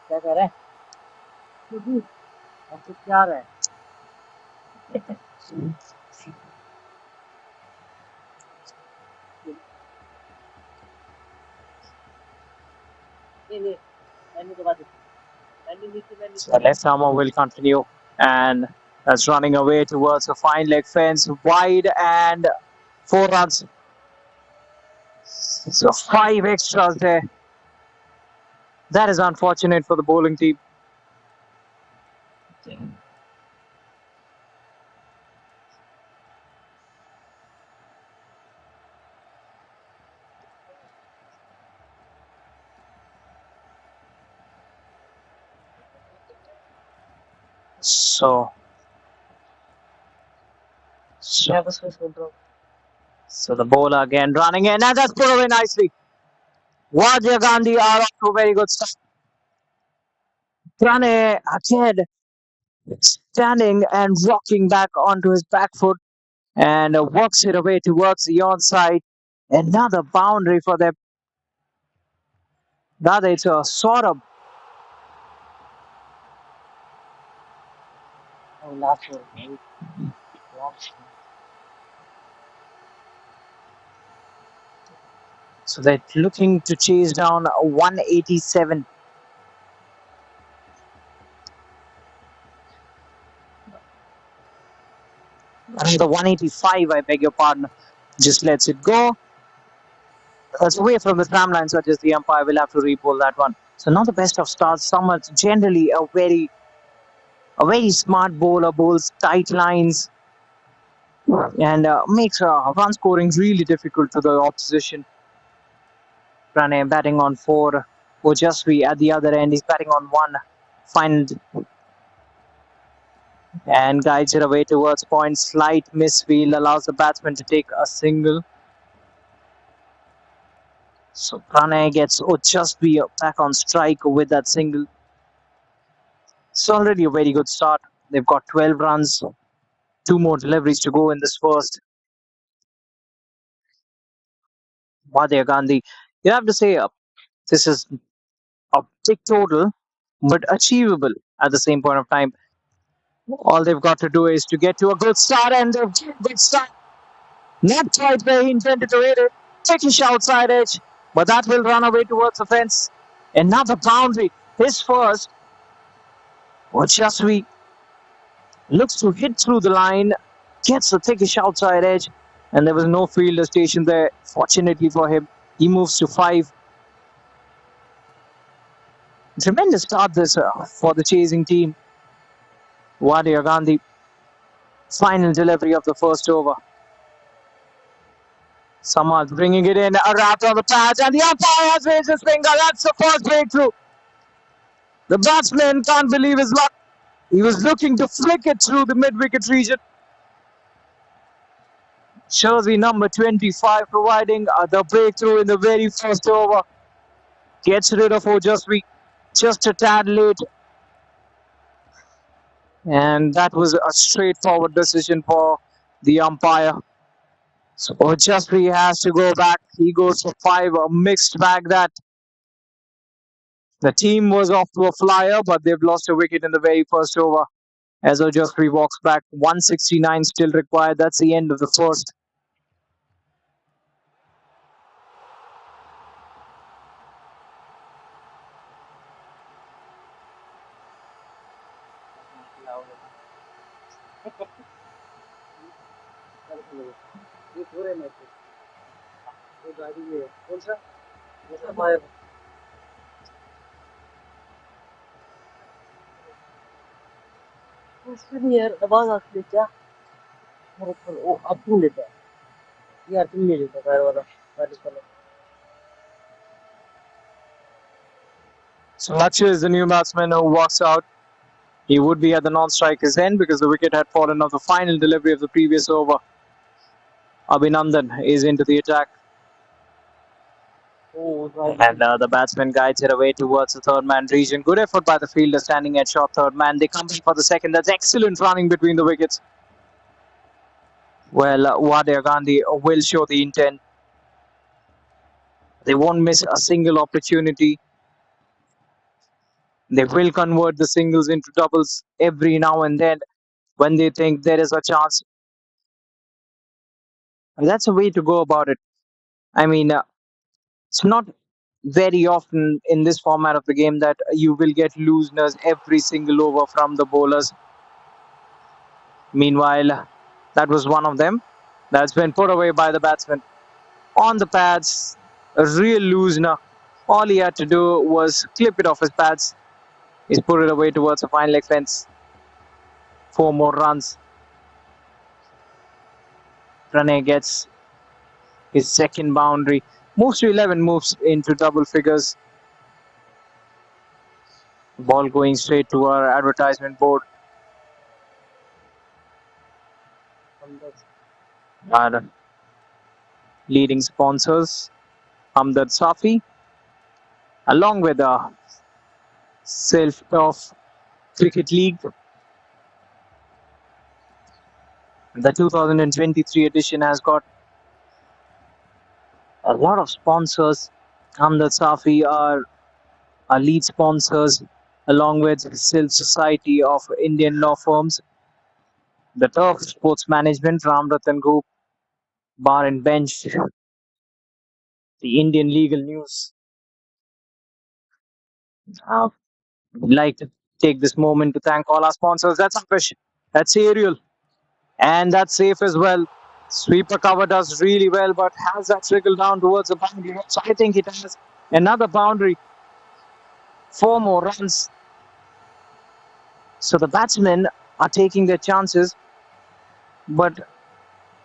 क्या कर रहा है आपको क्या रहा है नहीं नहीं मैंने तो बात मैंने नीचे मैंने So left armour will continue, and that's running away towards a fine leg fence, wide and 4 runs. So 5 extras there. That is unfortunate for the bowling team. So the bowler again running in, and that's put away nicely. Wadia Ghandy are off to a very good start. Prane again standing and rocking back onto his back foot and works it away towards the onside. Another boundary for them. That it's a sort of. last one So they're looking to chase down 187. The 185, I beg your pardon, just lets it go. It's away from the tram line, such as the umpire will have to re-pull that one. So not the best of starts. Someone's generally a very smart bowler, bowls tight lines and makes run scoring really difficult to the opposition. Pranay batting on 4. Ojasvi at the other end, he's batting on 1. Final and guides it away towards point. Slight misfield allows the batsman to take a single. So Pranay gets Ojasvi back on strike with that single. It's already a very good start. They've got 12 runs, 2 more deliveries to go in this first. Wadia Gandhi, you have to say this is a big total, but achievable at the same point of time. All they've got to do is to get to a good start, and a good start. Not quite where he intended to hit it. Checkish outside edge, but that will run away towards the fence. Another boundary. His first. Ojasvi looks to hit through the line, gets the thickish outside edge, and there was no fielder station there. Fortunately for him, he moves to 5. Tremendous start this for the chasing team. Wadia Gandhi, final delivery of the first over. Samad bringing it in, a wrap on the patch, and the umpire has raised his finger. That's the first breakthrough. The batsman can't believe his luck. He was looking to flick it through the mid-wicket region. Jersey number 25 providing the breakthrough in the very first over. Gets rid of Ojasvi just a tad late. And that was a straightforward decision for the umpire. So Ojasvi has to go back. He goes for 5, a mixed bag that. The team was off to a flyer, but they've lost a wicket in the very first over. As Ojasri walks back, 169 still required. That's the end of the first. ये पूरे match वो गाड़ी में कौन सा जैसा fire उसमें यार आवाज आती है क्या मेरे को वो अब तुम लेता है यार तुम ले लेता फायर वाला गाड़ी वाला So Lakshya is the new batsman who walks out. He would be at the non-striker's end because the wicket had fallen off the final delivery of the previous over. Abhinandan is into the attack. And the batsman guides it away towards the third man region. Good effort by the fielder standing at short third man. They come back for the second. That's excellent running between the wickets. Well, Wadia Ghandy will show the intent. They won't miss a single opportunity. They will convert the singles into doubles every now and then when they think there is a chance. And that's a way to go about it. I mean, it's not very often in this format of the game that you will get looseners every single over from the bowlers. Meanwhile, that was one of them that's been put away by the batsman. On the pads, a real loosener. All he had to do was clip it off his pads. He's put it away towards the fine leg fence. 4 more runs. Pranay gets his second boundary. Moves to 11, moves into double figures. Ball going straight to our advertisement board. Our leading sponsors, Hamdard Safi, along with the Self-Off Cricket League. The 2023 edition has got a lot of sponsors. Hamdard Safi are our lead sponsors, along with Silk Society of Indian Law Firms, the Turf Sports Management, Ram Ratan Group, Bar and Bench, the Indian Legal News. I'd like to take this moment to thank all our sponsors. That's Amrish, that's Ariel, and that's safe as well. Sweeper cover does really well, but has that trickled down towards the boundary? So I think it has another boundary. 4 more runs. So the batsmen are taking their chances, but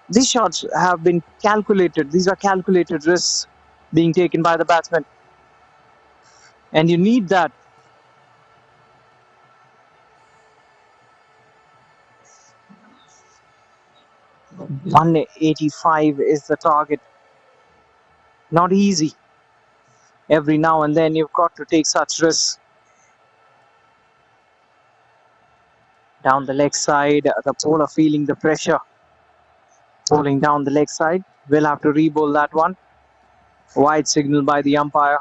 these shots have been calculated. These are calculated risks being taken by the batsmen. And you need that. .185 is the target. Not easy. Every now and then you've got to take such risks. Down the leg side, the bowler feeling the pressure. Bowling down the leg side. We'll have to re-bowl that one. Wide signal by the umpire.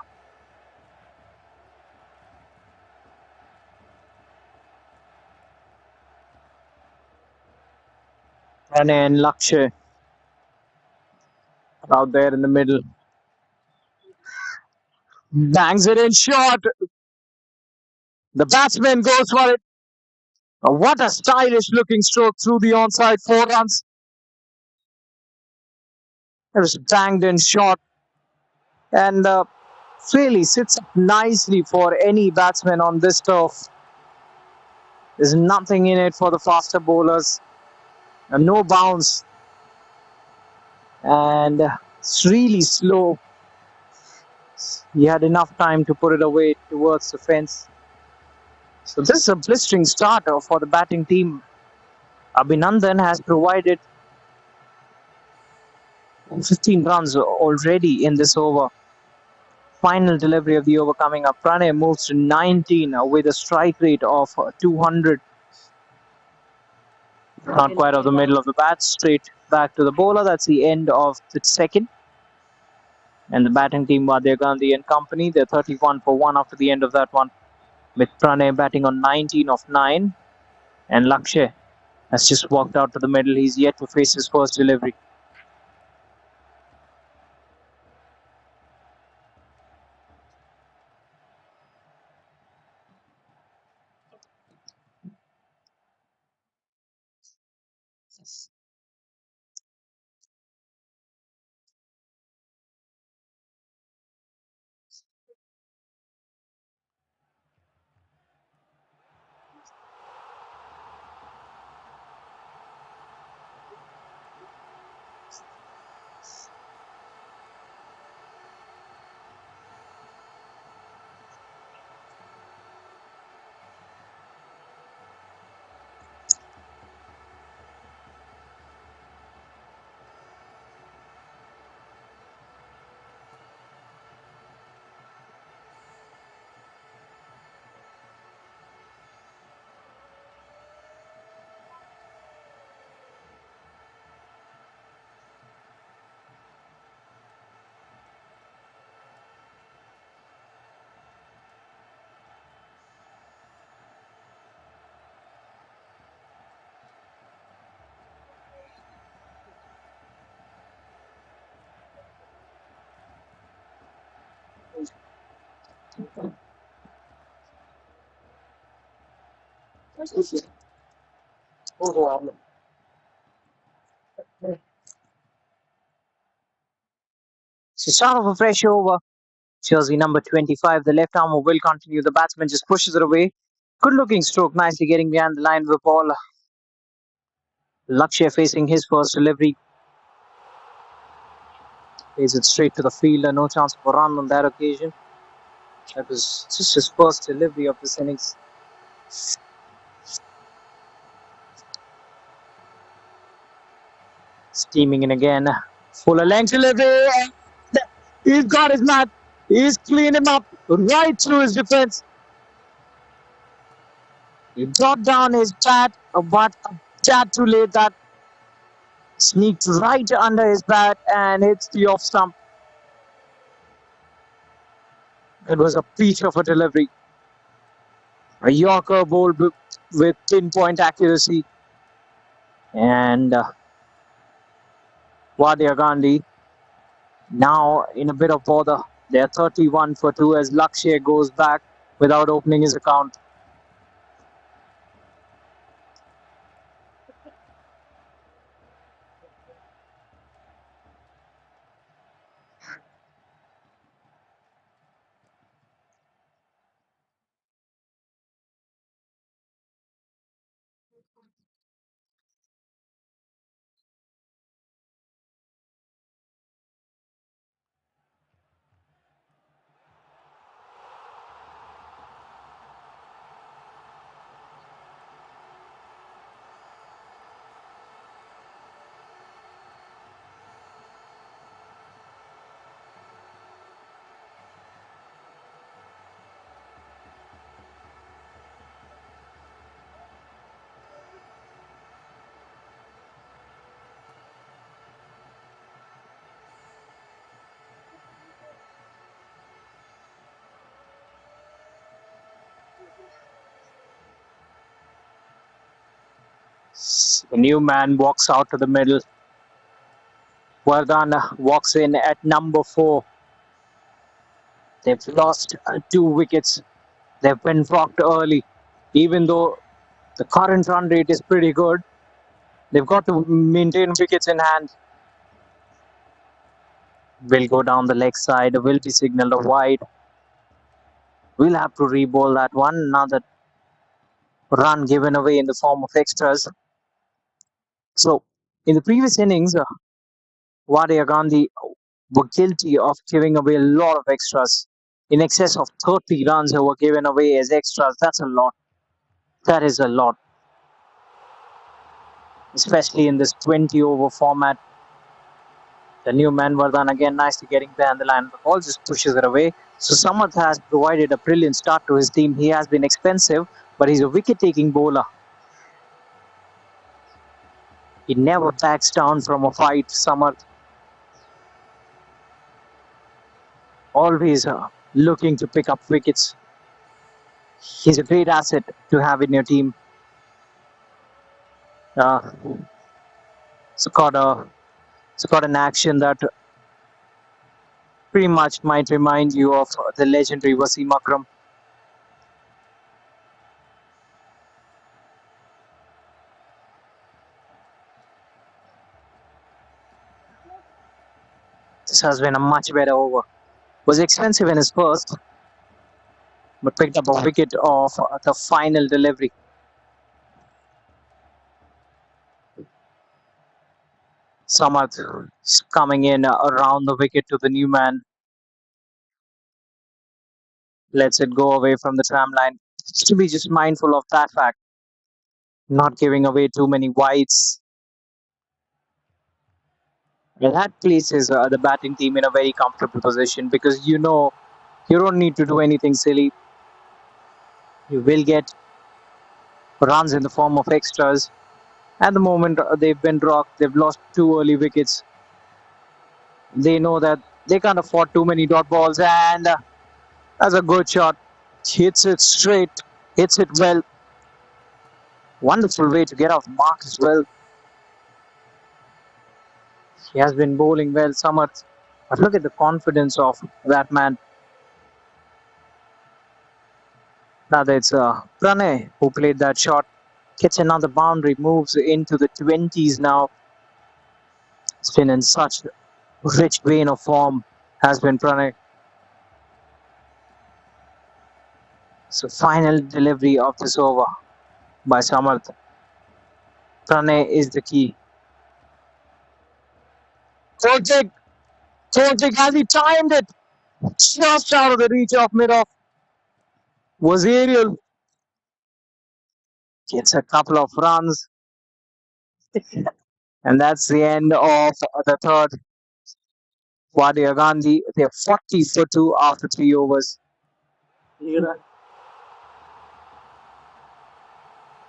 And then Lakshya out there in the middle. Bangs it in short. The batsman goes for it. What a stylish looking stroke through the onside. 4 runs. It was banged in short. And really sits up nicely for any batsman on this turf. There's nothing in it for the faster bowlers. No bounce. And it's really slow. He had enough time to put it away towards the fence. So this is a blistering start for the batting team. Abhinandan has provided 15 runs already in this over. Final delivery of the over coming up. Pranay moves to 19 with a strike rate of 200. Not quite off the middle of the bat, straight back to the bowler. That's the end of the second. And the batting team, Wadia, Ghandy and company, they're 31 for 1 after the end of that one, with Pranay batting on 19 of 9. And Lakshay has just walked out to the middle. He's yet to face his first delivery. So start of a fresh over. Jersey number 25, the left armer will continue. The batsman just pushes it away. Good looking stroke, nicely getting behind the line of the ball. Lakshay facing his first delivery. Plays it straight to the fielder. No chance for a run on that occasion. That was just his first delivery of this innings. Steaming in again. Fuller length delivery. He's got his man. He's cleaned him up right through his defense. He brought down his bat, but a tad too late. That sneaked right under his bat and hits the off stump. It was a peach of a delivery. A Yorker bowled with pinpoint accuracy. And Wadia, Ghandy now in a bit of bother. They're 31 for 2 as Lakshay goes back without opening his account. The new man walks out to the middle. Vardhan walks in at number 4. They've lost 2 wickets. They've been rocked early. Even though the current run rate is pretty good, they've got to maintain wickets in hand. Will go down the leg side, will be signalled a wide. We'll have to re-bowl that one. Another run given away in the form of extras. So, in the previous innings, Wadia, Ghandy were guilty of giving away a lot of extras. In excess of 30 runs were given away as extras. That's a lot. That is a lot. Especially in this 20 over format. The new man Vardhan again nicely getting behind the line. The ball just pushes it away. So Samath has provided a brilliant start to his team. He has been expensive, but he's a wicket-taking bowler. He never backs down from a fight, Samath. always looking to pick up wickets. He's a great asset to have in your team. Uh, scored a scored an action that pretty much might remind you of the legendary Wasim Akram. This has been a much better over. Was expensive in his first, but picked up a wicket off the final delivery. Samath is coming in around the wicket to the new man. Lets it go away from the tram line. Just to be just mindful of that fact, not giving away too many wides. And that places the batting team in a very comfortable position because you know you don't need to do anything silly. You will get runs in the form of extras. At the moment, they've been rocked. They've lost two early wickets. They know that they can't afford too many dot balls, and that's a good shot. Hits it straight, hits it well. Wonderful way to get off the mark as well. He has been bowling well, Samath. But look at the confidence of that man. Rather, it's Pranay who played that shot. Gets another boundary, moves into the 20s now. It's been in such rich vein of form, has been Pranay. So, final delivery of this over by Samarth. Pranay is the key. Kotik, Kotik has he timed it just out of the reach of mid-off. Was aerial. Gets a couple of runs, and that's the end of the third. Wadia Ghandy, they're 40 for 2 after 3 overs. ठीक है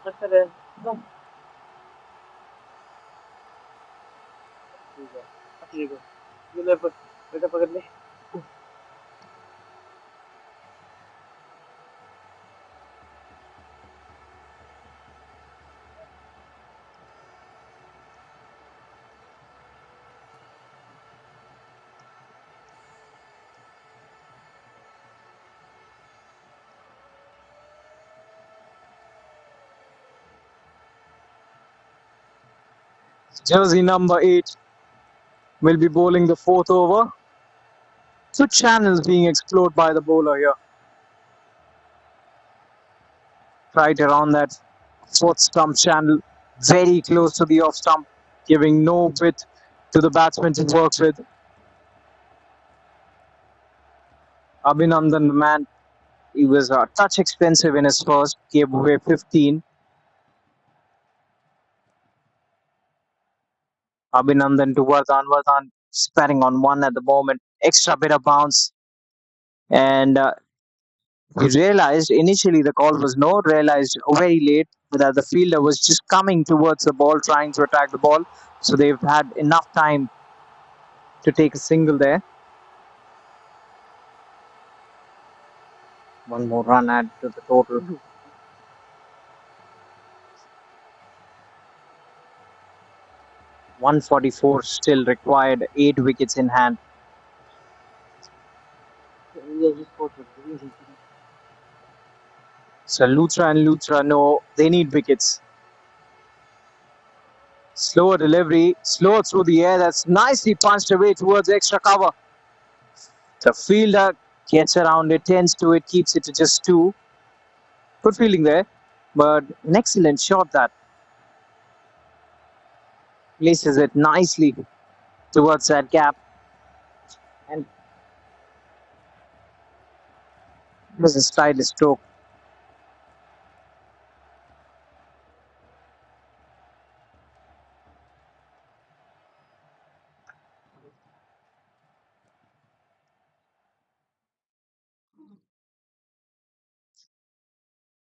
अच्छा है ठीक है ये ले बेटा पकड़ ले Jersey number 8 will be bowling the fourth over. Two channels being explored by the bowler here. Right around that fourth stump channel, very close to the off stump, giving no width to the batsman to work with. Abhinandan, the man, he was a touch expensive in his first, gave away 15. Abhinandan to Vardhan. Vardhan sparring on one at the moment. Extra bit of bounce. And he realized initially the call was no, realized very late that the fielder was just coming towards the ball, trying to attack the ball. So they've had enough time to take a single there. One more run added to the total. 144 still required, 8 wickets in hand. ये जिस को So Luthra and Luthra know they need wickets. Slower delivery, slower through the air. That's nicely punched away towards extra cover. The fielder gets around it, tends to it, keeps it to just 2. Good fielding there, but an excellent shot that places it nicely towards that gap. And it was a stylish stroke.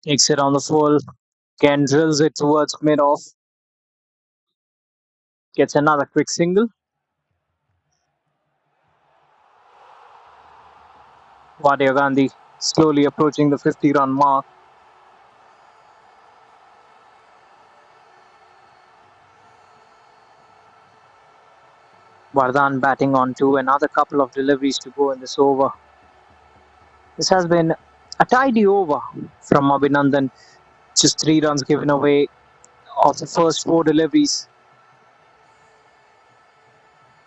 Takes it on the full, Ken drills it towards mid-off, gets another quick single. Wadia Gandhi slowly approaching the 50-run mark. Vardhan batting on to another couple of deliveries to go in this over. This has been a tidy over from Abhinandan. Just 3 runs given away of the first 4 deliveries.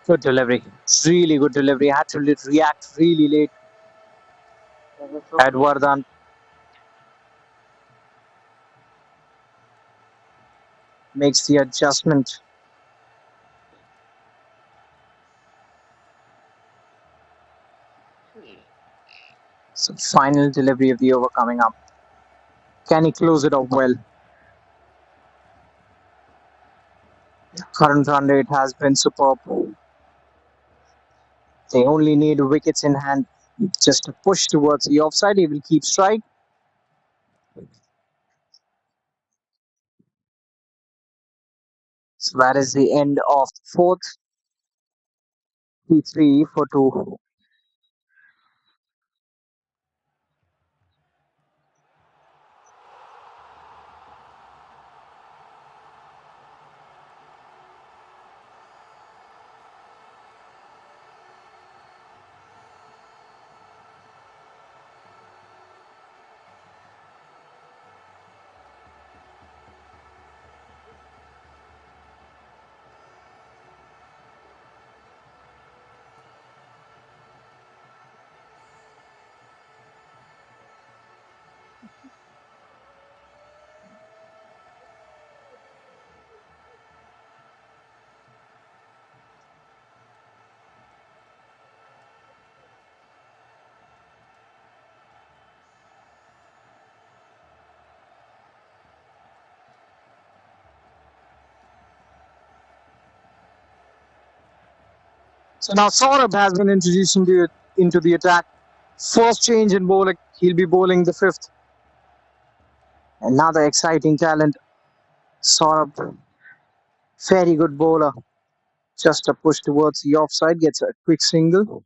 Good delivery. Really good delivery. Had to react really late. At Vardhan makes the adjustment. So final delivery of the over coming up. Can he close it off well? Current run rate has been superb. They only need wickets in hand. Just a push towards the offside. He will keep strike. So that is the end of the fourth. 3 for 2. So now Saurabh has been introduced into the attack. First change in bowling. He'll be bowling the fifth. Another exciting talent. Saurabh, very good bowler. Just a push towards the offside. Gets a quick single.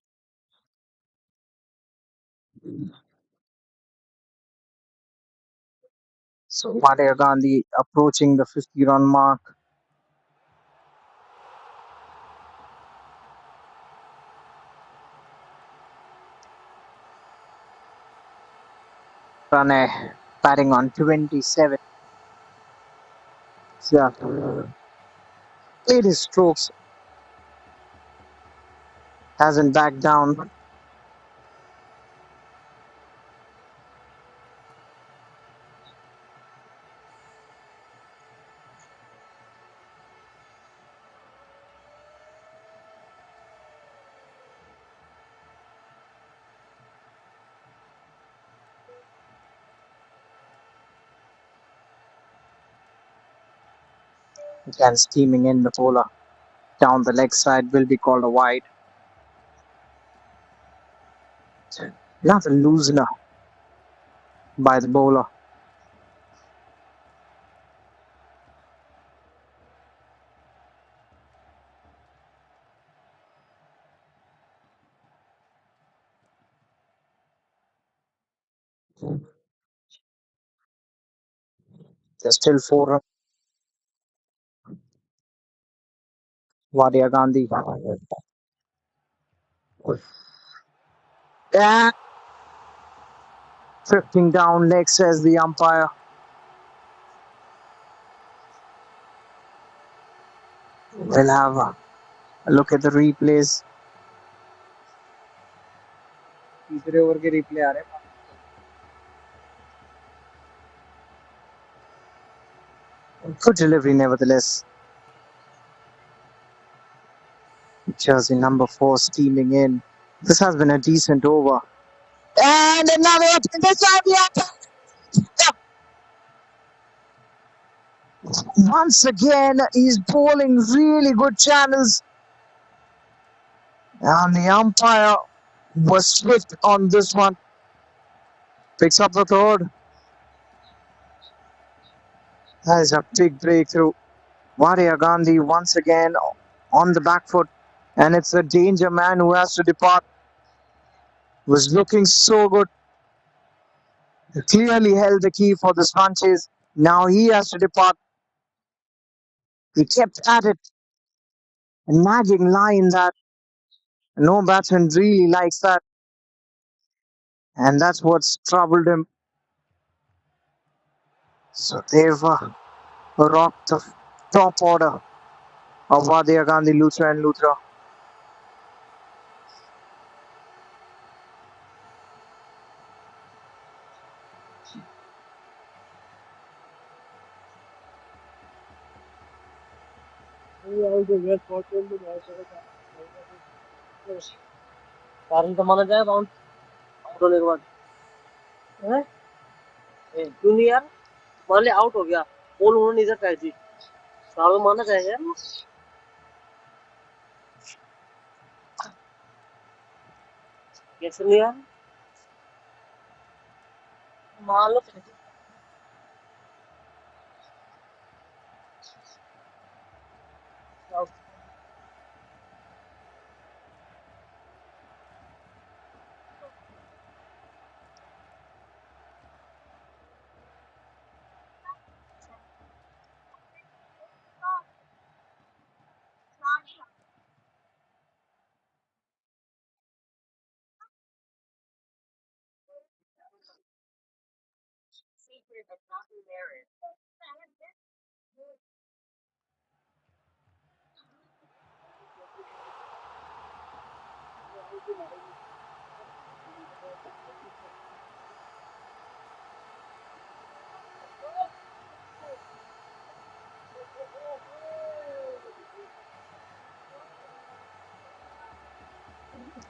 So Wadia Gandhi approaching the 50-run mark. Rane batting on 27. Yeah. Played his strokes. Hasn't backed down. Again steaming in the bowler. Down the leg side will be called a wide. Another loosener by the bowler. There's still 4 runs. Wadia Gandhi. And drifting down leg, says the umpire. We'll have a look at the replays. तीसरे over के replay आ रहे हैं. Good delivery nevertheless. Jersey number 4 steaming in. This has been a decent over. And another attempt. This time the umpire. Once again, he's bowling really good channels. And the umpire was swift on this one. Picks up the third. That is a big breakthrough. Wadia Gandhi once again on the back foot. And it's the danger man who has to depart. Was looking so good. He clearly held the key for this run chase. Now he has to depart. He kept at it. A nagging line that no batsman really likes that. And that's what's troubled him. So they've rocked the top order of Wadia, Ghandy, Luthra and Luthra. कारण तो माना जाए bounce out होने के बाद है क्यों नहीं यार मान ले आउट हो गया बॉल उन्होंने इधर फेंक दी साल माना जाएगा यार कैसे नहीं यार मान लो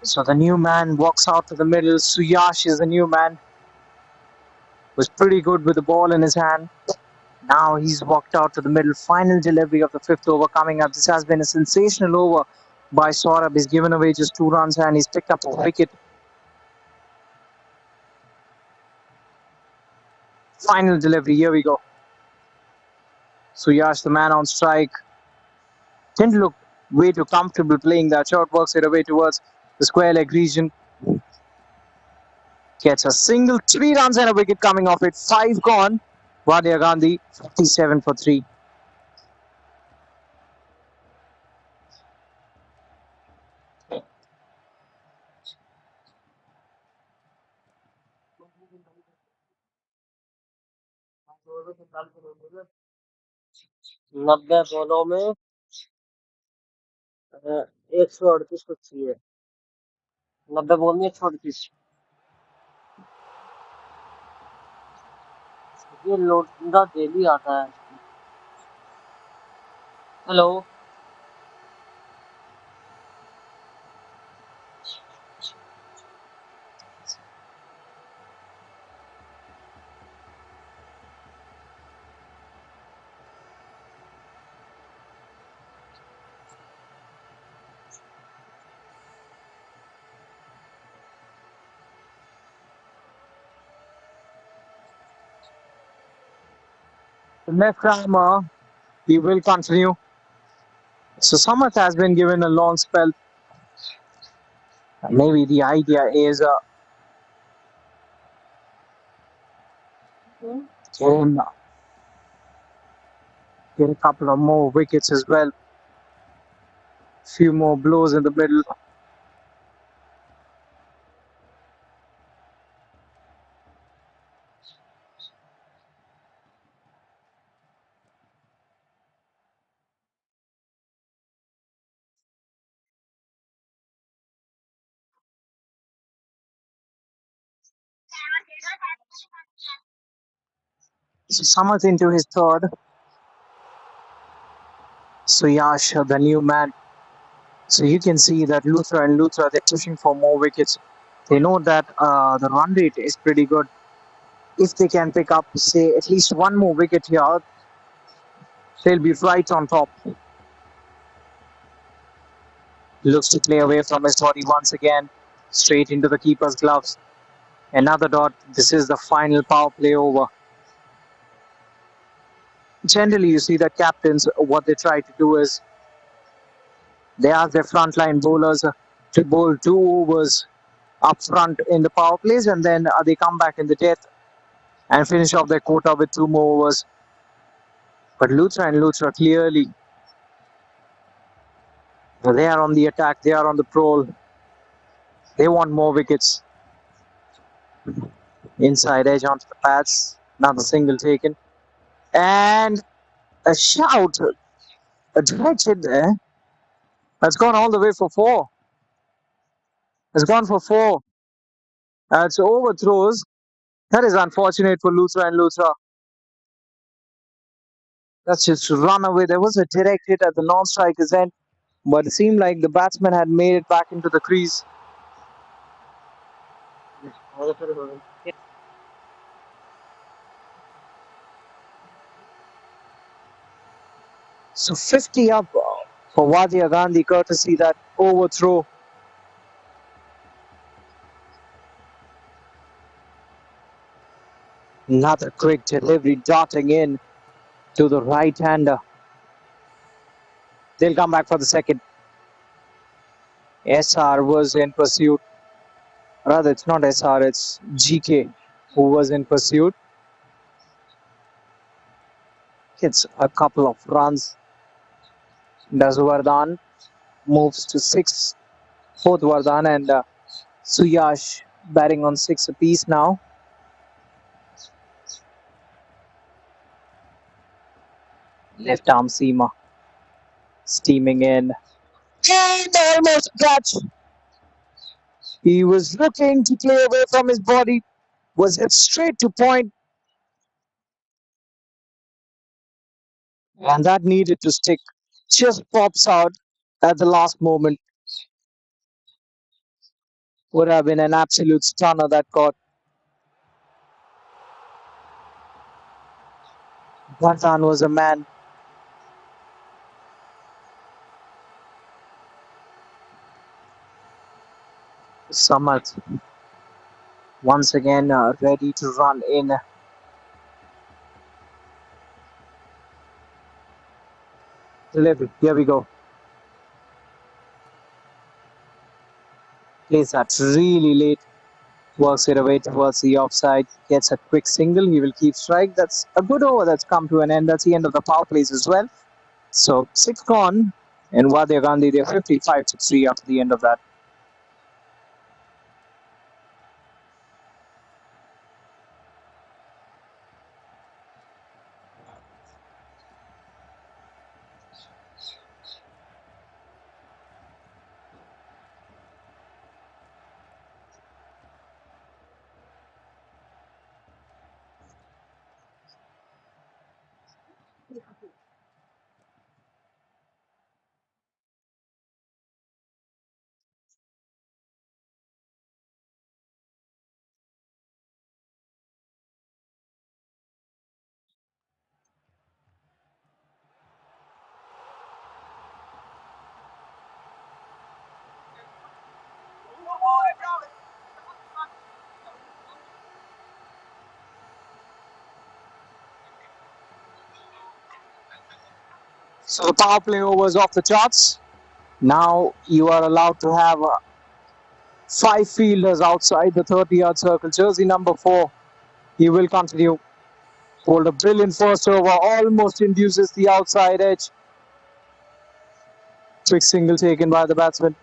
So the new man walks out to the middle. Suyash is the new man. Was pretty good with the ball in his hand. Now he's walked out to the middle. Final delivery of the fifth over coming up. This has been a sensational over by Saurabh. He's given away just 2 runs and he's picked up a wicket. Final delivery. Here we go. Suyash, the man on strike, didn't look way too comfortable playing that shot. Works it away towards the square leg region. Gets a single, 3 runs and a wicket coming off it. 5 gone. Wadia, Ghandy, 57 for 3. नब्बे बॉलों में 138 कुछ चाहिए 90 ball में 138 ये लोटा daily आता है hello The left armer, he will continue. So Samath has been given a long spell. Maybe the idea is get a couple of more wickets as well. Few more blows in the middle. So Samath into his third. Suyash, the new man. So you can see that Luthra and Luthra, they're pushing for more wickets. They know that the run rate is pretty good. If they can pick up, say, at least 1 more wicket here, they'll be right on top. Looks to play away from his body once again, straight into the keeper's gloves. Another dot. This is the final power play over. Generally, you see that captains, what they try to do is they ask their frontline bowlers to bowl 2 overs up front in the power plays, and then they come back in the death and finish off their quota with 2 more overs. But Luthra clearly, they are on the attack, they are on the prowl. They want more wickets. Inside edge onto the pads. Another single taken. And a shout. A direct hit there. That's gone all the way for 4. It's gone for 4. It's overthrows. That is unfortunate for Luthra. That's just run away. There was a direct hit at the non-striker's end, but it seemed like the batsman had made it back into the crease. So 50 up for Wadia Ghandy, courtesy that overthrow. Another quick delivery darting in to the right-hander. They'll come back for the second. SR was in pursuit. Rather, it's not SR, it's GK who was in pursuit. Hits a couple of runs. Vardhan moves to 6. Fourth Vardhan and Suyash batting on 6 apiece now. Left arm seamer steaming in. And almost a catch. He was looking to play away from his body. Was hit straight to point. And that needed to stick. Just pops out at the last moment. Would have been an absolute stunner that caught. Vardhan was a man. Samath once again ready to run in. Delivery. Here we go. Plays that really late. Works it away towards the offside. Gets a quick single. He will keep strike. That's a good over that's come to an end. That's the end of the power plays as well. So 6 gone. And Wadia Ghandy, they're 55-3 after the end of that. So the power play overs off the charts. Now you are allowed to have 5 fielders outside the 30-yard circle. Jersey number 4, he will continue. Pulled a brilliant first over, almost induces the outside edge. Quick single taken by the batsman.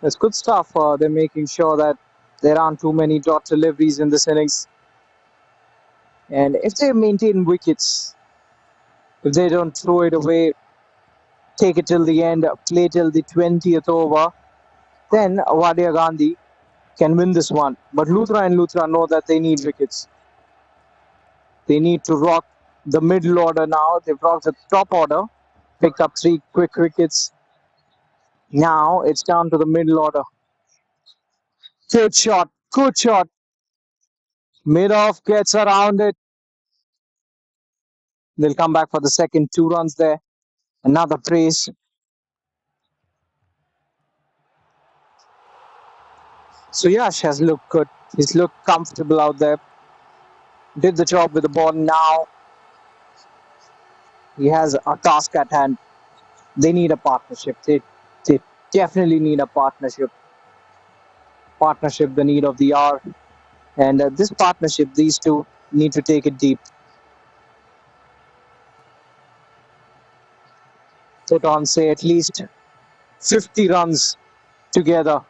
That's good stuff. They're making sure that there aren't too many dot deliveries in this innings. And if they maintain wickets, if they don't throw it away, take it till the end, play till the 20th over, then Wadia Ghandy can win this one. But Luthra know that they need wickets. They need to rock the middle order now. They've rocked the top order, picked up 3 quick wickets. Now it's down to the middle order. Good shot, good shot. Mid-off gets around it. They'll come back for the second. 2 runs there. Another brace. Suyash has looked good. He's looked comfortable out there. Did the job with the ball. Now he has a task at hand. They need a partnership. They definitely need a partnership. Partnership, the need of the hour. And this partnership, these two need to take it deep. Put on, say, at least 50 runs together.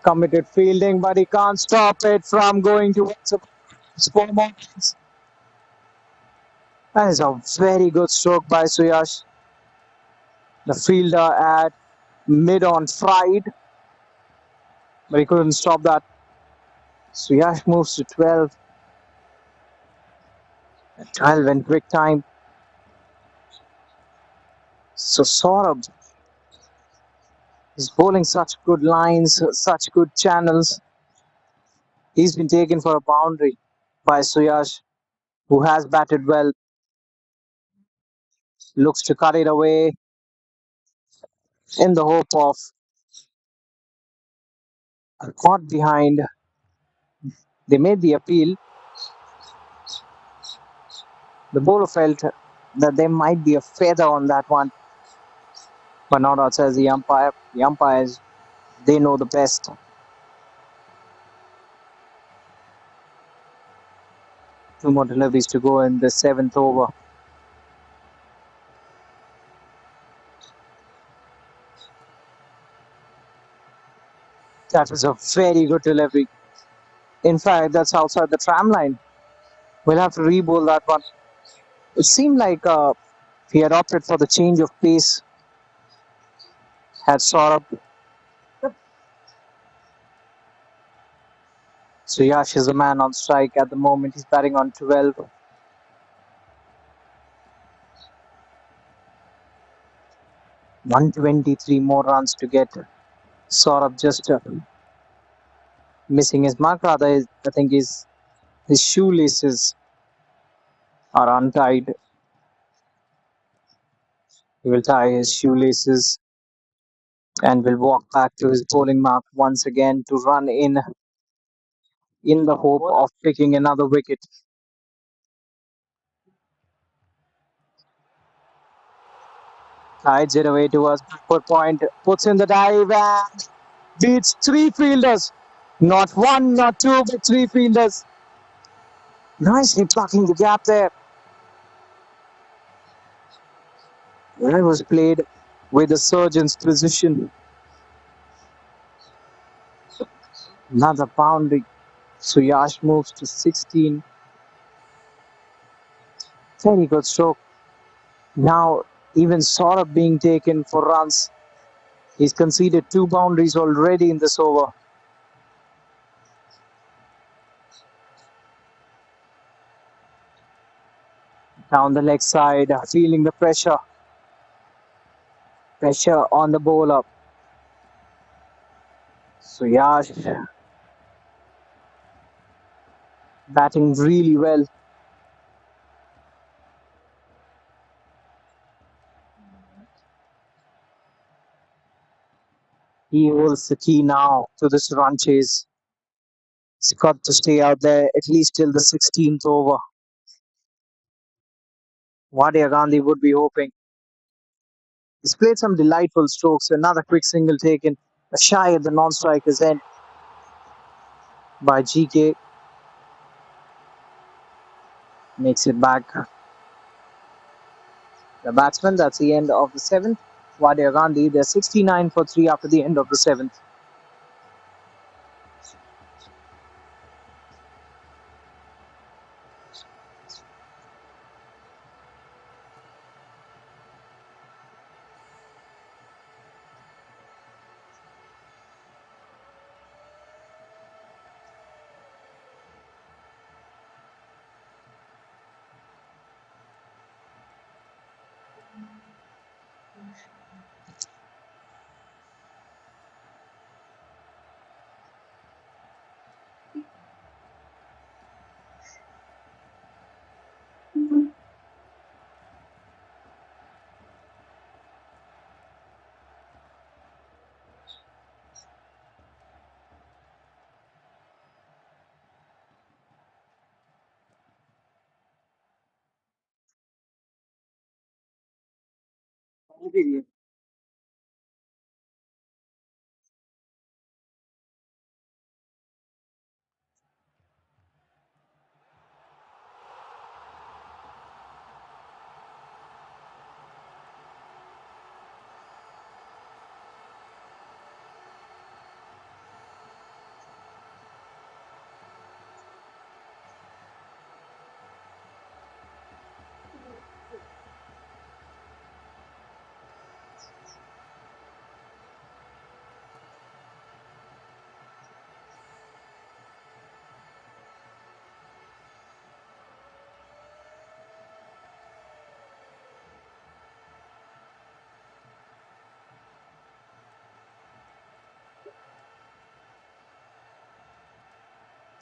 Committed fielding, but he can't stop it from going towards a score mountains. That is a very good stroke by Suyash. The fielder at mid on fried, but he couldn't stop that. Suyash moves to 12. 12 in quick time. So Saurabh is bowling such good lines, such good channels. He's been taken for a boundary by Suyash, who has batted well. Looks to cut it away in the hope of a caught behind. They made the appeal. The bowler felt that there might be a feather on that one, but not outside the umpire. The umpires, they know the best. Two more deliveries to go in the seventh over. That was a very good delivery. In fact, that's outside the tram line. We'll have to re-bowl that one. It seemed like he had opted for the change of pace. Had Saurabh. So Yash is the man on strike at the moment. He's batting on 12. 123 more runs to get. Saurabh just missing his mark. Rather, I think his shoelaces are untied. He will tie his shoelaces and will walk back to his bowling mark once again to run in the hope of picking another wicket. Hides it away towards backward point, puts in the dive and beats three fielders. Not one, not two, but three fielders. Nicely plucking the gap there. It was played with the surgeon's precision. Another boundary. Suyash moves to 16. Very good stroke. Now, even Saurabh being taken for runs. He's conceded two boundaries already in this over. Down the leg side, feeling the pressure. Pressure on the bowler. Suyash batting really well. He holds the key now to this run chase. He's got to stay out there at least till the 16th over. Wadia Ghandy would be hoping. He's played some delightful strokes. Another quick single taken. A shy at the non-striker's end by GK. Makes it back. The batsman, that's the end of the seventh. Wadia Gandhi, they're 69 for 3 after the end of the seventh.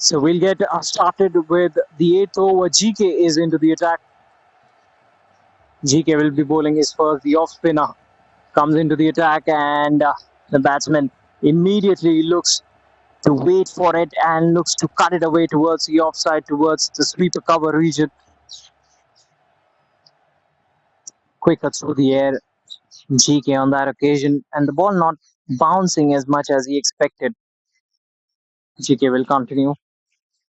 So we'll get started with the 8th over. GK is into the attack. GK will be bowling his first. The off spinner comes into the attack, and the batsman immediately looks to wait for it and looks to cut it away towards the offside, towards the sweeper cover region. Quicker through the air, GK on that occasion, and the ball not bouncing as much as he expected. GK will continue.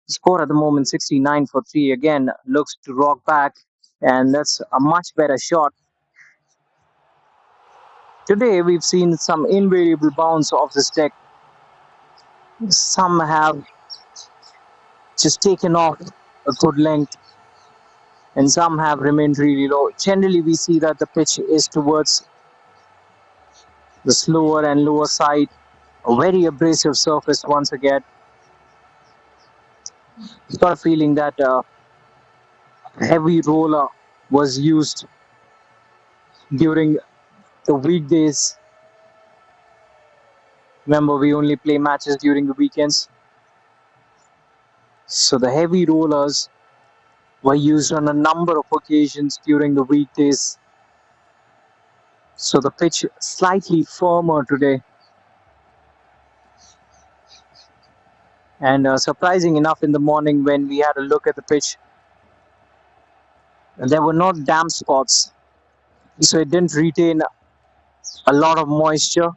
Score at the moment 69 for 3. Again, looks to rock back, and that's a much better shot. Today, we've seen some invariable bounce off this deck. Some have just taken off a good length, and some have remained really low. Generally, we see that the pitch is towards the slower and lower side. A very abrasive surface once again. I've got a feeling that heavy roller was used during the weekdays. Remember, we only play matches during the weekends. So the heavy rollers were used on a number of occasions during the weekdays. So the pitch slightly firmer today. And surprising enough, in the morning when we had a look at the pitch, there were not damp spots. So it didn't retain a lot of moisture,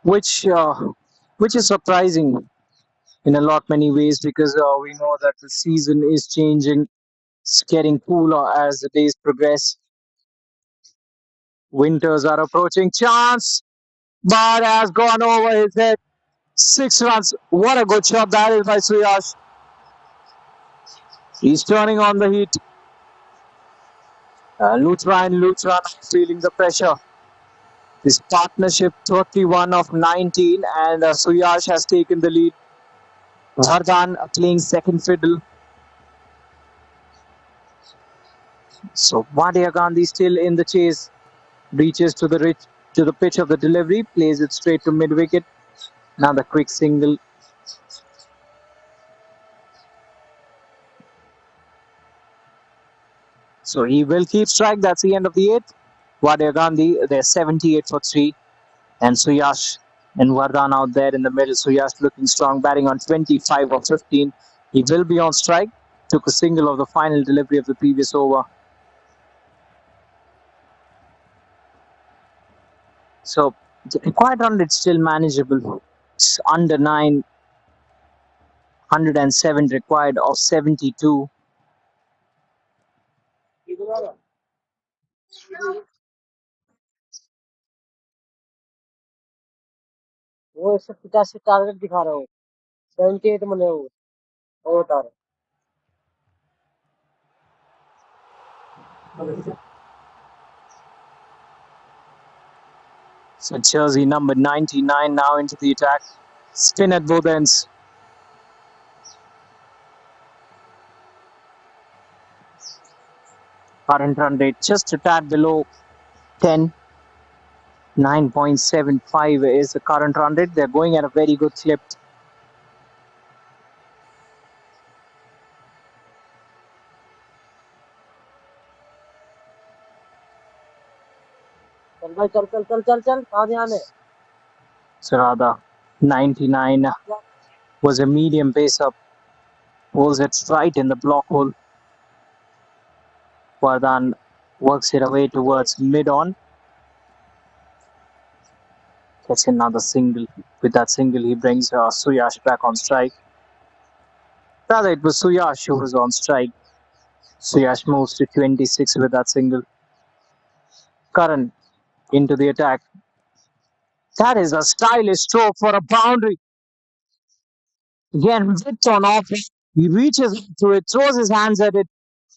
which is surprising in a lot many ways, because we know that the season is changing. It's getting cooler as the days progress. Winters are approaching. Chance, but has gone over his head. 6 runs. What a good shot that is by Suyash. He's turning on the heat. Luthra and Luthra feeling the pressure. This partnership 31 of 19, and Suyash has taken the lead. Vardhan playing second fiddle. So Wadia Ghandy still in the chase. Reaches to the pitch of the delivery, plays it straight to mid wicket. Another quick single. So he will keep strike. That's the end of the 8th. Wadia Ghandy, they're 78 for 3. And Suyash and Vardhan out there in the middle. Suyash looking strong, batting on 25 of 15. He will be on strike. Took a single of the final delivery of the previous over. So the required run rate still manageable. It's under 9. 107 required of 72. वो 185 target दिखा रहा हो 78 में वो और target So jersey number 99 now into the attack. Spin at both ends. Current run rate just a tad below 10. 9.75 is the current run rate. They're going at a very good clip. चल भाई चल चल चल चल चल कहाँ ध्यान है Sarada 99 was a medium pace up. Pulls it right in the block hole. Vardhan works it away towards mid on. Gets another single. With that single, he brings Suyash back on strike. Rather, it was Suyash who was on strike. Suyash moves to 26 with that single. Karan into the attack. That is a stylish stroke for a boundary. Again, width on off. He reaches to it, throws his hands at it.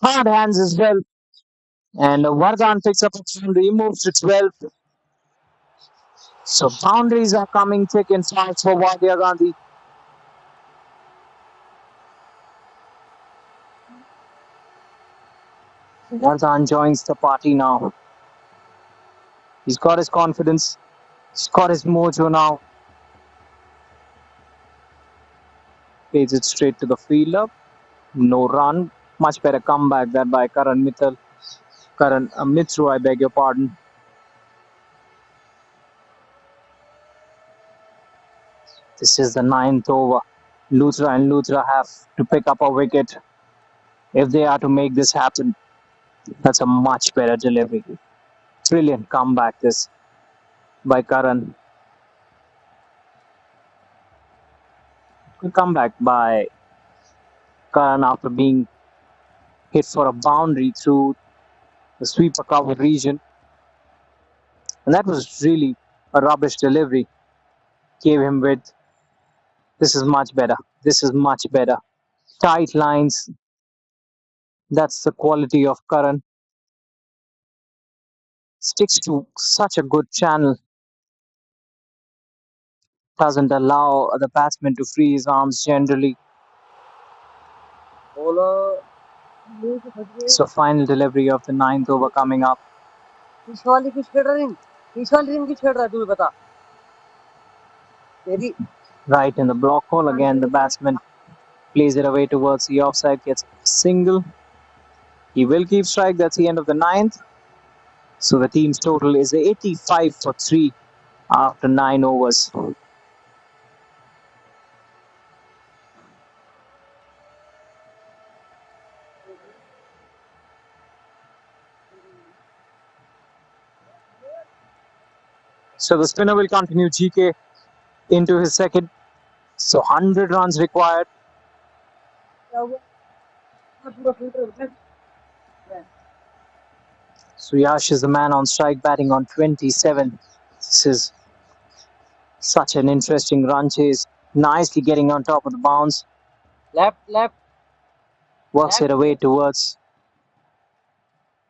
Hard hands as well. And Vardhan picks up a boundary. He moves to 12. So boundaries are coming thick and fast for Wadia Ghandy. Vardhan joins the party now. He's got his confidence. He's got his mojo now. Plays it straight to the fielder. No run. Much better comeback that by Karan Mithru, I beg your pardon. This is the ninth over. Luthra have to pick up a wicket if they are to make this happen. That's a much better delivery. Brilliant comeback this by Karan. Good comeback by Karan after being hit for a boundary through the sweeper cover region. And that was really a rubbish delivery. Gave him with this is much better. This is much better. Tight lines. That's the quality of Karan. Sticks to such a good channel. Doesn't allow the batsman to free his arms generally. Bowler मुंह से फट गए। So final delivery of the ninth over coming up. इस वाली किस खेल रहा है? इस वाली रिंग किस खेल रहा है तू बता। तेरी Right in the block hole again. The batsman plays it away towards the offside. Gets a single. He will keep strike. That's the end of the ninth. So the team's total is 85 for 3 after 9 overs. So the spinner will continue GK into his second. So 100 runs required. क्या हुआ? पूरा filter है। Suyash is the man on strike, batting on 27. This is such an interesting run chase. Nicely getting on top of the bounce. Left Works it away towards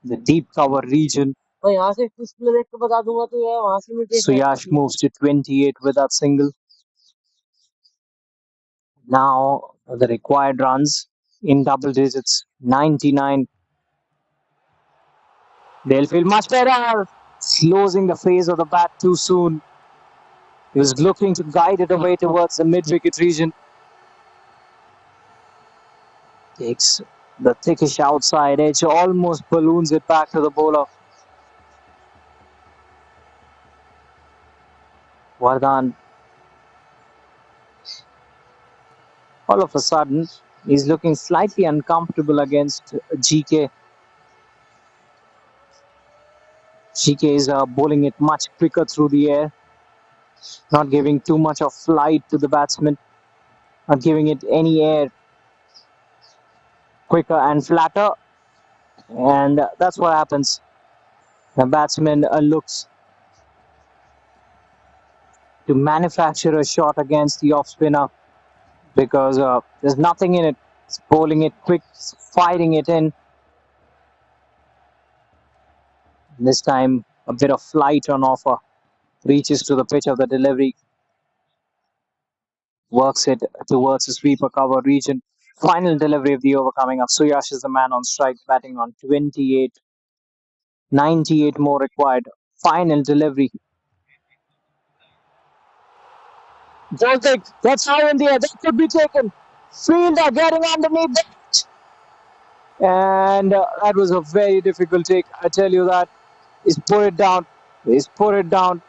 the deep cover region. मैं यहाँ से display देख के बता दूंगा तो यार वहां से मैं Suyash moves to 28 with that single. Now the required runs in double digits, 99. They'll feel much better. Closing the phase of the bat too soon. He was looking to guide it away towards the mid-wicket region. Takes the thickish outside edge, almost balloons it back to the bowler. Vardhan. All of a sudden, he's looking slightly uncomfortable against GK. GK is bowling it much quicker through the air, not giving too much of flight to the batsman, not giving it any air, quicker and flatter. And that's what happens. The batsman looks to manufacture a shot against the off spinner because there's nothing in it. It's bowling it quick, firing it in. This time, a bit of flight on offer. Reaches to the pitch of the delivery. Works it towards the sweeper cover region. Final delivery of the over coming up. Suyash is the man on strike, batting on 28. 98 more required. Final delivery. Joseph, that's high in the air. That could be taken. Fielder getting underneath that. And that was a very difficult take. I tell you that. He's put it down. He's put it down.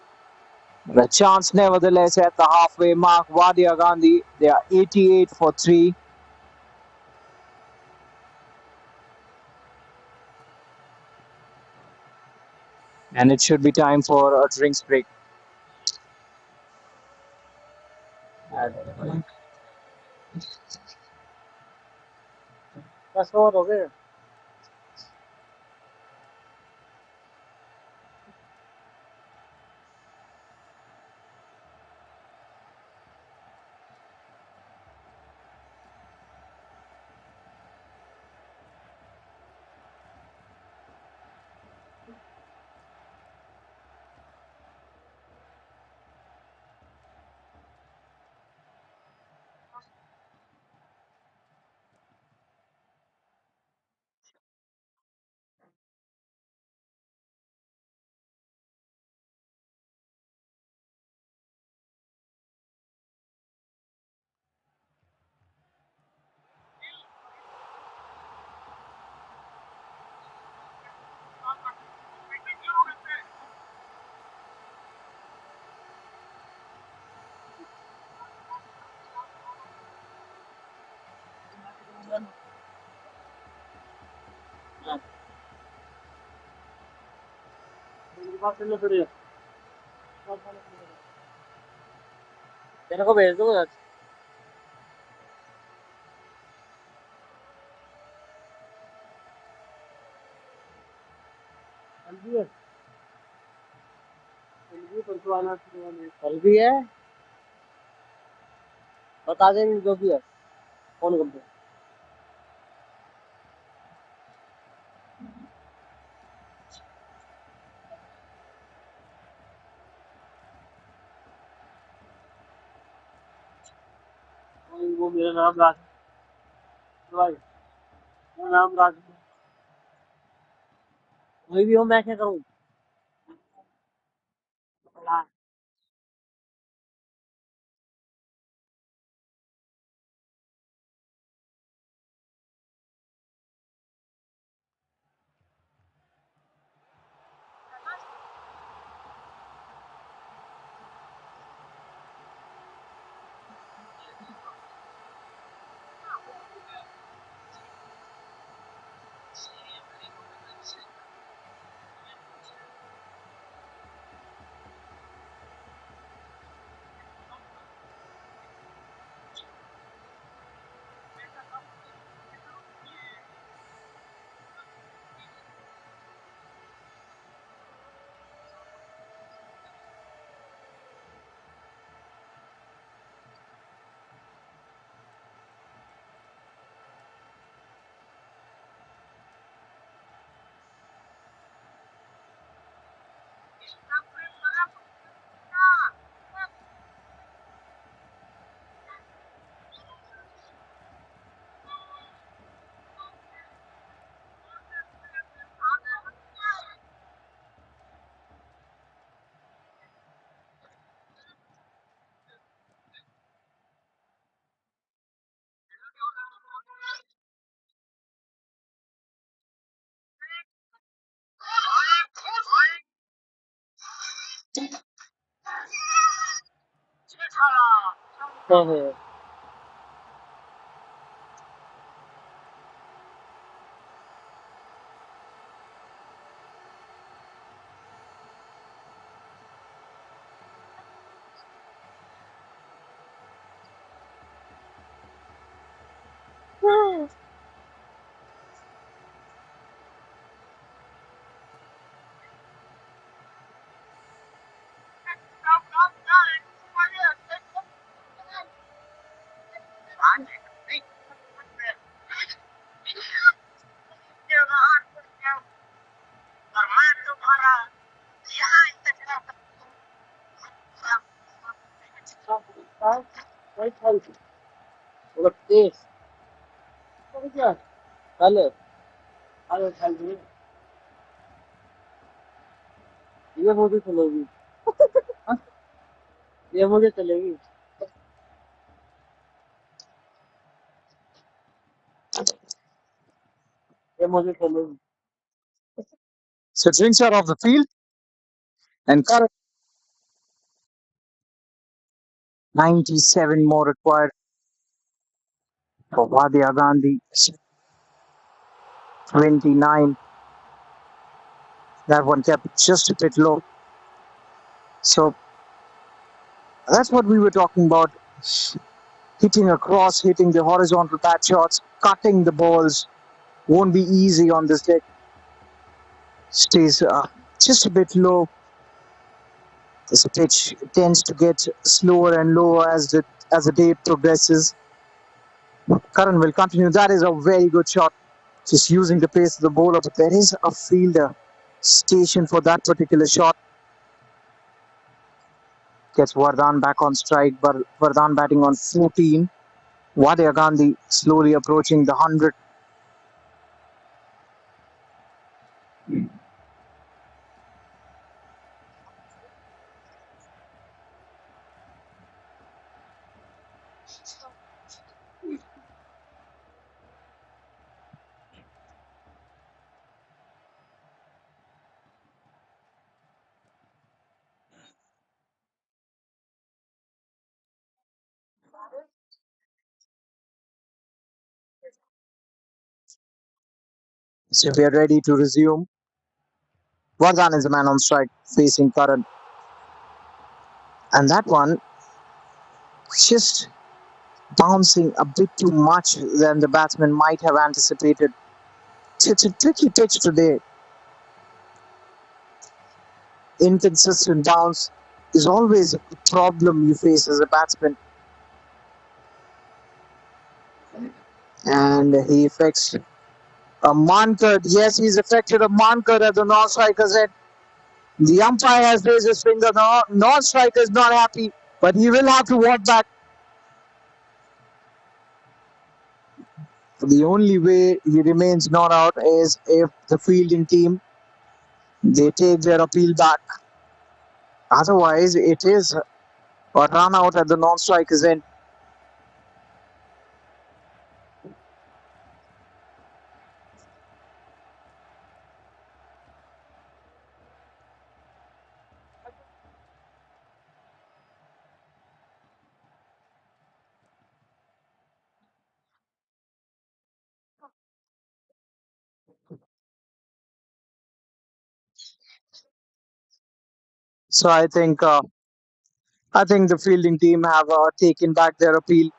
The chance, nevertheless, at the halfway mark. Wadia Ghandy, they are 88 for 3. And it should be time for a drinks break. 10 over हो गए। बात करना पड़ेगा। तेरे को भेज दूंगा आज। कल भी है, कल भी परसों आना शुरू होने कल भी है। बता देंगे जो भी है, फोन कर दो। वो मेरा नाम राज भाई, मेरा नाम राज, कोई भी हो मैं क्या करूँ। हाँ हाँ। तेज क्या कल अरे कल ये मुझे चलेगी, ये मुझे चलेगी, ये मुझे चलेगी। So drinks are off the field, and current 97 more required for Wadia Gandhi. 29. That one kept just a bit low. So that's what we were talking about. Hitting across, hitting the horizontal bat shots, cutting the balls won't be easy on this deck. Stays just a bit low. This pitch tends to get slower and lower as the day progresses. Karan will continue. That is a very good shot. Just using the pace of the bowler, but there is a fielder stationed for that particular shot. Gets Vardhan back on strike, but Vardhan batting on 14. Wadia Gandhi slowly approaching the 100. So we are ready to resume. Vardhan is the man on strike facing Karan. And that one just bouncing a bit too much than the batsman might have anticipated. It's a tricky pitch today. Inconsistent bounce is always a problem you face as a batsman. And he affects a Mankad. Yes, he's affected a Mankad at the non-striker's end. The umpire has raised his finger. The non-striker is not happy, but he will have to walk back. The only way he remains not out is if the fielding team they take their appeal back. Otherwise, it is a run out at the non-striker's end. So I think the fielding team have taken back their appeal.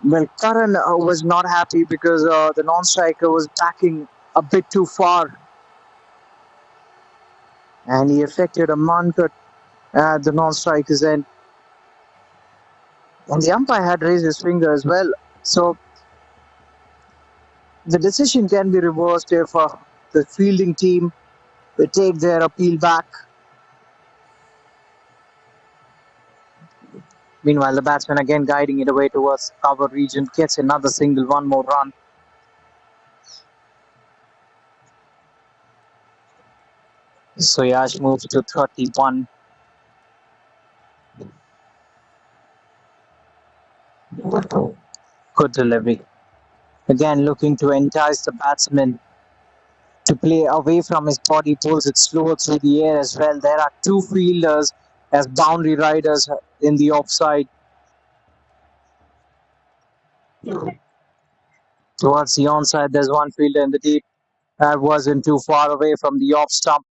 Well, Karan was not happy because the non-striker was backing a bit too far, and he affected a Mankad at the non-striker's end. And the umpire had raised his finger as well. So the decision can be reversed if the fielding team they take their appeal back. Meanwhile, the batsman again guiding it away towards cover region gets another single, one more run. So Yash moves to 31. Good delivery. Again, looking to entice the batsman to play away from his body, pulls it slower through the air as well. There are two fielders as boundary riders in the offside. Towards the onside, there's one fielder in the deep. That wasn't too far away from the off stump.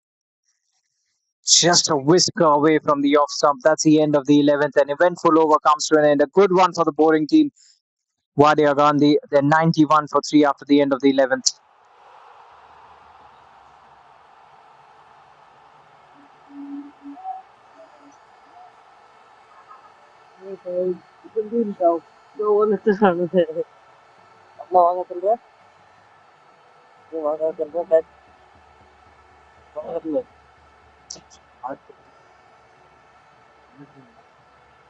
Just a whisker away from the off stump. That's the end of the 11th. An eventful over comes to an end. A good one for the bowling team. Wadia Ghandy. They're 91 for 3 after the end of the 11th. No one is trying to अपना वहाँ चल रहा है ये वहाँ चल रहा है बैच वहाँ कर लो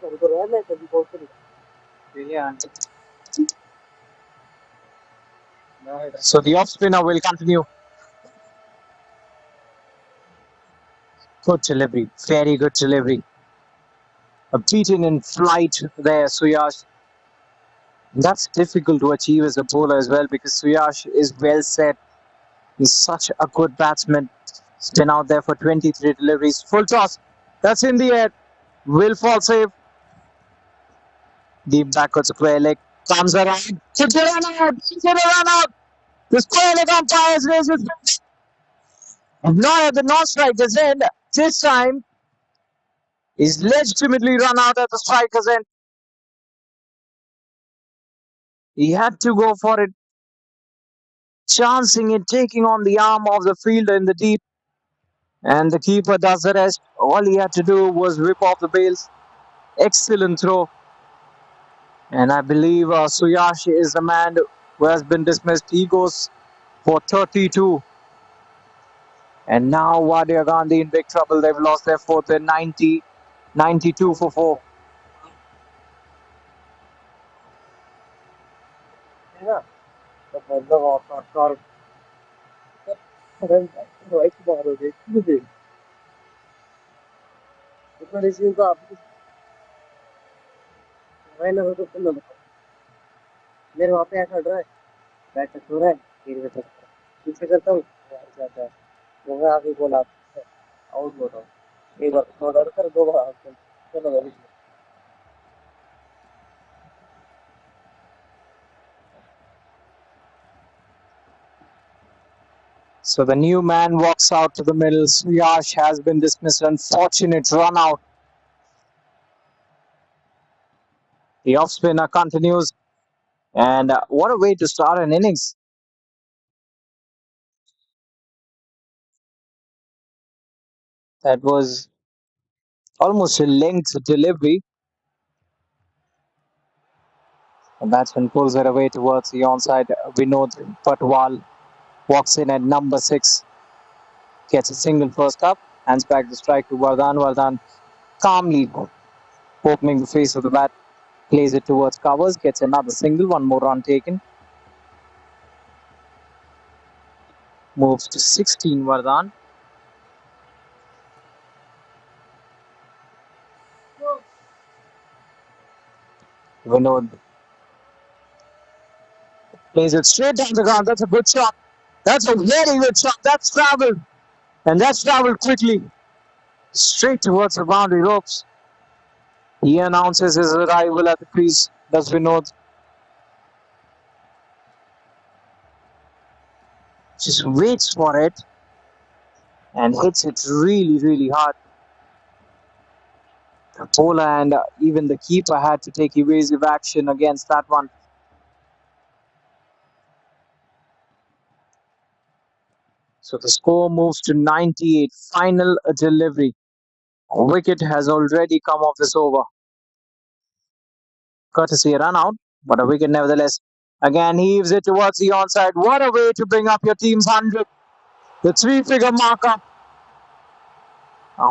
कर तो रहा है मैं कभी पहुँच नहीं So the off spinner will continue. Good delivery. Very good delivery. A beaten in flight there, Suyash. That's difficult to achieve as a bowler as well because Suyash is well set. He's such a good batsman. He's been out there for 23 deliveries. Full toss. That's in the air. Will fall safe. Deep backward square leg. Comes around. Should they run out? Should they run out? The square leg umpire is raised his and not at the non-striker's end. This time, he's legitimately run out at the striker's end. He had to go for it, chancing it, taking on the arm of the fielder in the deep. And the keeper does the rest. All he had to do was rip off the bails. Excellent throw. And I believe Suyash is the man who has been dismissed. He goes for 32. And now Wadia Gandhi in big trouble. They've lost their fourth in 90, 92 for 4. है ना तो मतलब और right बाहर हो गई मुझे इतना डिसीजन तो आप मैं ना तो तुम ना मेरे वहाँ पे ऐसा रहा है बैट टच हो रहा है फिर मैं पीछे करता हूँ अच्छा अच्छा तो मैं आगे बोला आउट बोल रहा हूँ एक बार थोड़ा कर दो बार चलो अभी So the new man walks out to the middle. Yash has been dismissed. Unfortunate run out. The off spinner continues. And what a way to start an innings. That was almost a length delivery. The batsman pulls it away towards the onside. Vinod Patwal walks in at number 6. Gets a single first up. Hands back the strike to Vardhan. Vardhan calmly opening the face of the bat. Plays it towards covers. Gets another single. One more run taken. Moves to 16 Vardhan. Vinod plays it straight down the ground. That's a good shot. That's a very good shot. That's travelled. And that's travelled quickly. Straight towards the boundary ropes. He announces his arrival at the crease. Does Vinod. Just waits for it. And hits it really, really hard. The bowler and even the keeper had to take evasive action against that one. So the score moves to 98. Final delivery. A wicket has already come off this over. Courtesy a run out, but a wicket nevertheless. Again, heaves it towards the onside. What a way to bring up your team's 100. The 3-figure marker.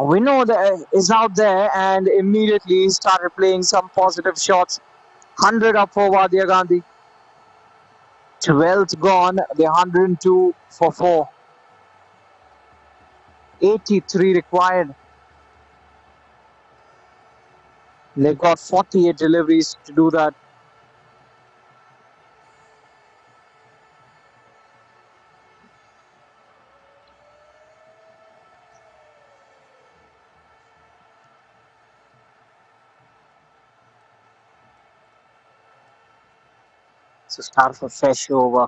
We know that is out there, and immediately he started playing some positive shots. 100 up for Wadia Ghandy. 12th gone, the 102 for 4. 83 required. They've got 48 deliveries to do that. So start for fresh over.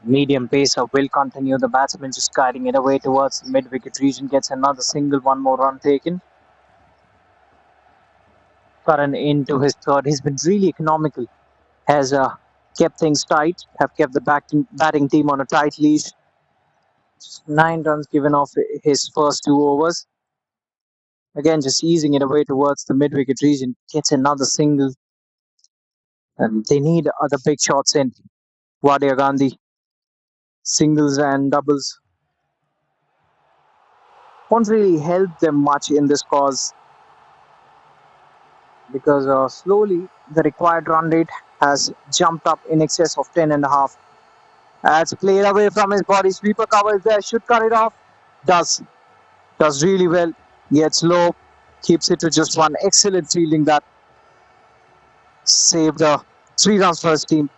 Medium pacer will continue. The batsman just guiding it away towards the mid-wicket region. Gets another single, one more run taken. Karan into his third. He's been really economical. Has kept things tight. Have kept the batting team on a tight leash. 9 runs given off his first 2 overs. Again, just easing it away towards the mid-wicket region. Gets another single. And they need other big shots in. Wadia Ghandy. Singles and doubles won't really help them much in this cause, because slowly the required run rate has jumped up in excess of 10.5. As played away from his body, sweeper cover is there, should cut it off. Does really well. Gets low, keeps it to just 1. Excellent fielding that saved 3 runs for his team.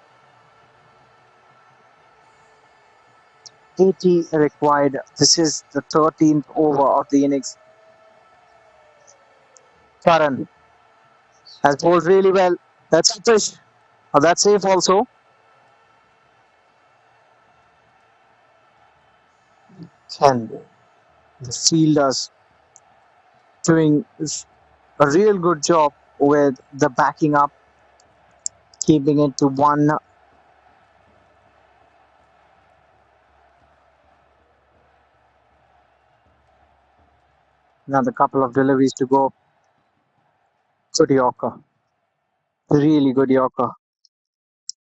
80 required. This is the 13th over of the innings. Karan has bowled really well. That's a fish. That's safe also. And the fielders doing a real good job with the backing up, keeping it to 1. Another couple of deliveries to go. Good Yorker. Really good Yorker.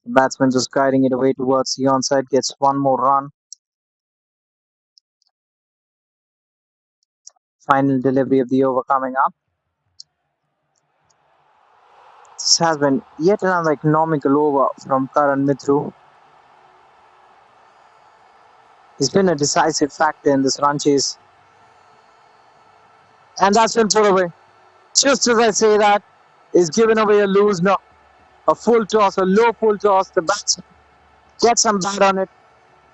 The batsman just guiding it away towards the onside. Gets 1 more run. Final delivery of the over coming up. This has been yet another economical over from Karan Mithru. He's been a decisive factor in this run chase. And that's been put away. Just as I say that, is given away a loose knock. A full toss, a low full toss. The batsman gets some bat on it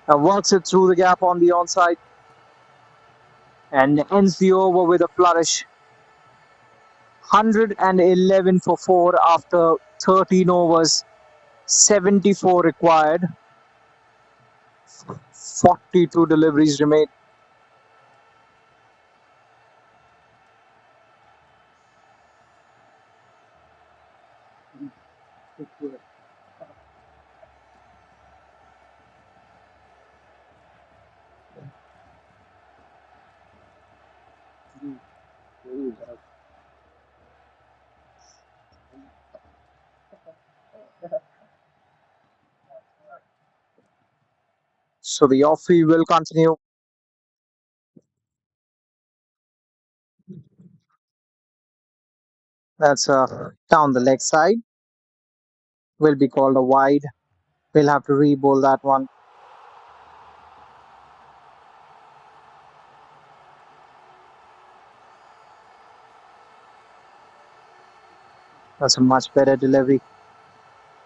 and works it through the gap on the onside and ends the over with a flourish. 111 for 4 after 13 overs. 74 required. 42 deliveries remain. So the offie will continue. That's down the leg side. Will be called a wide. We'll have to re-bowl that one. That's a much better delivery.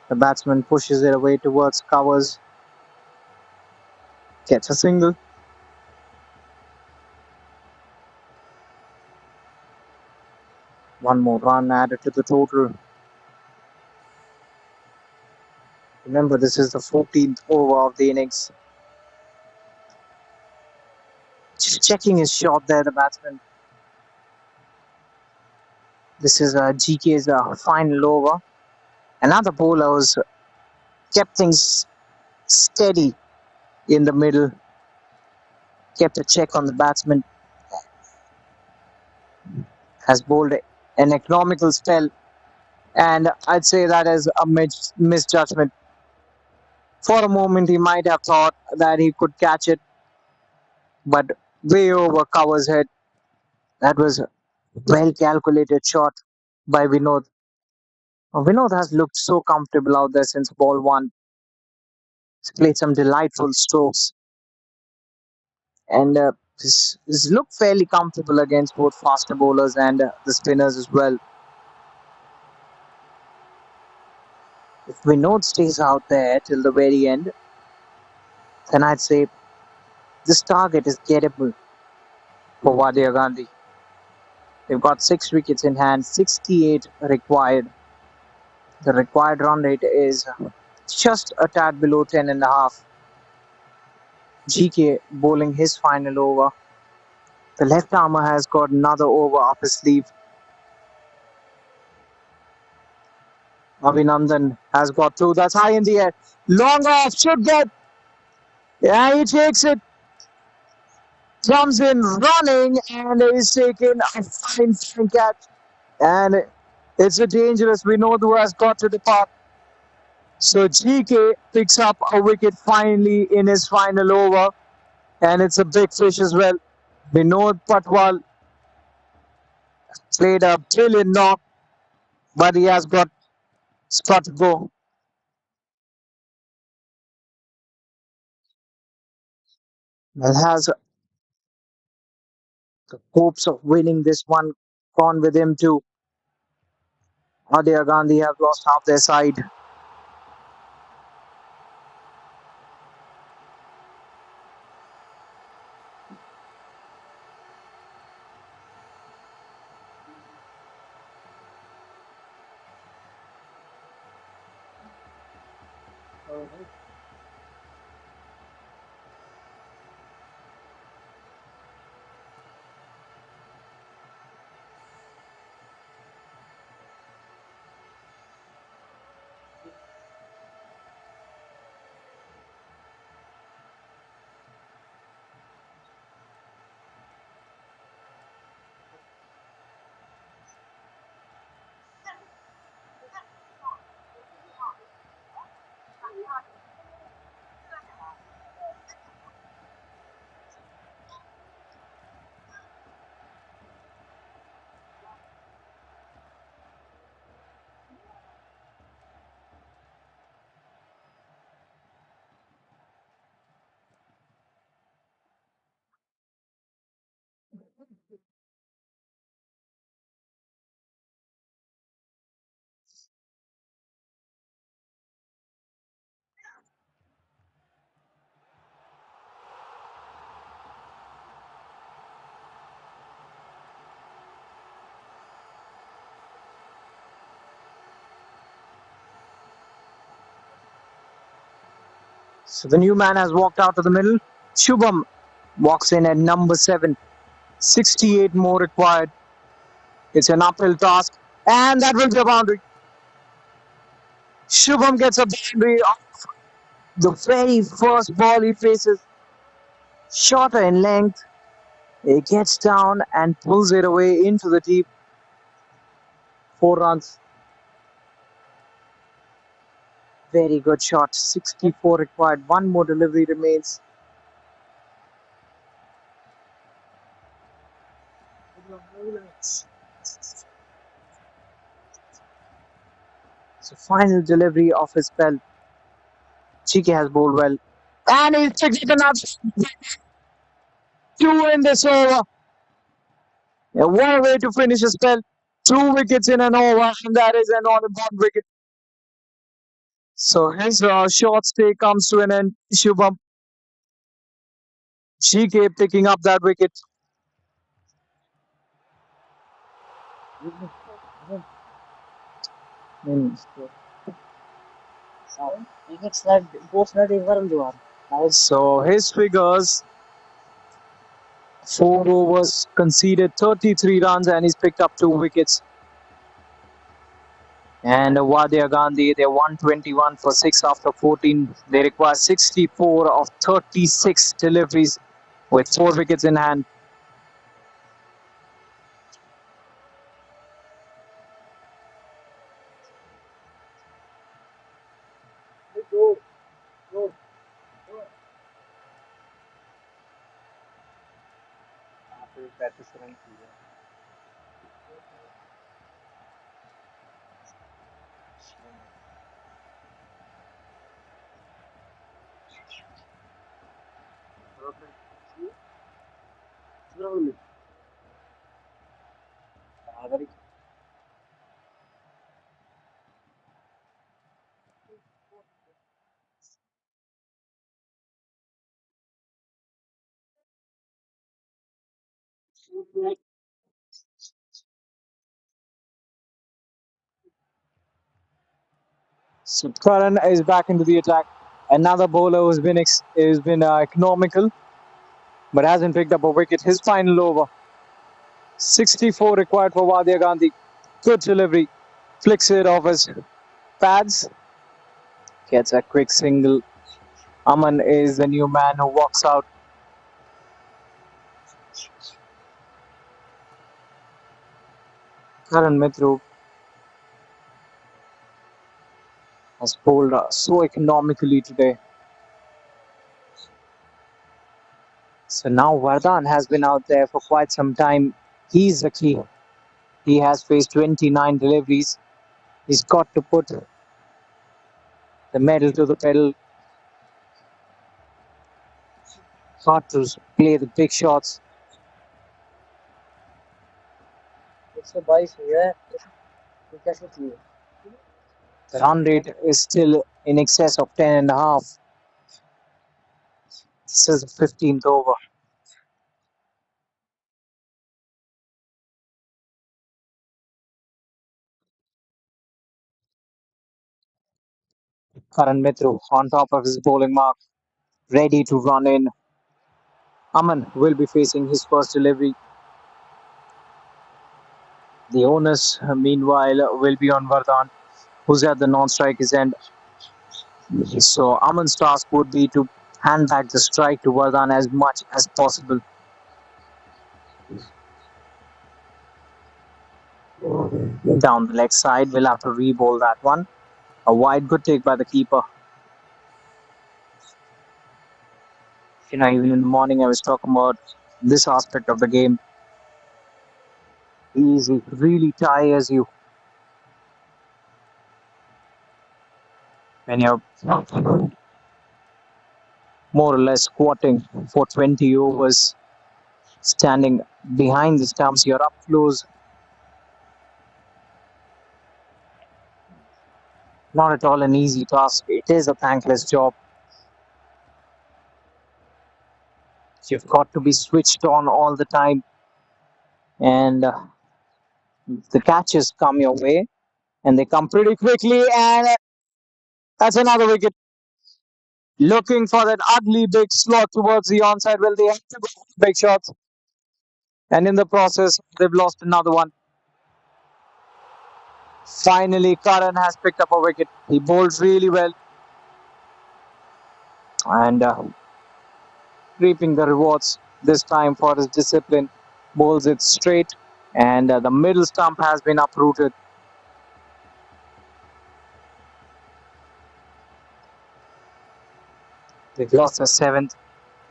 The batsman pushes it away towards covers. Gets a single. One more run added to the total. Remember, this is the 14th over of the innings. Just checking his shot there, the batsman. This is GK's final over. Another bowler who's kept things steady in the middle. Kept a check on the batsman. Has bowled an economical spell. And I'd say that is a misjudgment. For a moment, he might have thought that he could catch it, but way over Cover's head. That was a well calculated shot by Vinod. Vinod has looked so comfortable out there since ball one. He's played some delightful strokes, and he's looked fairly comfortable against both faster bowlers and the spinners as well. If Vinod stays out there till the very end, then I'd say this target is gettable for Wadia Gandhi. They've got 6 wickets in hand, 68 required. The required run rate is just a tad below 10.5. GK bowling his final over. The left armer has got another over up his sleeve. Abhinandan has got two. That's high in the air. Long off, should get. Yeah, he takes it. Comes in running and is taken a fine catch. And it's a dangerous. We know who has got to depart. So GK picks up a wicket finally in his final over. And it's a big fish as well. Vinod Patwal played a brilliant knock, but he has got to go. Well, has the hopes of winning this one gone with him too. Wadia Gandhi have lost half their side. So the new man has walked out of the middle. Shubham walks in at number 7. 68 more required. It's an uphill task. And that will be a boundary. Shubham gets a boundary off the very first ball he faces. Shorter in length. He gets down and pulls it away into the deep. 4 runs. Very good shot. 64 required. One more delivery remains. So final delivery of his spell. Chike has bowled well. And he's taken another 2 in this over. What a way to finish a spell. 2 wickets in an over, and that is an all-important wicket. So his short stay comes to an end. Shubham Chike picking up that wicket. So his figures: 4 overs, conceded 33 runs, and he's picked up 2 wickets. And Wadia Ghandy, they're 121 for 6 after 14. They require 64 of 36 deliveries with 4 wickets in hand. So Karan is back into the attack. Another bowler who's been economical, but hasn't picked up a wicket. His final over. 64 required for Wadia Gandhi. Good delivery. Flicks it off his pads. Gets a quick single. Aman is the new man who walks out. Karan Mithru has bowled so economically today. So now Vardhan has been out there for quite some time. He's the key. He has faced 29 deliveries. He's got to put the medal to the pedal. Got to play the big shots. The run rate is still in excess of 10 and a half. This is the 15th over. Karan Mithru on top of his bowling mark, ready to run in. Aman will be facing his first delivery. The onus, meanwhile, will be on Vardhan, who's at the non-striker's end. So Aman's task would be to hand back the strike to Vardhan as much as possible. Down the leg side, we'll have to re-bowl that one. A wide, good take by the keeper. Even in the morning, I was talking about this aspect of the game. Easy, really tires you when you're more or less squatting for 20 overs, standing behind the stumps. You're up close. Not at all an easy task. It is a thankless job. You've got to be switched on all the time, and the catches come your way, and they come pretty quickly. And that's another wicket. Looking for that ugly big slot towards the onside. Well, they have to go for big shots. And in the process, they've lost another one. Finally, Karan has picked up a wicket. He bowls really well. And reaping the rewards this time for his discipline. Bowls it straight. And the middle stump has been uprooted. They've lost their seventh,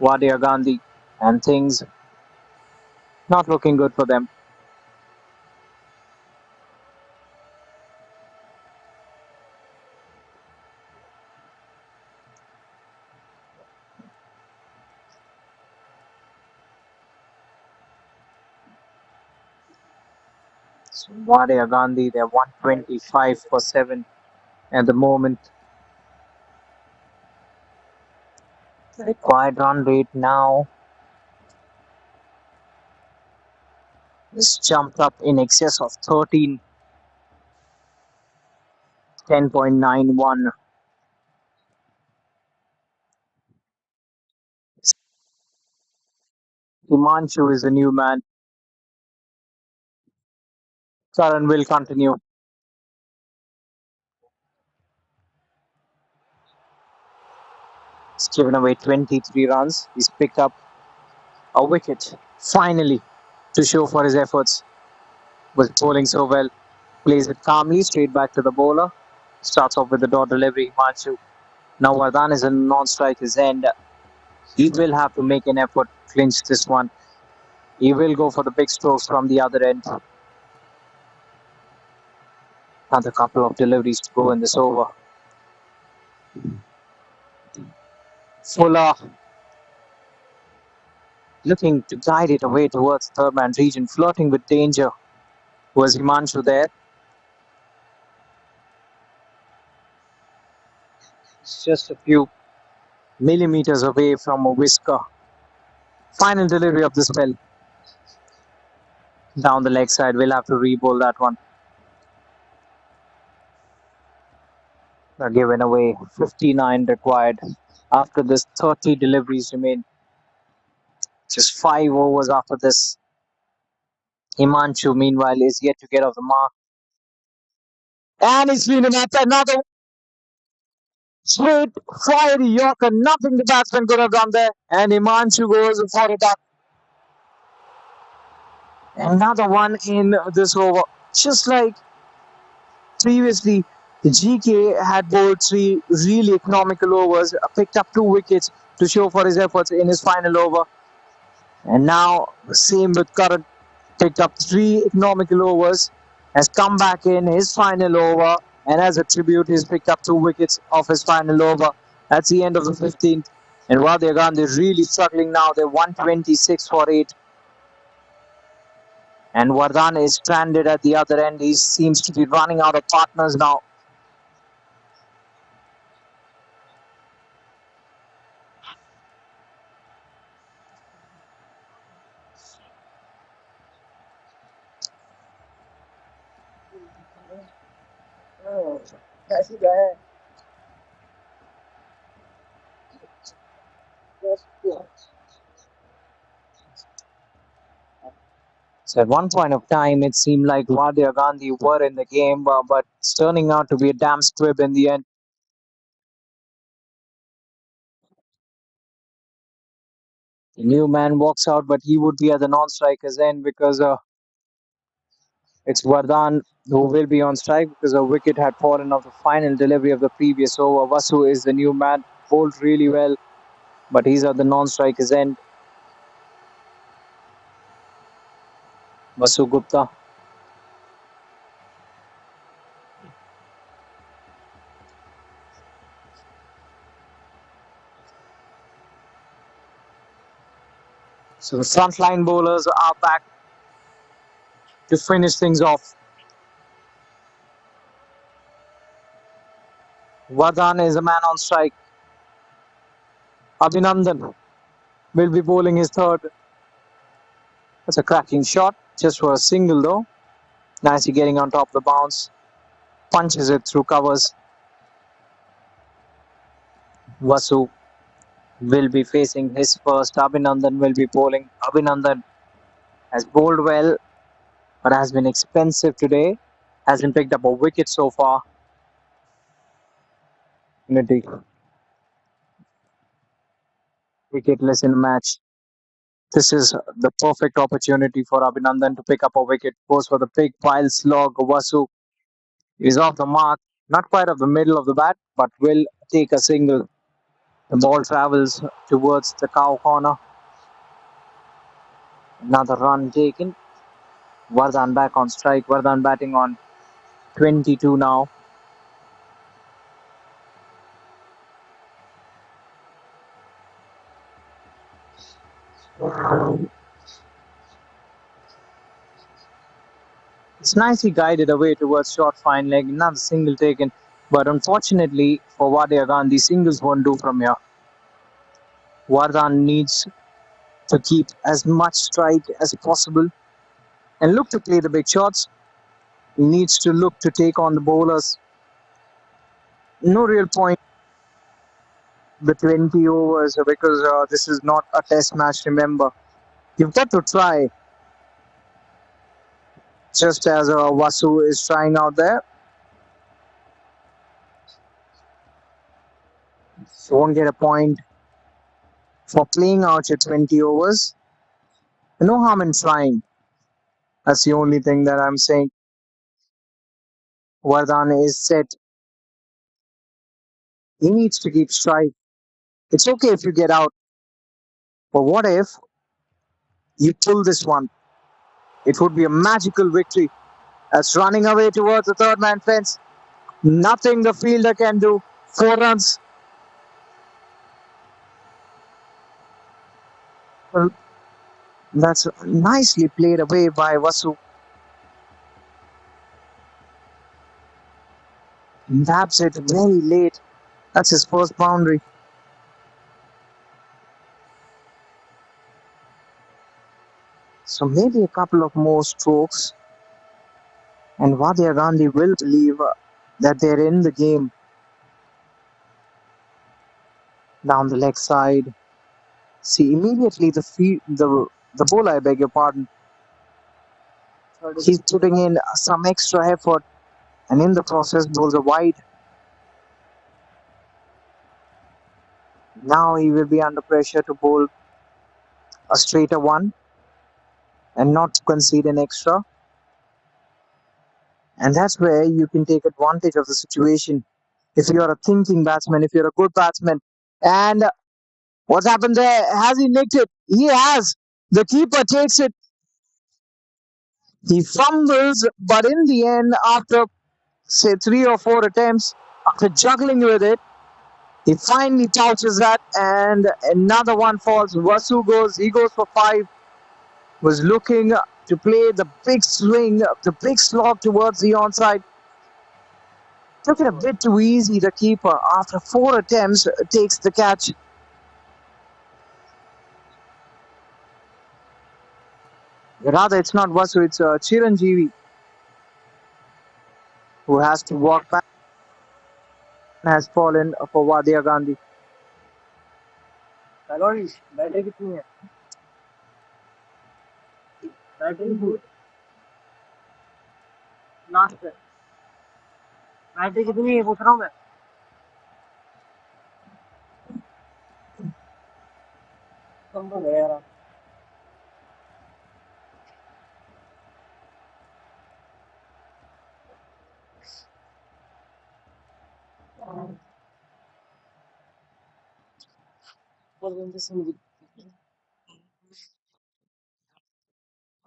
Wadia Ghandy. And things not looking good for them. So Wadia Gandhi, they're 125 for 7 at the moment. The required run rate now is jumped up in excess of 13, 10.91. Himanshu is the new man. Karan will continue. He's given away 23 runs. He's picked up a wicket, finally, to show for his efforts. Was bowling so well. Plays it calmly, straight back to the bowler. Starts off with the dot delivery, Himanshu. Now Vardhan is a non-striker's end. He will have to make an effort to clinch this one. He will go for the big strokes from the other end. Another couple of deliveries to go in this over. Fuller looking to guide it away towards third man region, flirting with danger. Was Himanshu there? It's just a few millimeters away from a whisker. Final delivery of the spell. Down the leg side, we'll have to re-bowl that one. They're given away 59 required. After this, 30 deliveries remain. Just 5 overs after this. Himanshu, meanwhile, is yet to get off the mark. And he's been at another straight fiery Yorker. Nothing the batsman could have done there. And Himanshu goes for it up. Another one in this over. Just like previously, the GK had bowled 3 really economical overs, picked up 2 wickets to show for his efforts in his final over. And now, same with Karan, picked up 3 economical overs, has come back in his final over, and as a tribute, he's picked up 2 wickets of his final over. That's the end of the 15th. And Wadia Gandhi really struggling now. They're 126 for 8. And Vardhan is stranded at the other end. He seems to be running out of partners now. So at one point of time, it seemed like Wadia Gandhi were in the game, but it's turning out to be a damn squib in the end. The new man walks out, but he would be at the non-striker's end because it's Vardhan who will be on strike because a wicket had fallen off the final delivery of the previous over. Vasu is the new man, bowled really well, but he's at the non-striker's end. Vasu Gupta. So the frontline bowlers are back to finish things off. Vardhan is a man on strike. Abhinandan will be bowling his third. That's a cracking shot, just for a single though. Nicely getting on top of the bounce. Punches it through covers. Vasu will be facing his first. Abhinandan will be bowling. Abhinandan has bowled well, but has been expensive today. Hasn't picked up a wicket so far. Unity. Wicketless in the match. This is the perfect opportunity for Abhinandan to pick up a wicket. Goes for the big wild slog. Vasu is off the mark. Not quite of the middle of the bat, but will take a single. The ball travels towards the cow corner. Another run taken. Vardhan back on strike. Vardhan batting on 22 now. It's nicely guided away towards short fine leg. Another single taken. But unfortunately for Wadia Gandhi, singles won't do from here. Vardhan needs to keep as much strike as possible and look to play the big shots. He needs to look to take on the bowlers. No real point the 20 overs because this is not a test match, remember. You've got to try just as Vasu is trying out there. You won't get a point for playing out your 20 overs. No harm in trying. That's the only thing that I'm saying. Vardhan is set. He needs to keep strike. It's okay if you get out, but what if you pull this one? It would be a magical victory. That's running away towards the third man fence. Nothing the fielder can do. 4 runs. Well, that's nicely played away by Vasu. Dabs it very late. That's his first boundary. So maybe a couple of more strokes, and Wadia Gandhi will believe that they're in the game. Down the leg side. See, immediately the bowler, I beg your pardon, he's putting in some extra effort, and in the process bowls a wide. Now he will be under pressure to bowl a straighter one and not concede an extra. And that's where you can take advantage of the situation. If you're a thinking batsman, if you're a good batsman. And what's happened there? Has he nicked it? He has. The keeper takes it. He fumbles, but in the end, after say 3 or 4 attempts, after juggling with it, he finally touches that, and another one falls. Vasu goes, he goes for 5. Was looking to play the big swing, the big slog towards the onside. Took it a bit too easy, the keeper. After 4 attempts, takes the catch. Rather, it's not Vasu, it's Chiranjeevi who has to walk back and has fallen for Wadia Gandhi. Battery कितनी है battery last है battery कितनी है पूछ रहा हूँ मैं कम तो है यार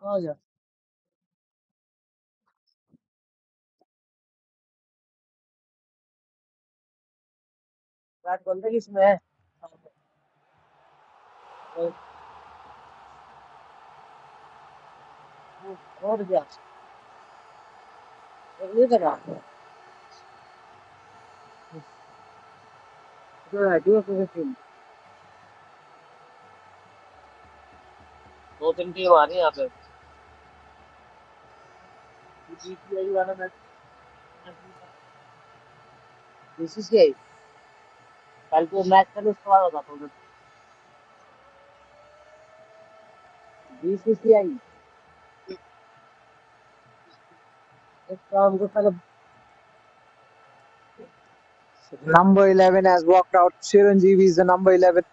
आ जा बैट बंद है किसमें है और क्या नहीं करा जो है 2 2-3 टीम आ रही है यहाँ पे बीसीसीआई वाला मैच बीसीसीआई कल को मैच था उसके बाद बताता हूँ बीसीसीआई एक काम को पहले Number 11 has walked out. Chiranjeevi is the number 11.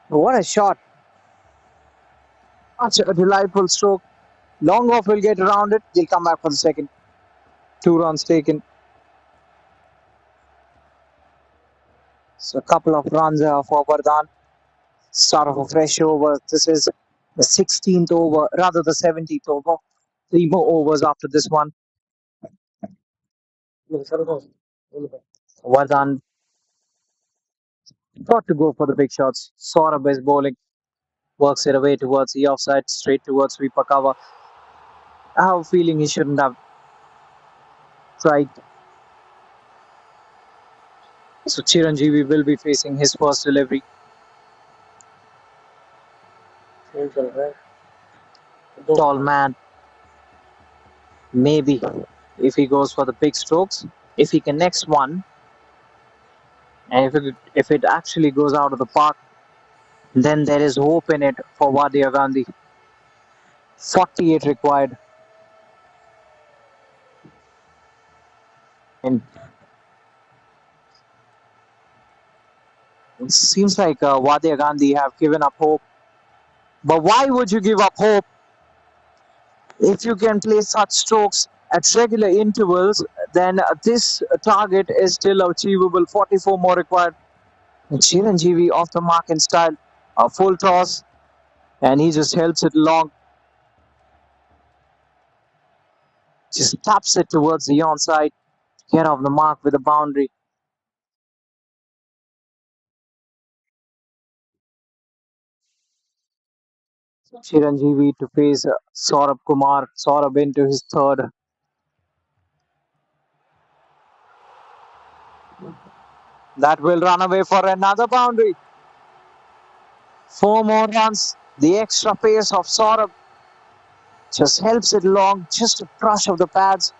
What a shot. Such a delightful stroke. Long off will get around it. They'll come back for the second. 2 runs taken. So a couple of runs for Vardhan. Start of a fresh over. This is the 16th over, rather the 17th over. 3 more overs after this one. Vardhan got to go for the big shots. Saurabh is bowling. Works it away towards the offside, straight towards sweeper cover. I have a feeling he shouldn't have tried. So Chiranjeevi will be facing his first delivery. Tall man. Maybe if he goes for the big strokes, if he connects one, and if it actually goes out of the park, then there is hope in it for Wadia Ghandy. 48 required. And it seems like Wadia Gandhi have given up hope. But why would you give up hope if you can play such strokes at regular intervals? Then this target is still achievable. 44 more required. And Chiranjeevi off the mark in style. A full toss, and he just helps it along. Just taps it towards the onside. Get off the mark with a boundary. Chiranjeevi to face Saurabh Kumar. Saurabh into his third. That will run away for another boundary. 4 more runs. The extra pace of Saurabh just helps it along. Just a brush of the pads.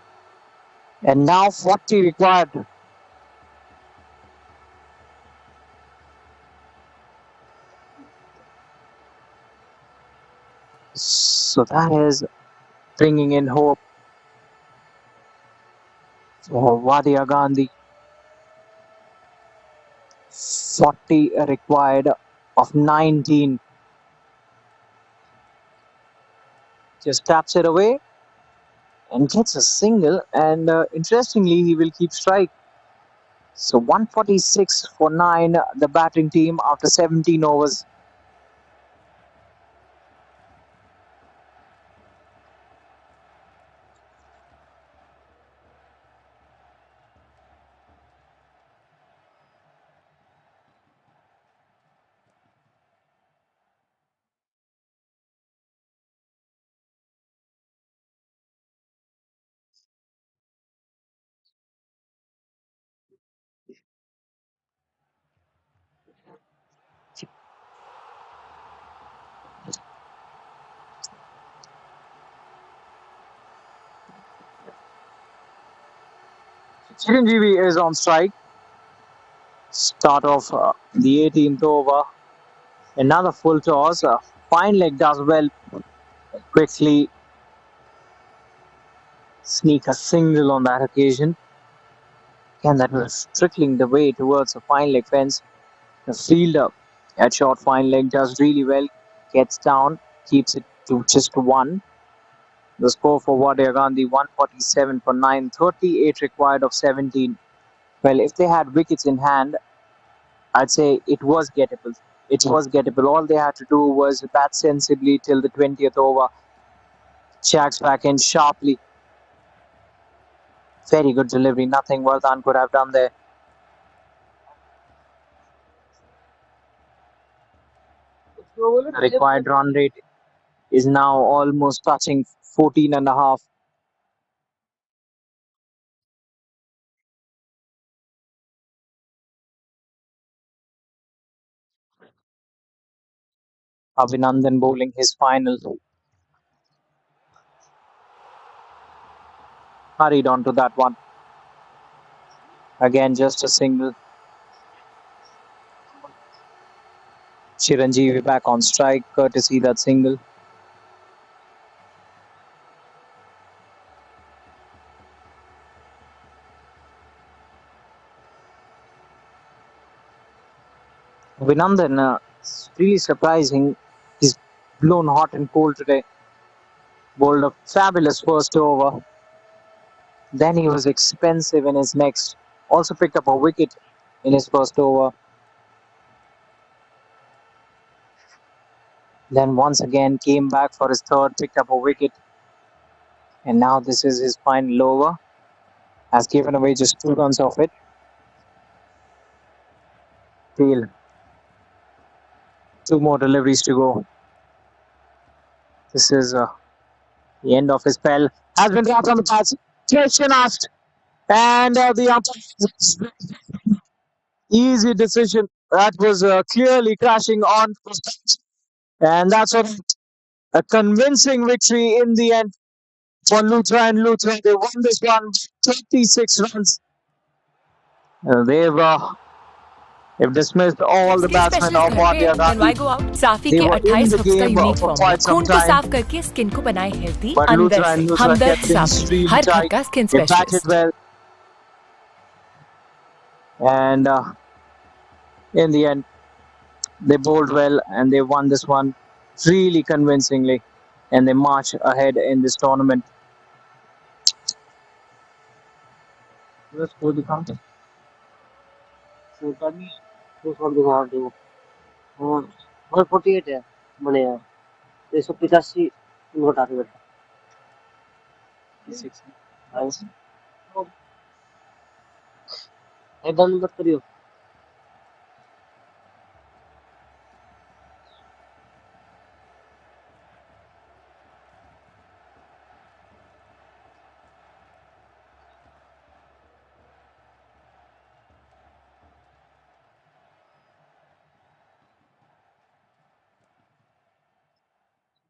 And now 40 required. So that is bringing in hope for Wadia Gandhi. 40 required of 19. Just taps it away and gets a single. And interestingly, he will keep strike. So 146 for 9, the batting team after 17 overs. Chiranjeevi is on strike. Start of the 18th over. Another full toss. Fine leg does well. Quickly sneak a single on that occasion. And that was trickling the way towards a fine leg fence. The fielder at short fine leg does really well. Gets down, keeps it to just one. The score for Wadia Gandhi 147 for 9, 38 required of 17. Well, if they had wickets in hand, I'd say it was gettable. It was gettable. All they had to do was bat sensibly till the 20th over. Checks back in sharply. Very good delivery. Nothing Vardhan could have done there. The required run rate is now almost touching 14 and a half. Abhinandan bowling his final. Hurried onto that one. Again, just a single. Chiranjeevi back on strike, courtesy that single. Vinandan, it's really surprising. He's blown hot and cold today. Bowled a fabulous first over. Then he was expensive in his next. Also picked up a wicket in his first over. Then once again came back for his third, picked up a wicket. And now this is his final over. Has given away just 2 runs of it. Tail. 2 more deliveries to go. This is the end of his spell. Has been dropped on the pads. Question asked. And the umpire. Easy decision. That was clearly crashing on. And that's a convincing victory in the end for Luthra and Luthra. They won this one 36 runs. They've dismissed all जब the skin batsmen specialist of घर पे Wadia then Ghandy. Why go out? साफी They के were in 28 the hubs का game unique for formula quite some खून को time. साफ करके स्किन को बनाए हेल्दी But अंदर Luthra से। and Luthra Hamdard kept things Safi really हर घर tight. का skin They batted specialist. well. And in the end, they bowled well and they won this one really convincingly. And they march ahead in this tournament. Let's go the counter. Shot नहीं, 2 shot दिखा आप देखो। हाँ, 148 है बने यार, 185 note आते बेटा। एकदम मत करियो।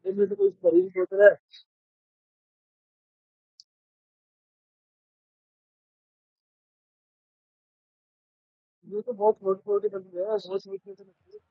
एक मिनट कोई शरीर सोच रहा है। ये तो बहुत छोटे छोटे बंदे हैं, बहुत छोटे छोटे बंदे हैं।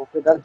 Okay done.